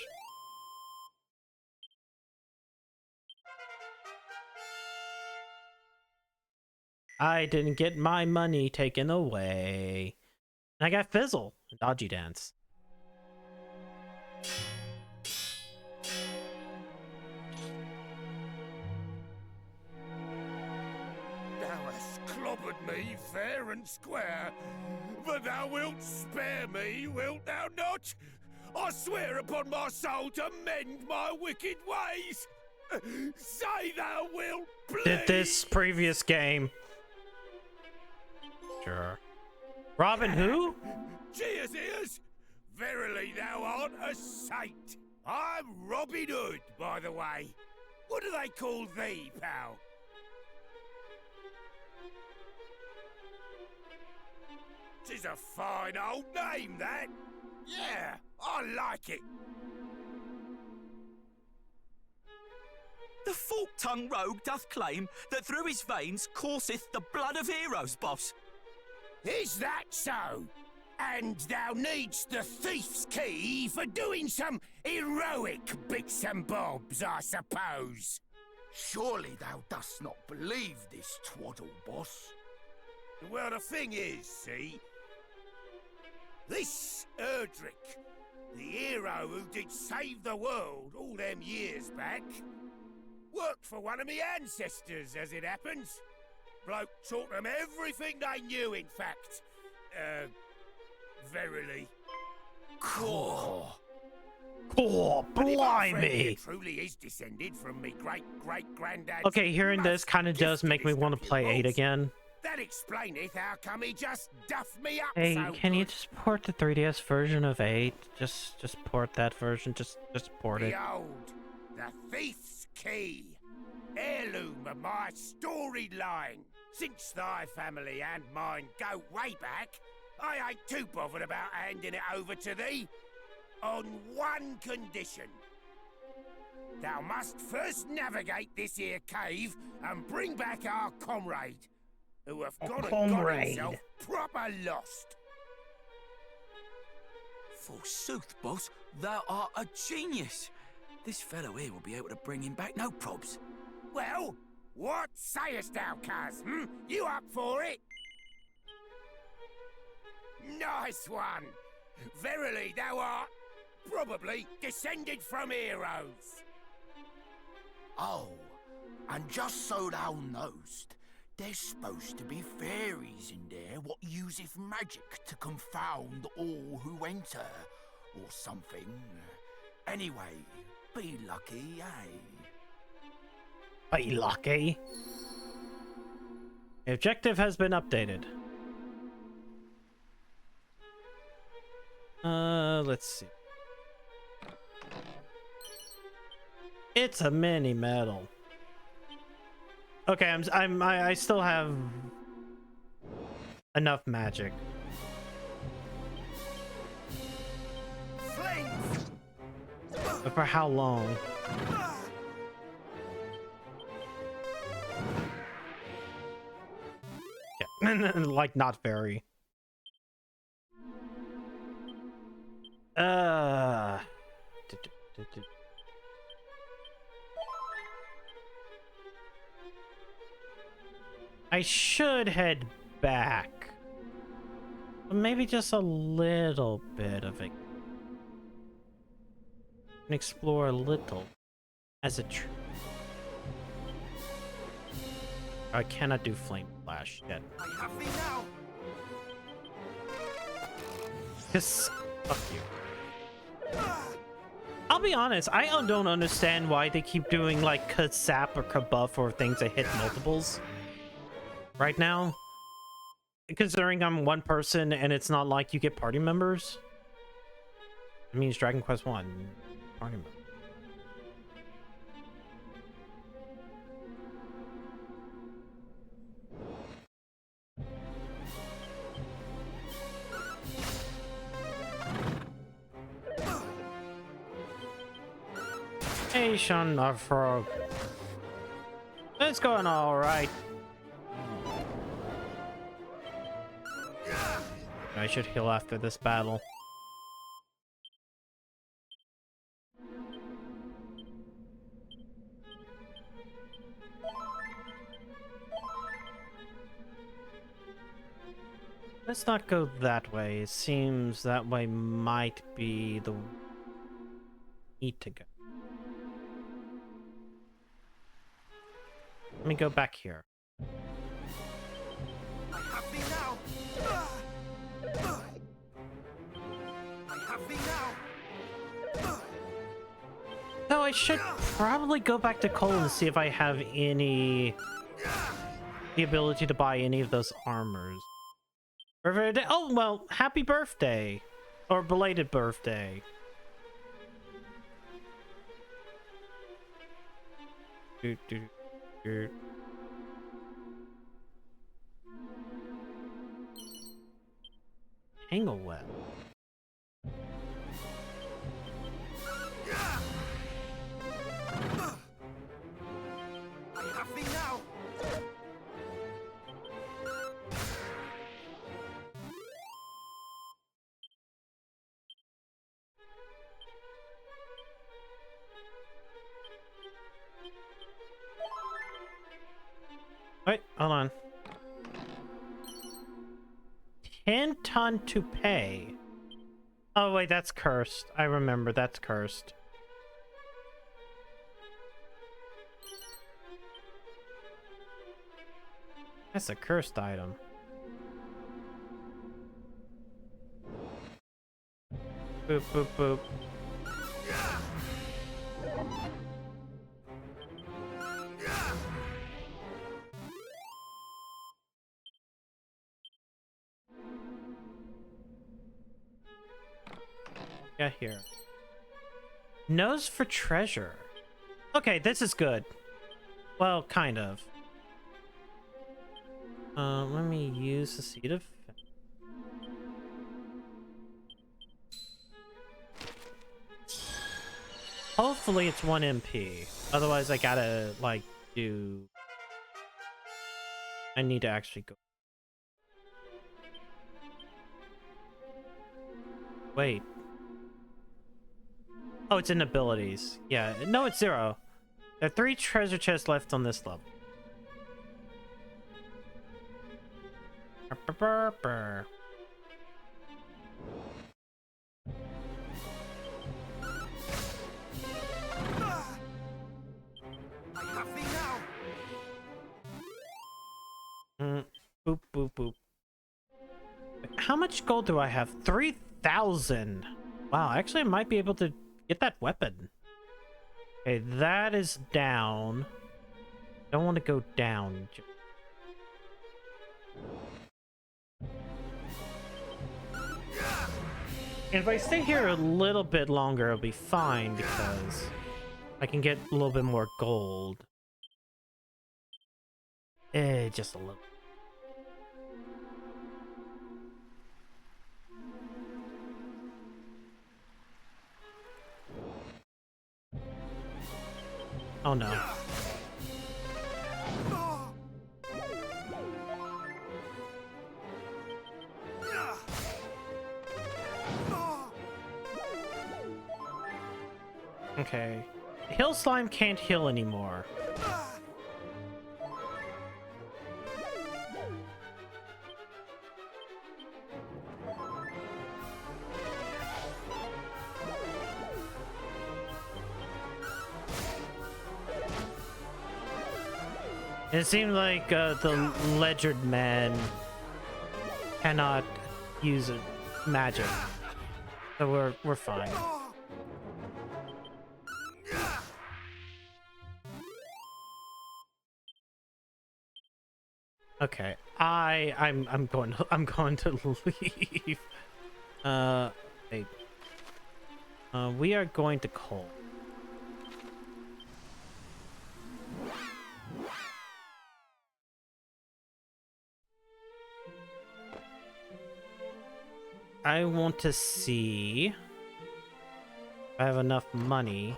I didn't get my money taken away. And I got Fizzle. Dodgy Dance. Me fair and square, but thou wilt spare me, wilt thou not? I swear upon my soul to mend my wicked ways. Say thou wilt, please. Did this previous game. Sure. Robin who? Cheers, ears. Verily thou art a saint. I'm Robin Hood, by the way. What do they call thee, pal? 'Tis a fine old name, that. Yeah, I like it. The fork-tongued rogue doth claim that through his veins courseth the blood of heroes, boss. Is that so? And thou needst the thief's key for doing some heroic bits and bobs, I suppose. Surely thou dost not believe this twaddle, boss. Well, the thing is, see... This Erdrick, the hero who did save the world all them years back, worked for one of me ancestors, as it happens. Bloke taught them everything they knew, in fact. Verily. Oh, But if our friend here blimey! truly is descended from me great-great-granddad... Okay, hearing this kind of does make me want to play 8 again. That explaineth how come he just duffed me up Hey, so can you good. just port the 3DS version of 8? Just port that version. Just port it. Behold, the thief's key. Heirloom of my storied line. Since thy family and mine go way back, I ain't too bothered about handing it over to thee. On one condition. Thou must first navigate this here cave and bring back our comrade, who have gone and got himself proper lost. Forsooth, boss, thou art a genius. This fellow here will be able to bring him back, no probs. Well, what sayest thou, cuz? You up for it? Nice one! Verily, thou art probably descended from heroes. Oh, and just so thou knowst, there's supposed to be fairies in there what useth magic to confound all who enter, or something. Anyway, be lucky, eh? Be lucky. The objective has been updated. Let's see. It's a mini medal. Okay, I still have enough magic. But for how long? Yeah, like not very. I should head back. Maybe just a little bit of it. And explore a little as a tree. I cannot do flame flash yet. I have thee now. Just fuck you. I'll be honest, I don't understand why they keep doing like Kazap or Kabuff or things that hit multiples right now. Considering I'm one person and it's not like you get party members. It means Dragon Quest 1 party member. Hey, Sean Frog. It's going all right. I should heal after this battle. Let's not go that way. It seems that way might be the need to go. Let me go back here. I have thee now. I have thee now. No, I should probably go back to Cole and see if I have the ability to buy any of those armors. Oh, well, happy birthday. Or belated birthday. Tangle web. I have thee now. Wait, hold on. 10 ton to pay. Oh wait, that's cursed. I remember, that's cursed. That's a cursed item. Boop, boop, boop. Got here. Nose for treasure. Okay, this is good. Well, kind of. Let me use the seed of... Hopefully it's 1 MP. Otherwise I gotta, like, do... I need to actually go... Wait. Oh, it's in abilities. Yeah, no, it's 0. There are 3 treasure chests left on this level. Burr. I have thee now. Boop, boop, boop. How much gold do I have? 3,000. Wow, actually I might be able to get that weapon. Okay, that is down. Don't want to go down. And if I stay here a little bit longer, it'll be fine because I can get a little bit more gold. Just a little. Oh no. Okay. Hill slime can't heal anymore. It seemed like the Ledgered Man cannot use magic, so we're fine. Okay, I'm going to leave. Wait. We are going to Cole. I want to see if I have enough money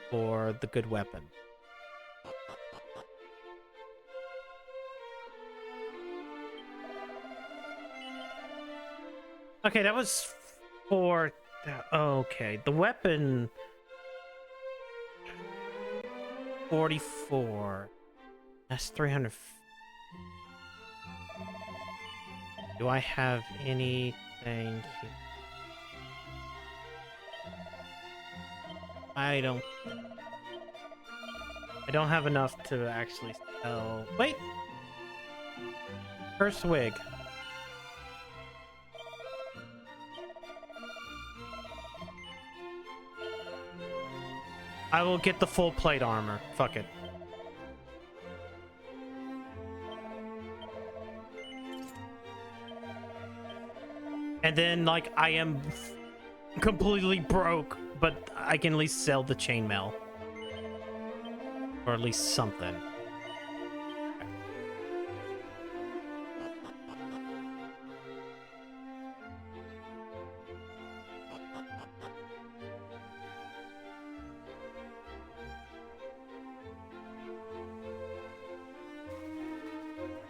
for the good weapon. Okay, that was for... Okay, the weapon... 44. That's 300... Do I have anything here? I don't have enough to actually sell... Wait! First wig. I will get the full plate armor. Fuck it. And then, like, I am completely broke, but I can at least sell the chainmail. Or at least something.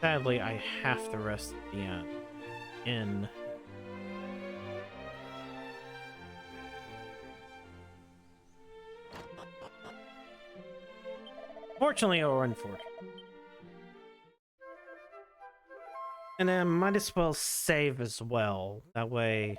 Sadly, I have to rest at the inn. Fortunately or unfortunately. And then might as well save as well. That way...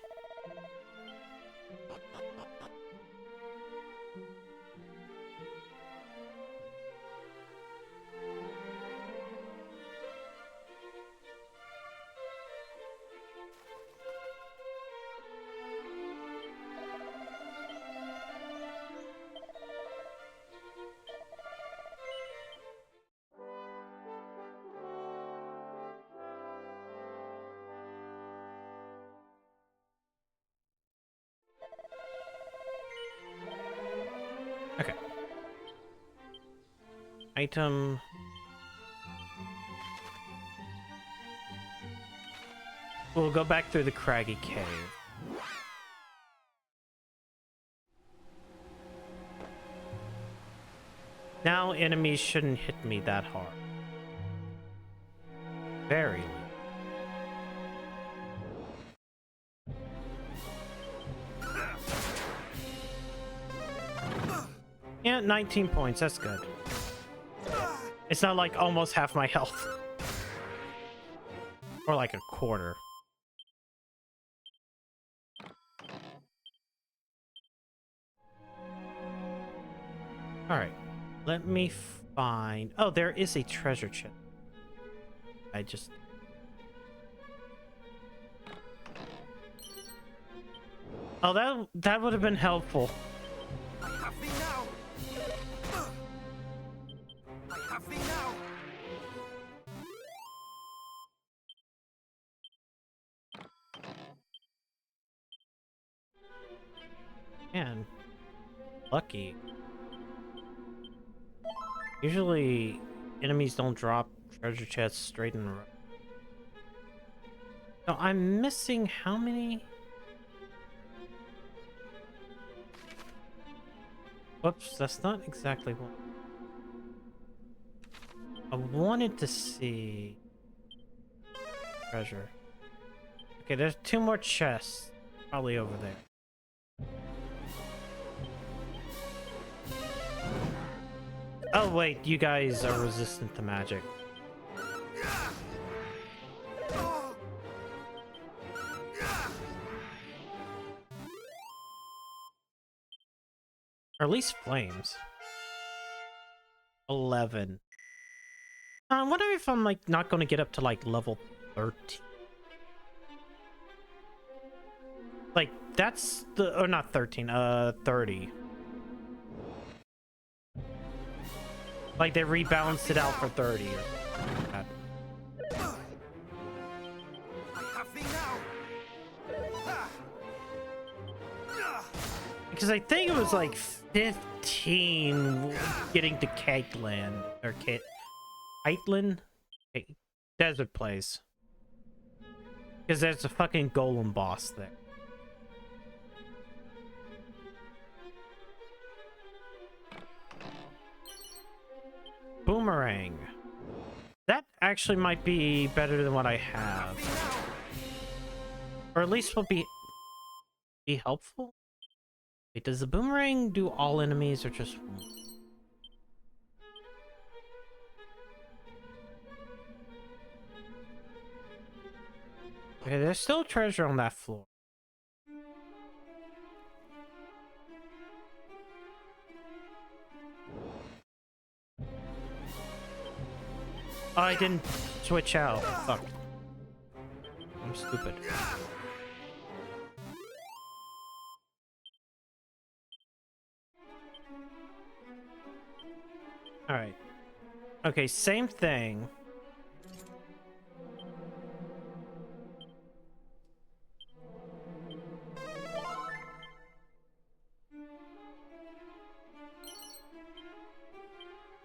Okay. Item. We'll go back through the craggy cave. Now enemies shouldn't hit me that hard. Very little. Yeah, 19 points. That's good. It's not like almost half my health. Or like a quarter. Alright. Let me find... Oh, there is a treasure chest. I just... Oh, that would have been helpful. I have thee now. I have thee now. Man. Lucky. Usually, enemies don't drop treasure chests straight in a row. So I'm missing how many? Whoops, that's not exactly what I wanted to see. Treasure. Okay, there's 2 more chests. Probably over there. Oh wait, you guys are resistant to magic. Or at least flames. 11. I wonder if I'm like not going to get up to like level 13. Like that's the, or not 13, 30. Like they rebalanced it out for 30 or something like that. Because I think it was like 15 getting to Caitland or Caitland Desert Place. Because there's a fucking golem boss there. Boomerang. That actually might be better than what I have. Or at least will be helpful. Wait, does the boomerang do all enemies or just one? Okay, there's still treasure on that floor. Oh, I didn't switch out. Fuck. I'm stupid. Alright. Okay, same thing.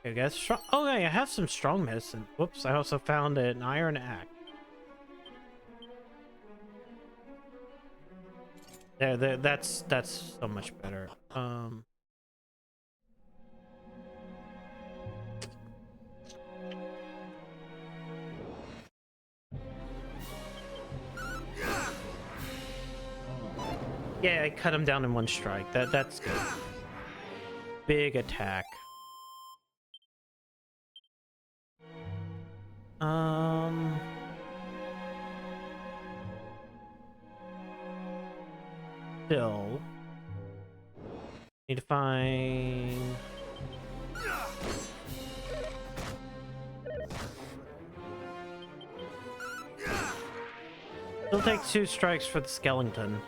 Okay, guys. Oh, yeah, I have some strong medicine. Whoops, I also found an iron axe. There, that's so much better. Yeah, I cut him down in one strike. That's good. Big attack. Still need to find. It'll take 2 strikes for the skeleton.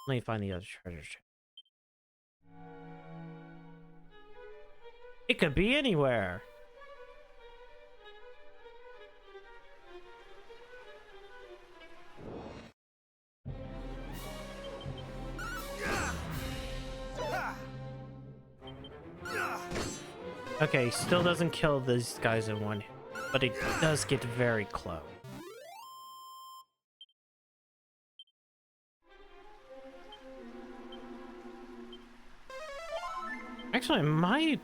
Let me find the other treasure chest. It could be anywhere. Okay, still doesn't kill these guys in one hit, but it does get very close. Actually, I might...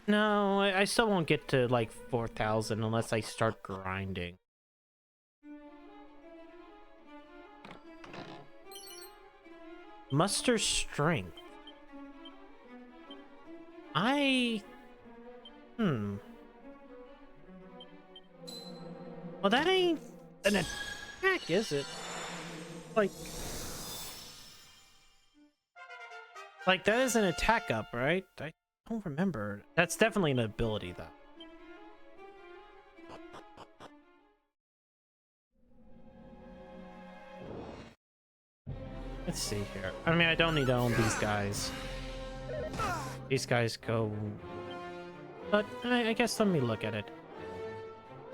No, I still won't get to like 4,000 unless I start grinding. Muster strength. Well, that ain't an attack, is it? Like that is an attack up, right? I don't remember. That's definitely an ability, though. Let's see here. I mean, I don't need to own these guys. These guys go... But I guess let me look at it.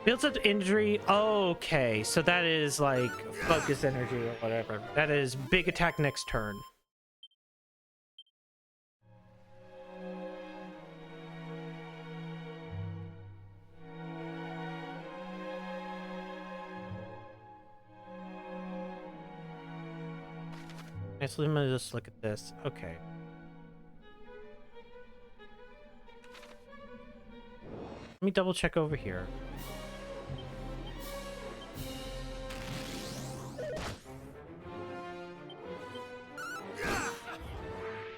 Builds up injury. Okay, so that is like focus energy or whatever. That is big attack next turn. So let me just look at this. Okay. Let me double check over here.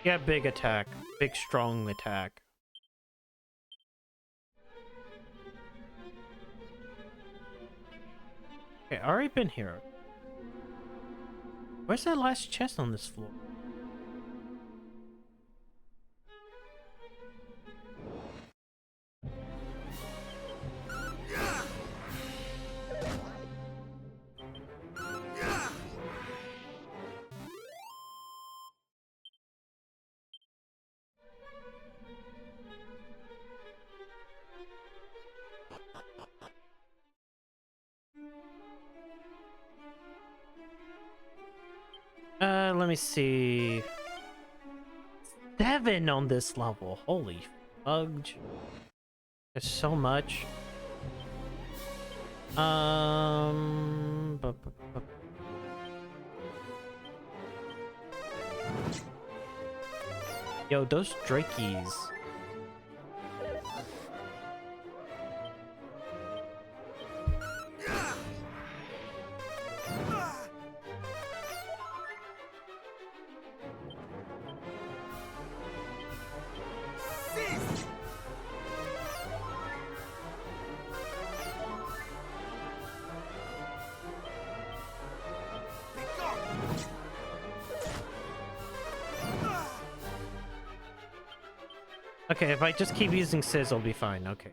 Yeah, big attack. Big strong attack. Okay, I already been here. Where's that last chest on this floor? Let me see. 7 on this level. Holy fudge. There's so much. Yo, those Drakeys. Okay, if I just keep using Sizz, I'll be fine. Okay.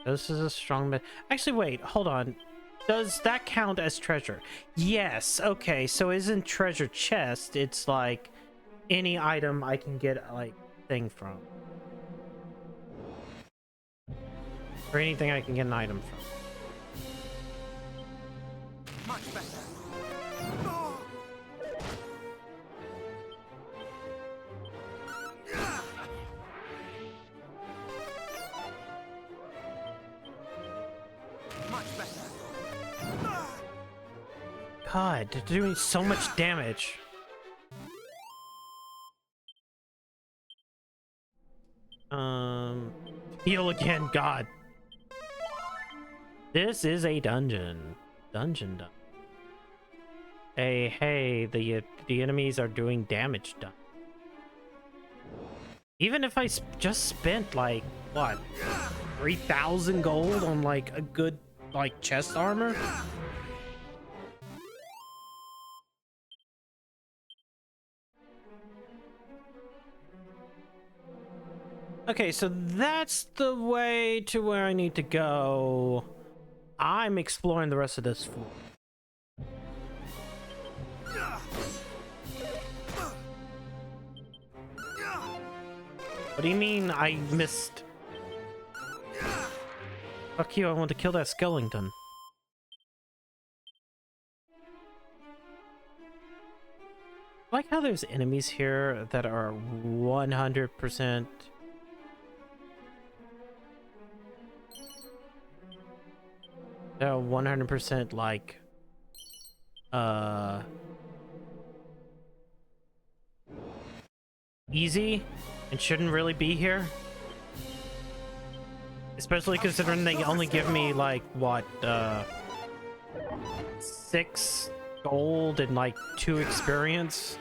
This is a strong bit. Actually, wait, hold on. Does that count as treasure? Yes. Okay, so isn't treasure chest? It's like any item I can get like thing from. Or anything I can get an item from. Much better. Much better. God, they're doing so much damage. Heal again, God. This is a dungeon. Dungeon. Hey, the enemies are doing damage done. Even if I just spent like what, 3,000 gold on like a good like chest armor. Okay, so that's the way to where I need to go. I'm exploring the rest of this floor. What do you mean I missed? Fuck you, I want to kill that skeleton. I like how there's enemies here that are 100%. They're 100% like easy and shouldn't really be here. Especially considering they only give me like what 6 gold and like 2 experience.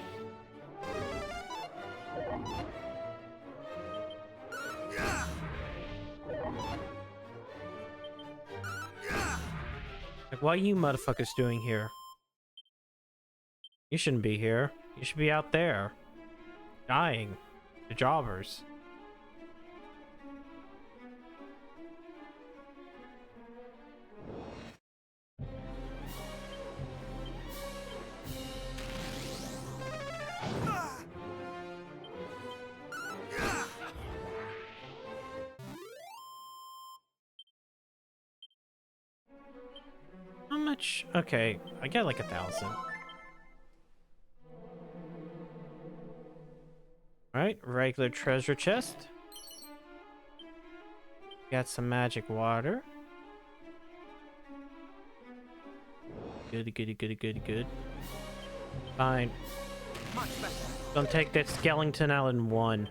Like, what are you motherfuckers doing here? You shouldn't be here. You should be out there. Dying. The jobbers. How much? Okay, I get like 1,000. Alright, regular treasure chest. Got some magic water. Good. Fine. Don't take that skeleton out in one.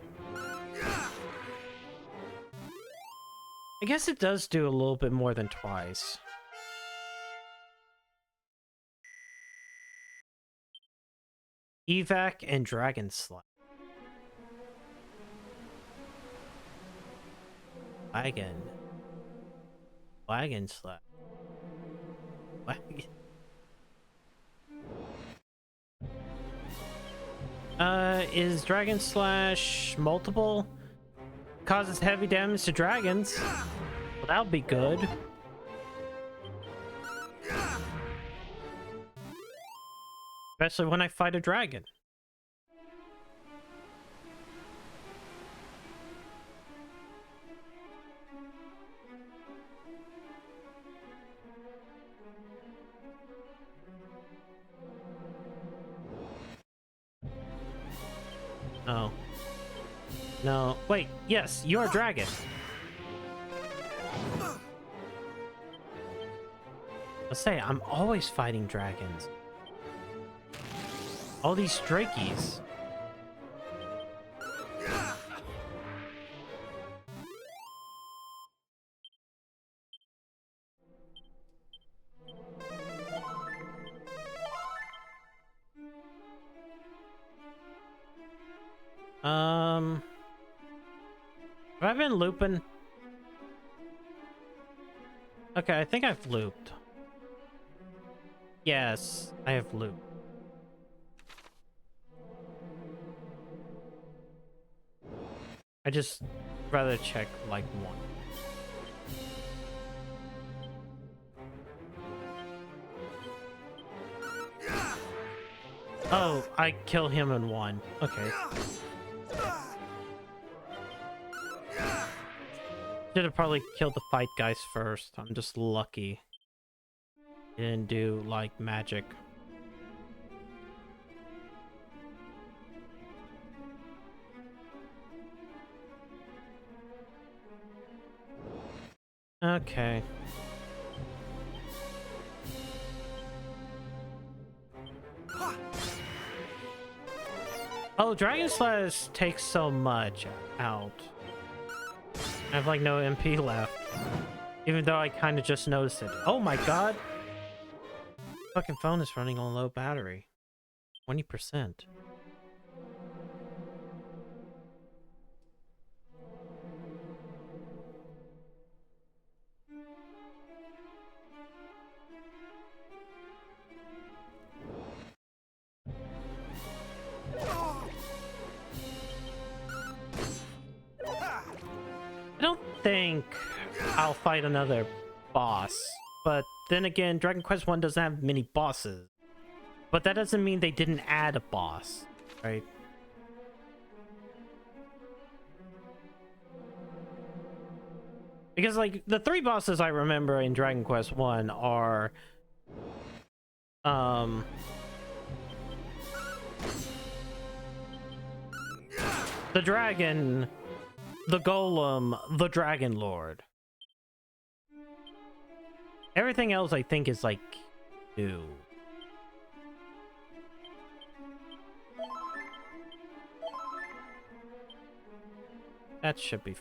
I guess it does do a little bit more than twice. Evac and Dragon Slide. Wagon slap. Wagon. Is Dragon Slash multiple? Causes heavy damage to dragons. Well, that would be good. Especially when I fight a dragon. No. No. Wait, yes, you're a dragon. Let's say, I'm always fighting dragons. All these strakies. Have I been looping? Okay, I think I've looped. Yes, I have looped. I just rather check like one. Oh, I kill him in one. Okay. Should have probably killed the fight guys first. I'm just lucky. Didn't do like magic. Okay. Oh, Dragon Slash takes so much out. I have like no MP left. Even though I kind of just noticed it. Oh my god! Fucking phone is running on low battery. 20%. I don't think I'll fight another boss, but then again, Dragon Quest 1 doesn't have many bosses. But that doesn't mean they didn't add a boss, right? Because like the 3 bosses I remember in Dragon Quest 1 are the dragon, the golem, the dragon lord. Everything else I think is like new. That should be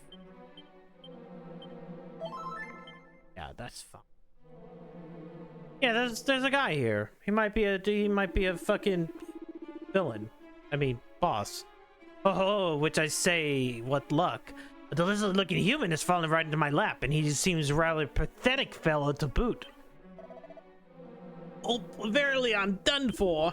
yeah, that's fine. Yeah, there's a guy here. He might be a fucking villain. I mean, boss. Oh, which I say, what luck. A delicious looking human has fallen right into my lap, and he seems a rather pathetic fellow to boot. Oh, verily, I'm done for.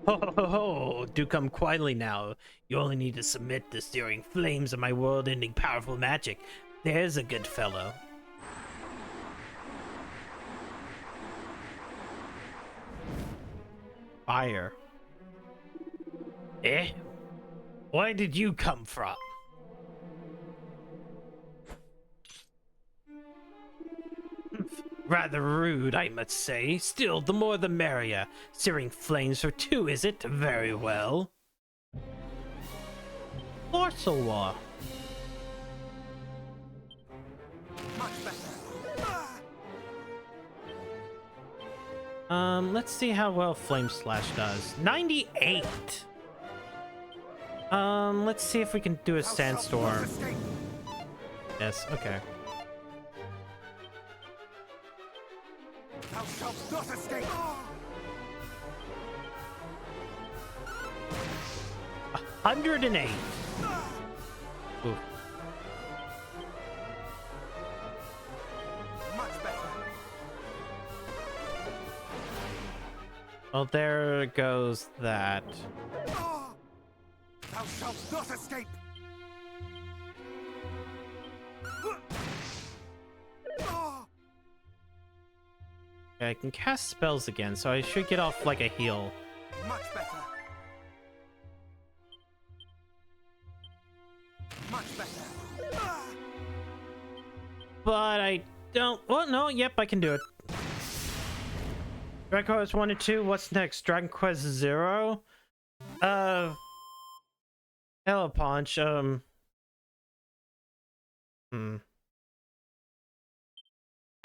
Ho ho ho ho, do come quietly now. You only need to submit the searing flames of my world-ending powerful magic. There's a good fellow. Fire. Eh? Where did you come from? Rather rude, I must say. Still, the more the merrier. Searing flames for 2, is it? Very well. Morsel War. Much better. Let's see how well Flame Slash does. 98! Let's see if we can do a Sandstorm. Yes, okay. Thou shalt not escape. 108. Ooh. Well, there goes that. Thou shalt not escape! Okay, I can cast spells again, so I should get off like a heal. Much better. Much better. But I don't. Well, no, yep, I can do it. Dragon Quest 1 and 2. What's next? Dragon Quest 0? Hello, Punch. I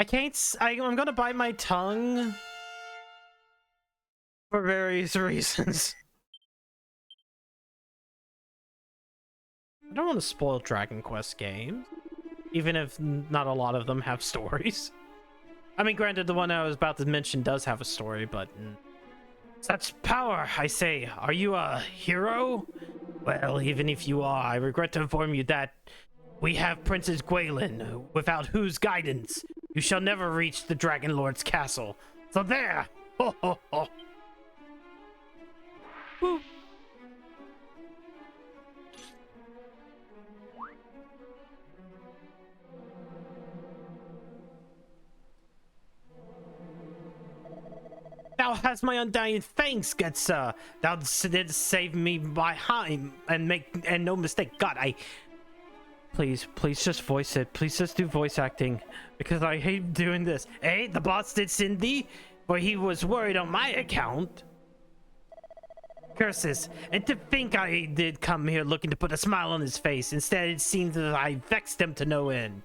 can't. I'm gonna bite my tongue for various reasons. I don't want to spoil Dragon Quest games, even if not a lot of them have stories. I mean, granted, the one I was about to mention does have a story, but such power, I say. Are you a hero? Well, even if you are, I regret to inform you that we have Princess Gwaelin, without whose guidance you shall never reach the Dragon Lord's castle. So there! Ho ho ho! Woo. Thou hast my undying thanks, good sir. Thou didst save me by time and no mistake. God, please just voice it. Please just do voice acting, because I hate doing this. Eh? The boss did send thee, for he was worried on my account. Curses! And to think I did come here looking to put a smile on his face. Instead, it seems that I vexed him to no end.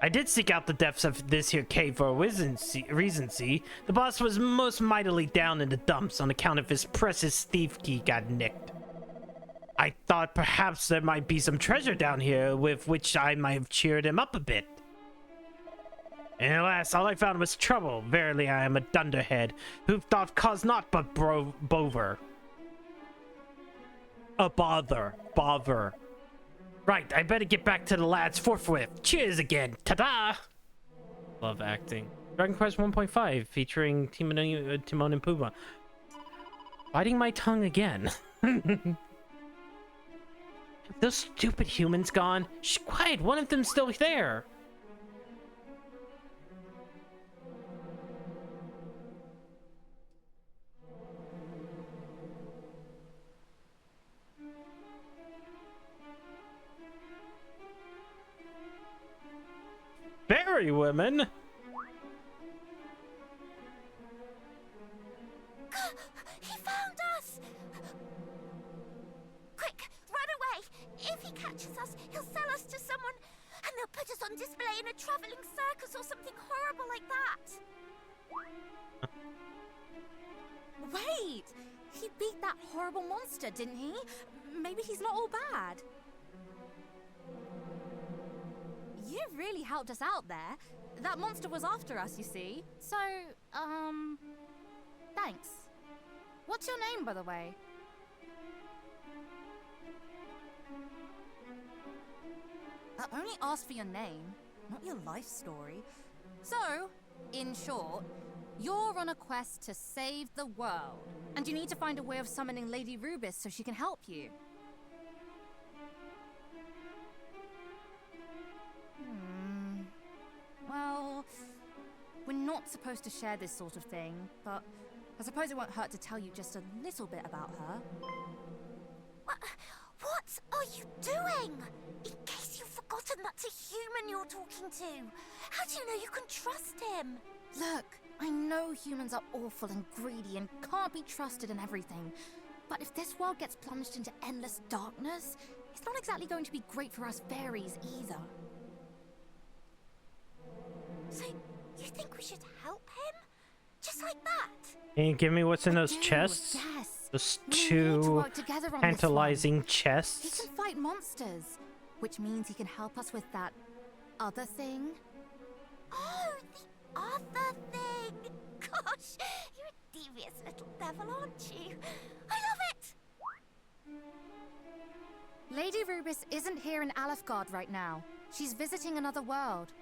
I did seek out the depths of this here cave for a reason, see. The boss was most mightily down in the dumps on account of his precious thief key got nicked. I thought perhaps there might be some treasure down here with which I might have cheered him up a bit. And alas, all I found was trouble. Verily, I am a dunderhead who thought cause naught but bover. A bother. Right, I better get back to the lads forthwith. Cheers again. Ta-da! Love acting. Dragon Quest 1.5 featuring Timon and Pumbaa. Biting my tongue again. Those stupid humans gone? Shh, quiet, one of them's still there. Fairy women? He found us! Quick, run away! If he catches us, he'll sell us to someone, and they'll put us on display in a traveling circus or something horrible like that. Wait! He beat that horrible monster, didn't he? Maybe he's not all bad. You really helped us out there. That monster was after us, you see. So, thanks. What's your name, by the way? I only asked for your name, not your life story. So, in short, you're on a quest to save the world. And you need to find a way of summoning Lady Rubis so she can help you. Well, we're not supposed to share this sort of thing, but I suppose it won't hurt to tell you just a little bit about her. What are you doing? In case you've forgotten that's a human you're talking to. How do you know you can trust him? Look, I know humans are awful and greedy and can't be trusted in everything. But if this world gets plunged into endless darkness, it's not exactly going to be great for us fairies either. So, you think we should help him? Just like that? Can you give me what's in those chests? Yes. Those We need to two work together on this tantalizing one. chests? He can fight monsters, which means he can help us with that other thing. Oh, the other thing! Gosh, you're a devious little devil, aren't you? I love it! Lady Rubis isn't here in Alefgard right now. She's visiting another world.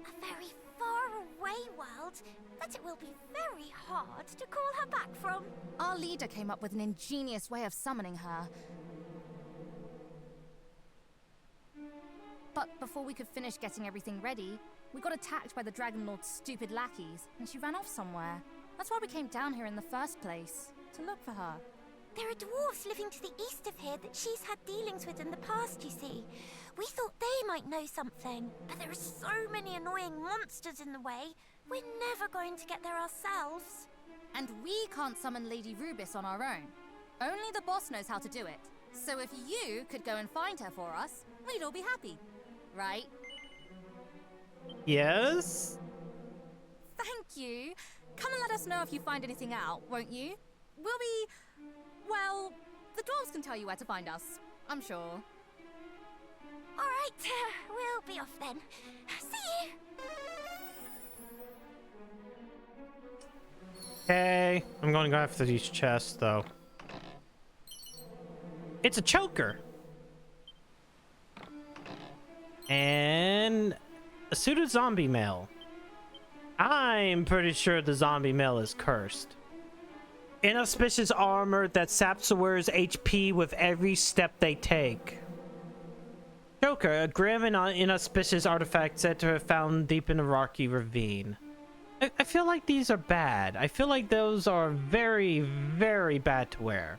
A very far away world that it will be very hard to call her back from. Our leader came up with an ingenious way of summoning her. But before we could finish getting everything ready, we got attacked by the Dragon Lord's stupid lackeys, and she ran off somewhere. That's why we came down here in the first place, to look for her. There are dwarves living to the east of here that she's had dealings with in the past, you see. We thought they might know something, but there are so many annoying monsters in the way. We're never going to get there ourselves. And we can't summon Lady Rubis on our own. Only the boss knows how to do it. So if you could go and find her for us, we'd all be happy. Right? Yes? Thank you. Come and let us know if you find anything out, won't you? We'll be... well, the dwarves can tell you where to find us, I'm sure. All right, we'll be off then. See you. Okay, I'm going to go after these chests, though. It's a choker! And a suited zombie male. I'm pretty sure the zombie male is cursed. Inauspicious armor that saps the wearer's HP with every step they take. Choker, a grim and inauspicious artifact said to have found deep in a rocky ravine. I feel like these are bad. I feel like those are very, very bad to wear.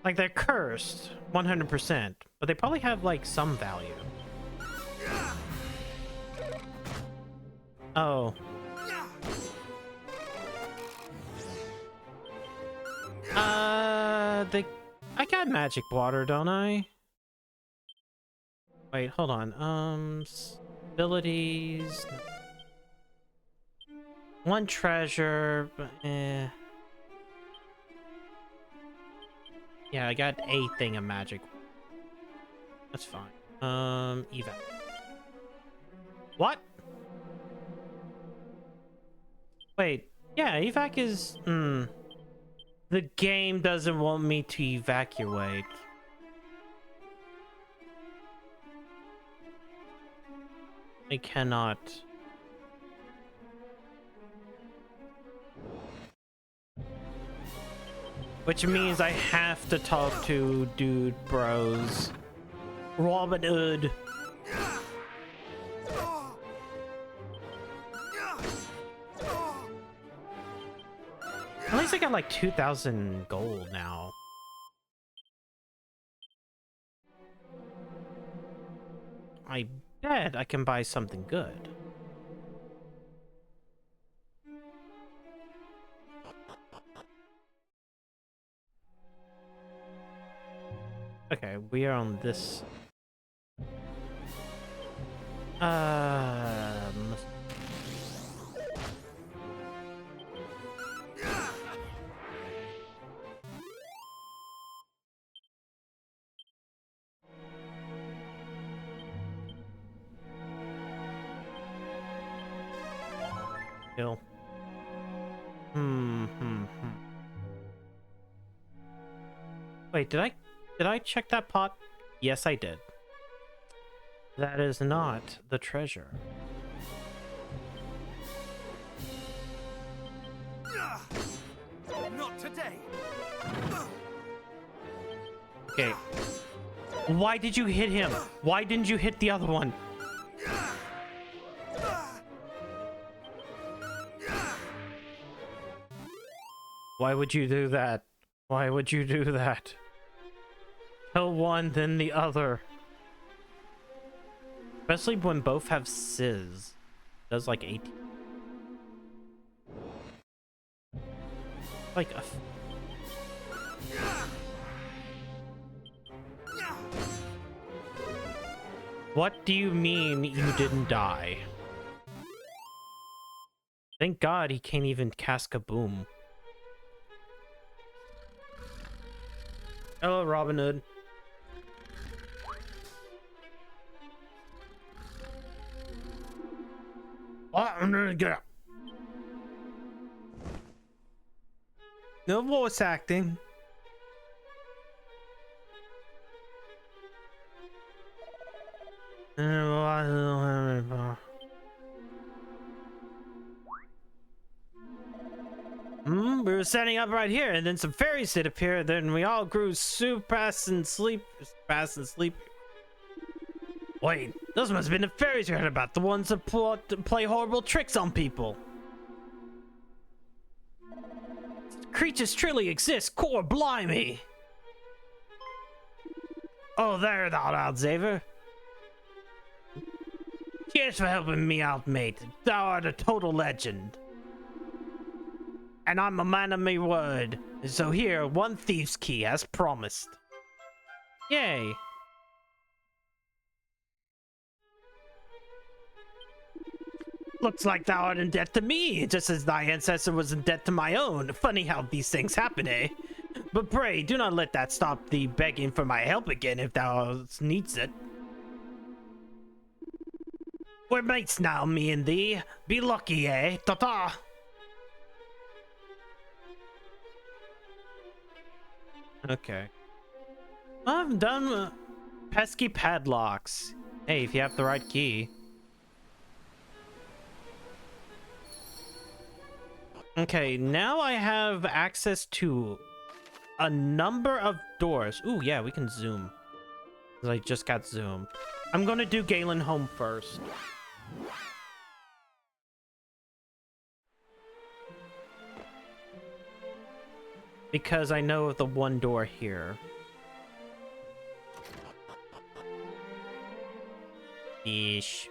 Like, they're cursed, 100%, but they probably have, like, some value. Oh. I got magic water, don't I? Wait, hold on. Abilities. One treasure, but yeah, I got a thing of magic. That's fine. Evac. What? Wait, yeah, evac is... The game doesn't want me to evacuate. I cannot. Which means I have to talk to dude bros. Robin Hood. At least I got like 2,000 gold now. I bet I can buy something good. Okay, we are on this. Kill. Wait, did I check that pot? Yes, I did. That is not the treasure. Not today. Okay. Why did you hit him? Why didn't you hit the other one? Why would you do that? Why would you do that? Kill one, then the other. Especially when both have Sizz. Does like 18. Like a... What do you mean you didn't die? Thank God he can't even cast Kaboom. Hello, Robin Hood. I'm gonna get out. No voice acting. we were standing up right here, and then some fairies did appear. Then we all grew fast and sleep. Wait, those must have been the fairies you heard about, the ones that play horrible tricks on people. Creatures truly exist, core blimey. Oh, there thou art, Xavier. Cheers for helping me out, mate. Thou art a total legend. And I'm a man of my word. So here, one thief's key, as promised. Yay. Looks like thou art in debt to me, just as thy ancestor was in debt to my own. Funny how these things happen, eh? But pray, do not let that stop thee begging for my help again if thou needs it. We're mates now, me and thee. Be lucky, eh? Ta-ta! Okay. I'm done. Pesky padlocks. Hey, if you have the right key. Okay, now I have access to a number of doors. Ooh, yeah, we can zoom. 'Cause I just got zoom. I'm gonna do Galen home first. Because I know of the one door here. Yeesh.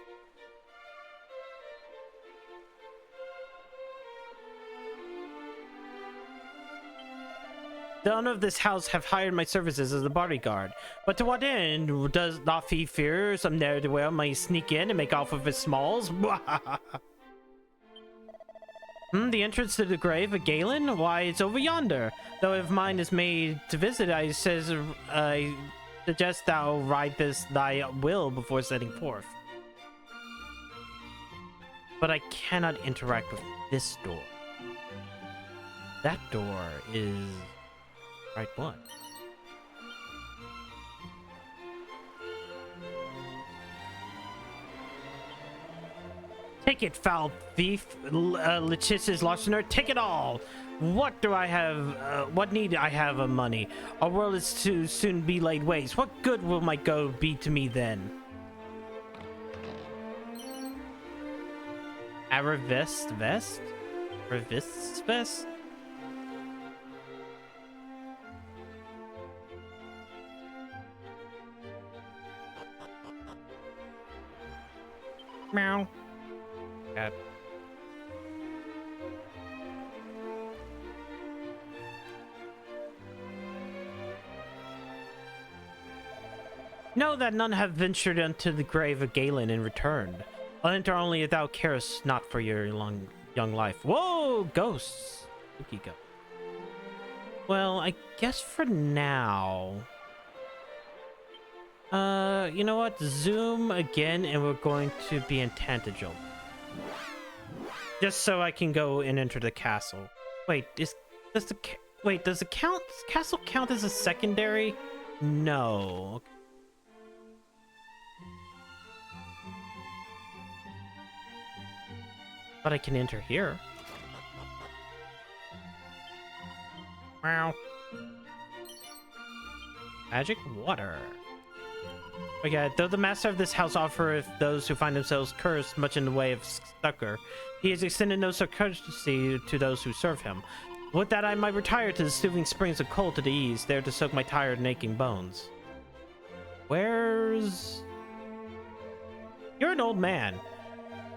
The owner of this house have hired my services as a bodyguard. But to what end? Does not he fear some ne'er-do-well might sneak in and make off with his smalls? The entrance to the grave of Galen? Why, it's over yonder. Though if mine is made to visit, I suggest thou write this thy will before setting forth. But I cannot interact with this door. That door is right one. Take it, foul thief, Letizia's larcener, take it all! What do I have, what need I have of money? Our world is to soon be laid waste. What good will my go be to me then? Arivist vest? Revist's vest? Meow. God. Know that none have ventured unto the grave of Galen and returned. I'll enter only if thou carest not for your young life. Whoa, ghosts. Spooky go. Well, I guess for now. You know what? Zoom again, and we're going to be in Tantagel. Just so I can go and enter the castle. Wait, does the castle count as a secondary? No. But I can enter here. Wow. Magic water. Okay, though the master of this house offereth those who find themselves cursed much in the way of succor, he has extended no such courtesy to those who serve him. Would that I might retire to the soothing springs of cold to the east, there to soak my tired and aching bones. Where's... You're an old man.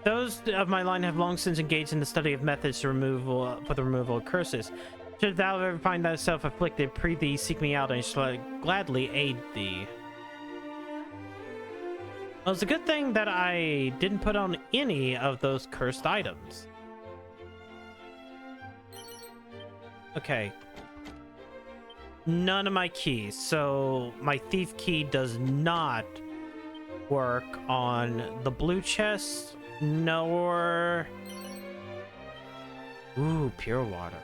Those of my line have long since engaged in the study of methods to for the removal of curses. Should thou ever find thyself afflicted, pray thee seek me out, and I shall gladly aid thee. Well, it's a good thing that I didn't put on any of those cursed items. Okay. None of my keys. So my thief key does not work on the blue chest, nor... Ooh, pure water.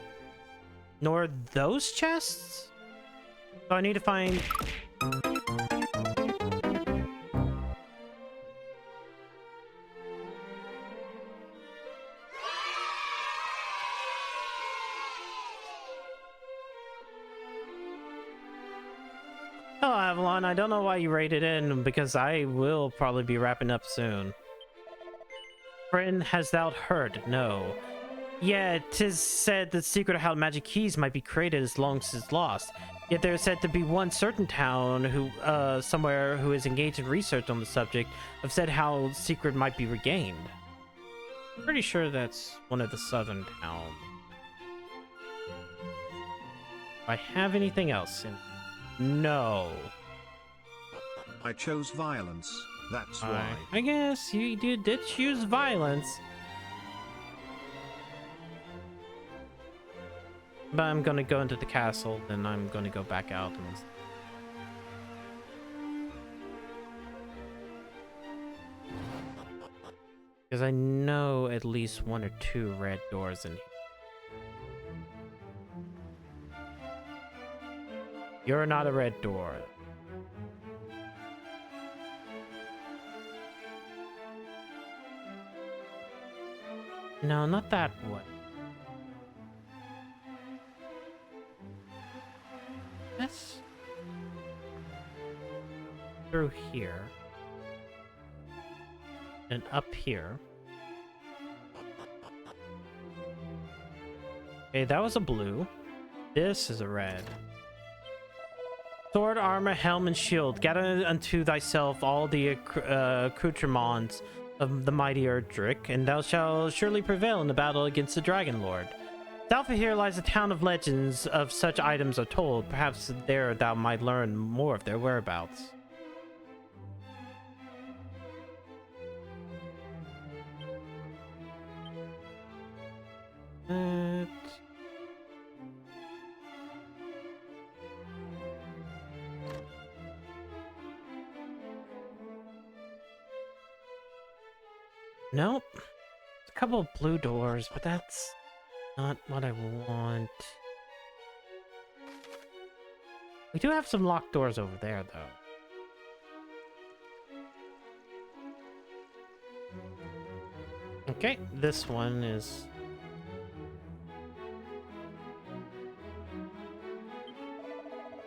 Nor those chests? So I need to find... Oh, Avalon, I don't know why you rated in, because I will probably be wrapping up soon. Friend, has thou heard? No. Yeah, 'tis said the secret of how magic keys might be created is long since lost. Yet there is said to be one certain town who, somewhere who is engaged in research on the subject of said how secret might be regained. I'm pretty sure that's one of the southern towns. Do I have anything else in? No. I chose violence, that's why. I guess you did choose violence. But I'm gonna go into the castle, then I'm gonna go back out and... Because I know at least one or two red doors in here. You're not a red door. No, not that one. That's through here and up here. Okay, that was a blue. This is a red. Sword, armor, helm, and shield. Gather unto thyself all the accoutrements of the mighty Erdrick, and thou shalt surely prevail in the battle against the Dragon Lord. South of here lies a town of legends of such items are told. Perhaps there thou might learn more of their whereabouts. Nope. A couple of blue doors, but that's not what I want. We do have some locked doors over there, though. Okay, this one is...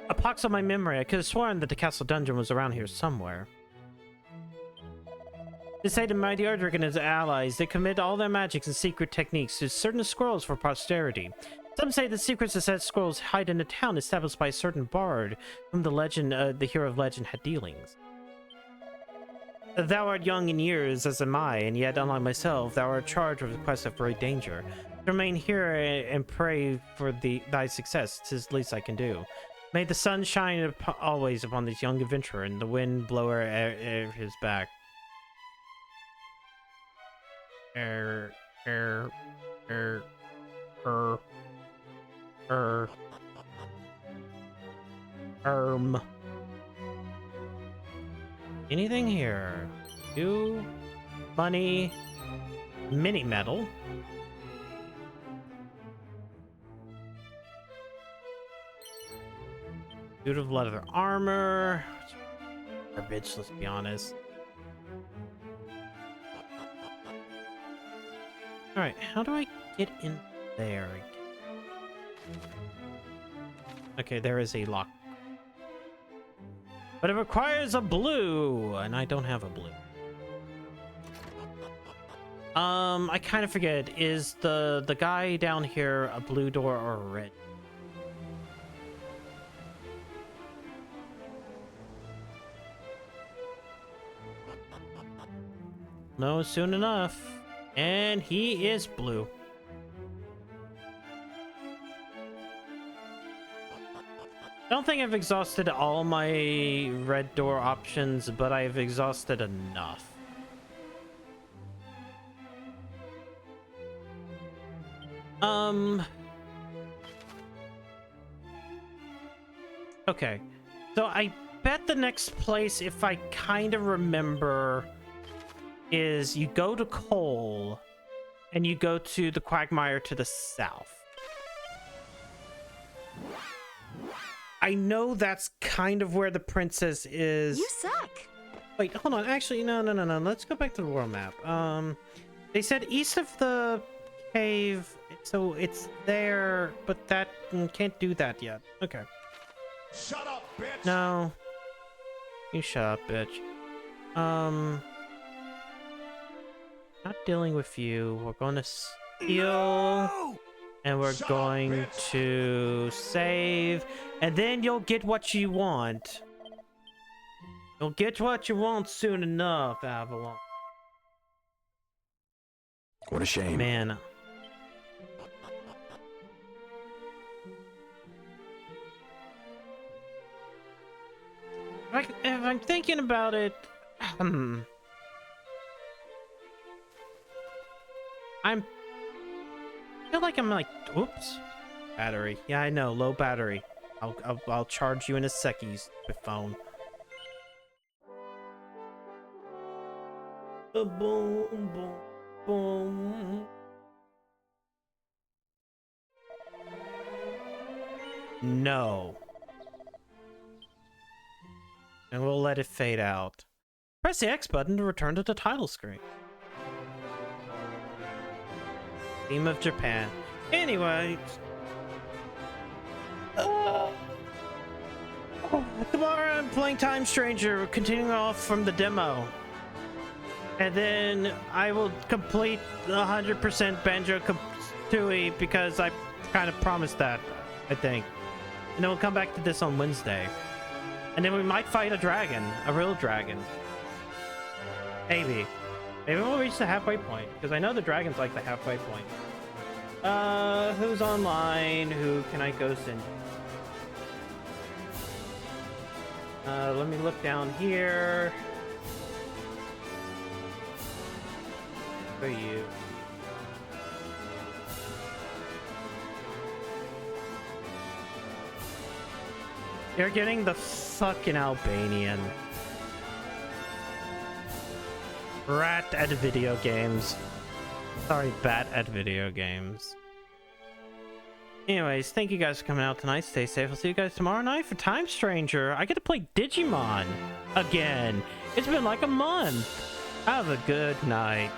A pox on my memory. I could have sworn that the castle dungeon was around here somewhere. To say the mighty Erdrick and his allies, they commit all their magics and secret techniques to certain scrolls for posterity. Some say the secrets of said scrolls hide in a town established by a certain bard, whom the hero of legend had dealings. Thou art young in years, as am I, and yet, unlike myself, thou art charged with the quest of great danger. Remain here and pray for thy success. 'Tis the least I can do. May the sun shine always upon this young adventurer, and the wind blow at his back. Anything here? You, money, mini metal. Suit of leather armor. Garbage, let's be honest. Alright, how do I get in there again? Okay, there is a lock. But it requires a blue, and I don't have a blue. I kind of forget, is the guy down here a blue door or a red? No, soon enough. And he is blue. I don't think I've exhausted all my red door options, but I've exhausted enough. Okay. So I bet the next place, if I kind of remember, is you go to Cole and you go to the Quagmire to the south. I know that's kind of where the princess is. You suck. Wait, hold on. Actually, no. Let's go back to the world map. They said east of the cave, so it's there, but that can't do that yet. Okay. Shut up, bitch! No. You shut up, bitch. Not dealing with you. We're going to steal. No! And we're Shut up, going bitch. to save. And then you'll get what you want. You'll get what you want soon enough, Avalon. What a shame. Man. If I'm thinking about it, I feel like I'm like, oops, battery. Yeah, I know, low battery. I'll charge you in a sec, you stupid phone. Boom, boom, boom. No. And we'll let it fade out. Press the X button to return to the title screen. Theme of Japan. Anyway. Tomorrow I'm playing Time Stranger, continuing off from the demo. And then I will complete 100% Banjo-Tooie because I kind of promised that, I think. And then we'll come back to this on Wednesday. And then we might fight a dragon, a real dragon. Maybe. Maybe we'll reach the halfway point, because I know the dragon's like the halfway point. Who's online? Who can I ghost in? Let me look down here. Who are you? You're getting the fucking Albanian. Rat at video games. Sorry, bat at video games. Anyways, thank you guys for coming out tonight. Stay safe. I'll see you guys tomorrow night for Time Stranger. I get to play Digimon again. It's been like a month. Have a good night.